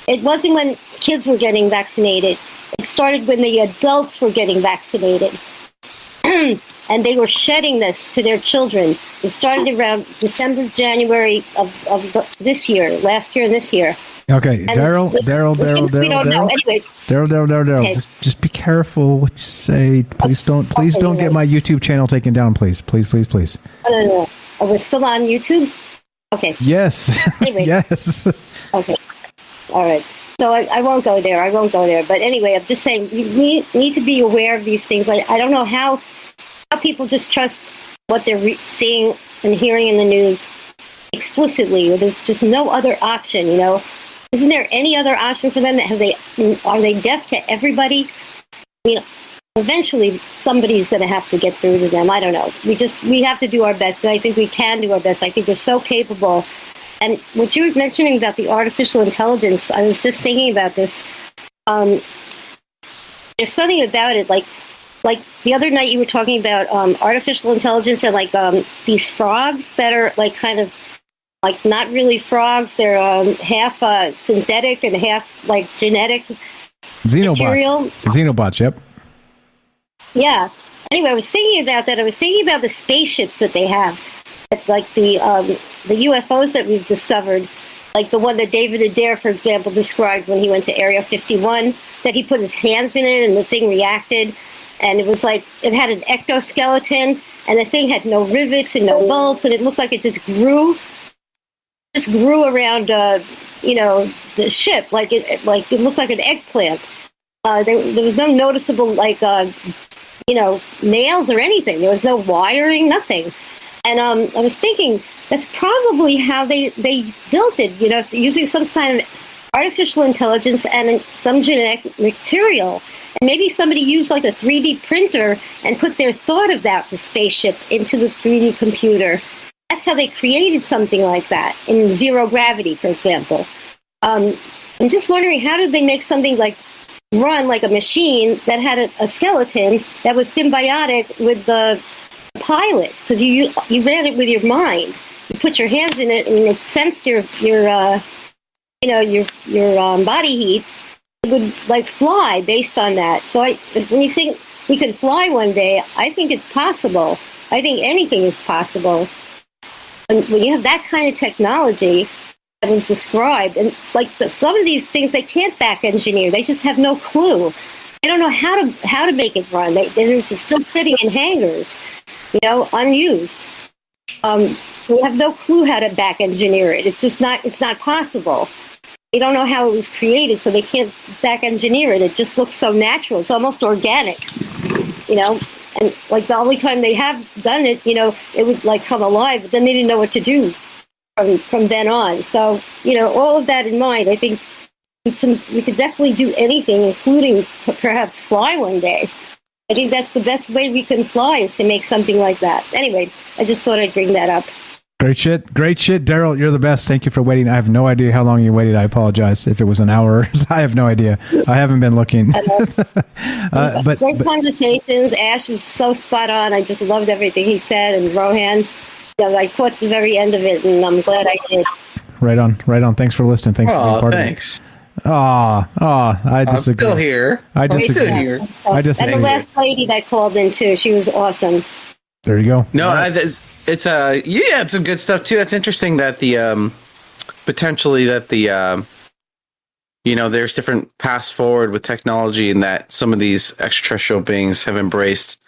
it wasn't when kids were getting vaccinated. It started when the adults were getting vaccinated. And they were shedding this to their children. It started around December, January of this year, last year and this year. Okay, Daryl. We don't know. Anyway. Daryl. Okay. Just be careful what you say. Please don't get my YouTube channel taken down, please. Please. No. Oh, we're still on YouTube? Okay. Yes. Anyway. Yes. Okay. All right. So I won't go there. But anyway, I'm just saying we need to be aware of these things. I don't know how people just trust what they're seeing and hearing in the news explicitly. There's just no other option, Isn't there any other option for them? Are they deaf to everybody? Eventually somebody's going to have to get through to them. I don't know. We have to do our best, and I think we can do our best. I think we're so capable. And what you were mentioning about the artificial intelligence, I was just thinking about this. There's something about it, like the other night you were talking about artificial intelligence and these frogs that are kind of not really frogs. They're half synthetic and half genetic material. Xenobots, yep. Yeah. Anyway, I was thinking about that. I was thinking about the spaceships that they have, the UFOs that we've discovered, like the one that David Adair, for example, described when he went to Area 51, that he put his hands in it and the thing reacted. and it was like it had an ectoskeleton, and the thing had no rivets and no bolts, and it looked like it just grew around, the ship, like it looked like an eggplant. There was no noticeable nails or anything. There was no wiring, nothing. And I was thinking that's probably how they built it, so using some kind of artificial intelligence and some genetic material. And maybe somebody used like a 3D printer and put their thought of the spaceship into the 3D computer. That's how they created something like that in zero gravity, for example. I'm just wondering, how did they make something run like a machine that had a skeleton that was symbiotic with the pilot? Because you ran it with your mind. You put your hands in it, and it sensed your body heat. It would fly based on that. So when you think we could fly one day, I think it's possible. I think anything is possible. And when you have that kind of technology that was described, and some of these things they can't back engineer. They just have no clue. They don't know how to make it run. They're just still sitting in hangars, unused. We have no clue how to back engineer it. It's not possible. They don't know how it was created, so they can't back engineer it. It just looks so natural. It's almost organic, And the only time they have done it, it would come alive, but then they didn't know what to do from then on. So, all of that in mind, I think we could definitely do anything, including perhaps fly one day. I think that's the best way we can fly, is to make something like that. Anyway, I just thought I'd bring that up. Great shit, Daryl. You're the best. Thank you for waiting. I have no idea how long you waited. I apologize if it was an hour. I have no idea. I haven't been looking. But great conversations. Ash was so spot on. I just loved everything he said, and Rohan. I caught the very end of it, and I'm glad I did. Right on. Thanks for listening. Thanks for being part thanks. of it. I disagree. I'm still here. I disagree. Still here. I disagree. And the last lady that called in too, she was awesome. There you go. No, it's some good stuff too. It's interesting that the potentially that the there's different paths forward with technology, and that some of these extraterrestrial beings have embraced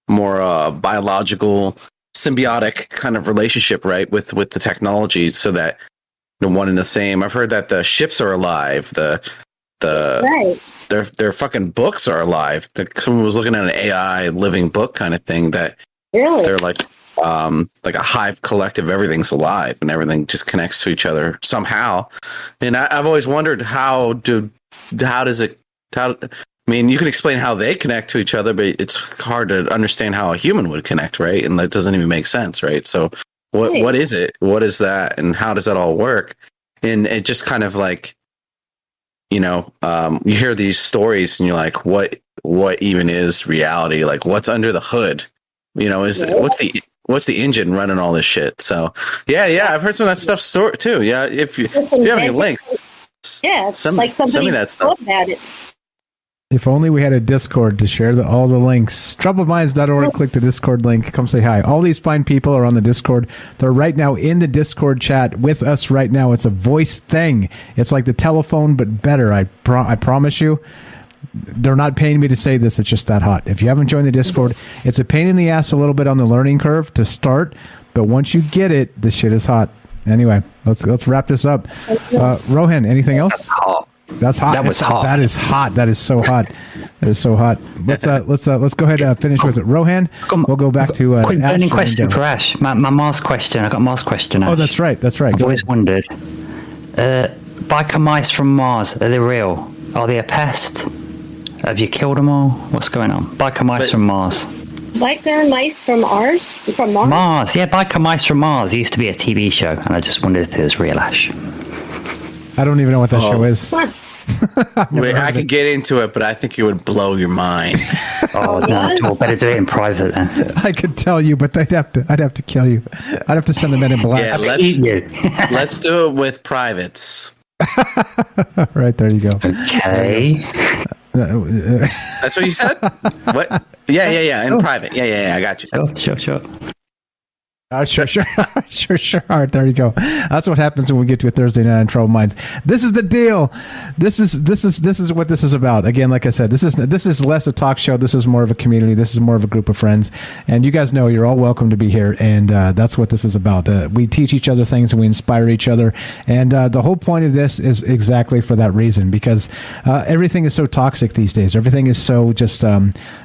more biological, symbiotic kind of relationship, right, with the technology, so that one and the same. I've heard that the ships are alive. Right. Their fucking books are alive. Someone was looking at an AI living book kind of thing, that really they're like a hive collective. Everything's alive and everything just connects to each other somehow. And I've always wondered how you can explain how they connect to each other, but it's hard to understand how a human would connect, right? And that doesn't even make sense, right? So what is it? What is that? And how does that all work? And it just kind of you hear these stories and you're like, what even is reality? Like, what's under the hood? What's the engine running all this shit? So yeah, I've heard some of that stuff too. Yeah, if you have any links, send me that stuff. About it. If only we had a Discord to share all the links. Troubledminds.org, click the Discord link, come say hi. All these fine people are on the Discord. They're right now in the Discord chat with us right now. It's a voice thing. It's like the telephone, but better. I promise you. They're not paying me to say this. It's just that hot. If you haven't joined the Discord, it's a pain in the ass a little bit on the learning curve to start, but once you get it, the shit is hot. Anyway, let's wrap this up. Rohan, anything else? That's hot. That was hot. That is hot. That is so hot. That is so hot. Let's go ahead and finish with it. Rohan, we'll go back to quick burning Ash question for Ash. My Mars question. I got Mars question. Ash. Oh, that's right. I've always wondered. Biker mice from Mars, are they real? Are they a pest? Have you killed them all? What's going on? Biker mice from Mars. Biker mice from Mars? Mars, yeah, Biker mice from Mars. It used to be a TV show, and I just wondered if it was real, Ash. I don't even know what that show is. Wait, I could get into it, but I think it would blow your mind. Oh, no, better do it in private then. I could tell you, but I'd have to kill you. I'd have to send the men in black. Yeah, let's do it with privates. Right, there you go. Okay. That's what you said? What? Yeah, in private. Yeah, I got you. Sure. Sure. All right, there you go. That's what happens when we get to a Thursday night on Troubled Minds. This is the deal. This is what this is about. Again, like I said, this is less a talk show. This is more of a community. This is more of a group of friends. And you guys know you're all welcome to be here. And that's what this is about. We teach each other things and we inspire each other. And the whole point of this is exactly for that reason, because everything is so toxic these days. Everything is so just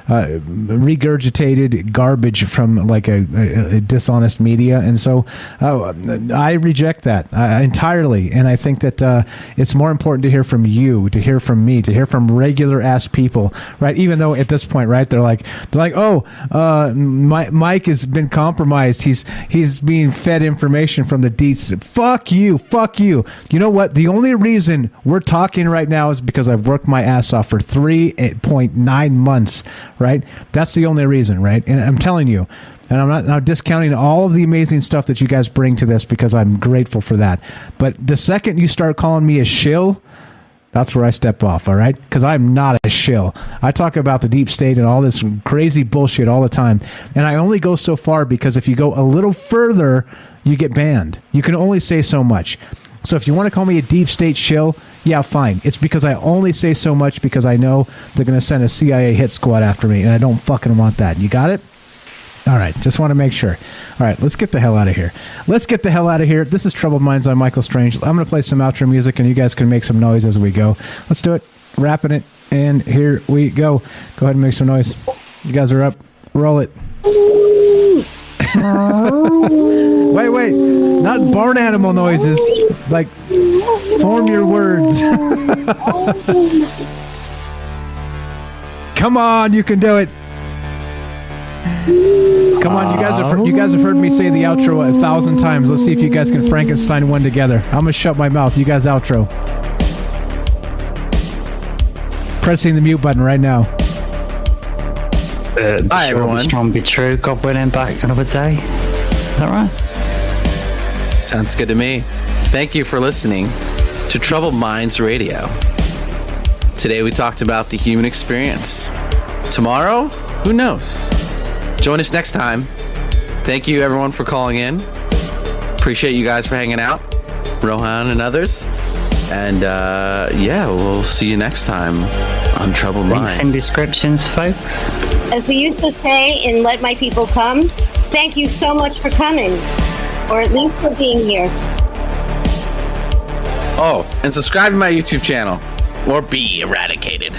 regurgitated garbage from like a dishonest media, and so I reject that entirely. And I think that it's more important to hear from you, to hear from me, to hear from regular ass people, right? Even though at this point, right, they're like, oh, Mike has been compromised. He's being fed information from the deets. Fuck you. You know what? The only reason we're talking right now is because I've worked my ass off for 3.9 months, right? That's the only reason, right? And I'm telling you. And I'm not now discounting all of the amazing stuff that you guys bring to this, because I'm grateful for that. But the second you start calling me a shill, that's where I step off, all right? Because I'm not a shill. I talk about the deep state and all this crazy bullshit all the time. And I only go so far, because if you go a little further, you get banned. You can only say so much. So if you want to call me a deep state shill, yeah, fine. It's because I only say so much, because I know they're going to send a CIA hit squad after me, and I don't fucking want that. You got it? All right, just want to make sure. All right, let's get the hell out of here. This is Troubled Minds. I'm Michael Strange. I'm going to play some outro music, and you guys can make some noise as we go. Let's do it. Wrapping it, and here we go. Go ahead and make some noise. You guys are up. Roll it. Wait. Not barn animal noises. Like, form your words. Come on, you can do it. Come on, you guys have heard me say the outro 1,000 times. Let's see if you guys can Frankenstein one together. I'm gonna shut my mouth. You guys outro. Pressing the mute button right now. Hi everyone. Strong be true. God willing, back another day. Is that right? Sounds good to me. Thank you for listening to Troubled Minds Radio. Today we talked about the human experience. Tomorrow, who knows? Join us next time. Thank you, everyone, for calling in. Appreciate you guys for hanging out, Rohan and others. And we'll see you next time on Troubled Minds. Links in descriptions, folks. As we used to say in Let My People Come, thank you so much for coming, or at least for being here. Oh, and subscribe to my YouTube channel, or be eradicated.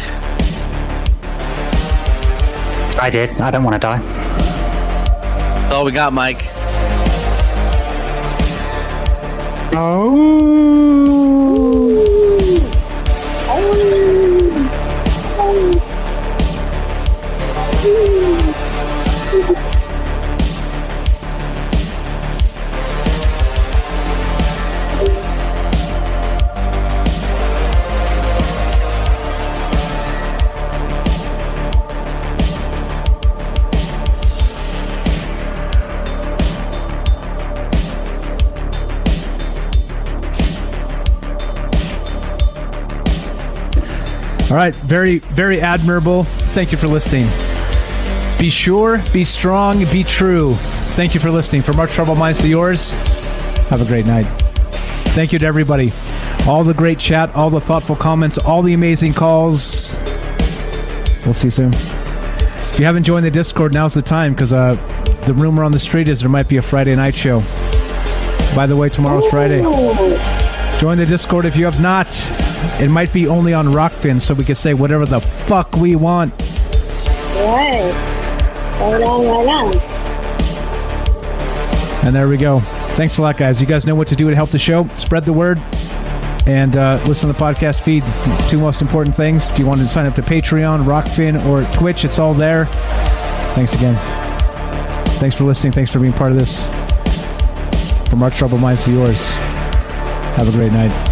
I did. I don't want to die. Oh, we got Mike. All right, very, very admirable. Thank you for listening. Be sure, be strong, be true. Thank you for listening. From our Troubled Minds to yours, have a great night. Thank you to everybody. All the great chat, all the thoughtful comments, all the amazing calls. We'll see you soon. If you haven't joined the Discord, now's the time, because the rumor on the street is there might be a Friday night show. By the way, tomorrow's Friday. Join the Discord if you have not. It might be only on Rockfin, so we can say whatever the fuck we want. Right. Right on. And there we go. Thanks a lot, guys. You guys know what to do to help the show. Spread the word. And listen to the podcast feed. Two most important things. If you want to sign up to Patreon, Rockfin, or Twitch, it's all there. Thanks again. Thanks for listening. Thanks for being part of this. From our Troubled Minds to yours. Have a great night.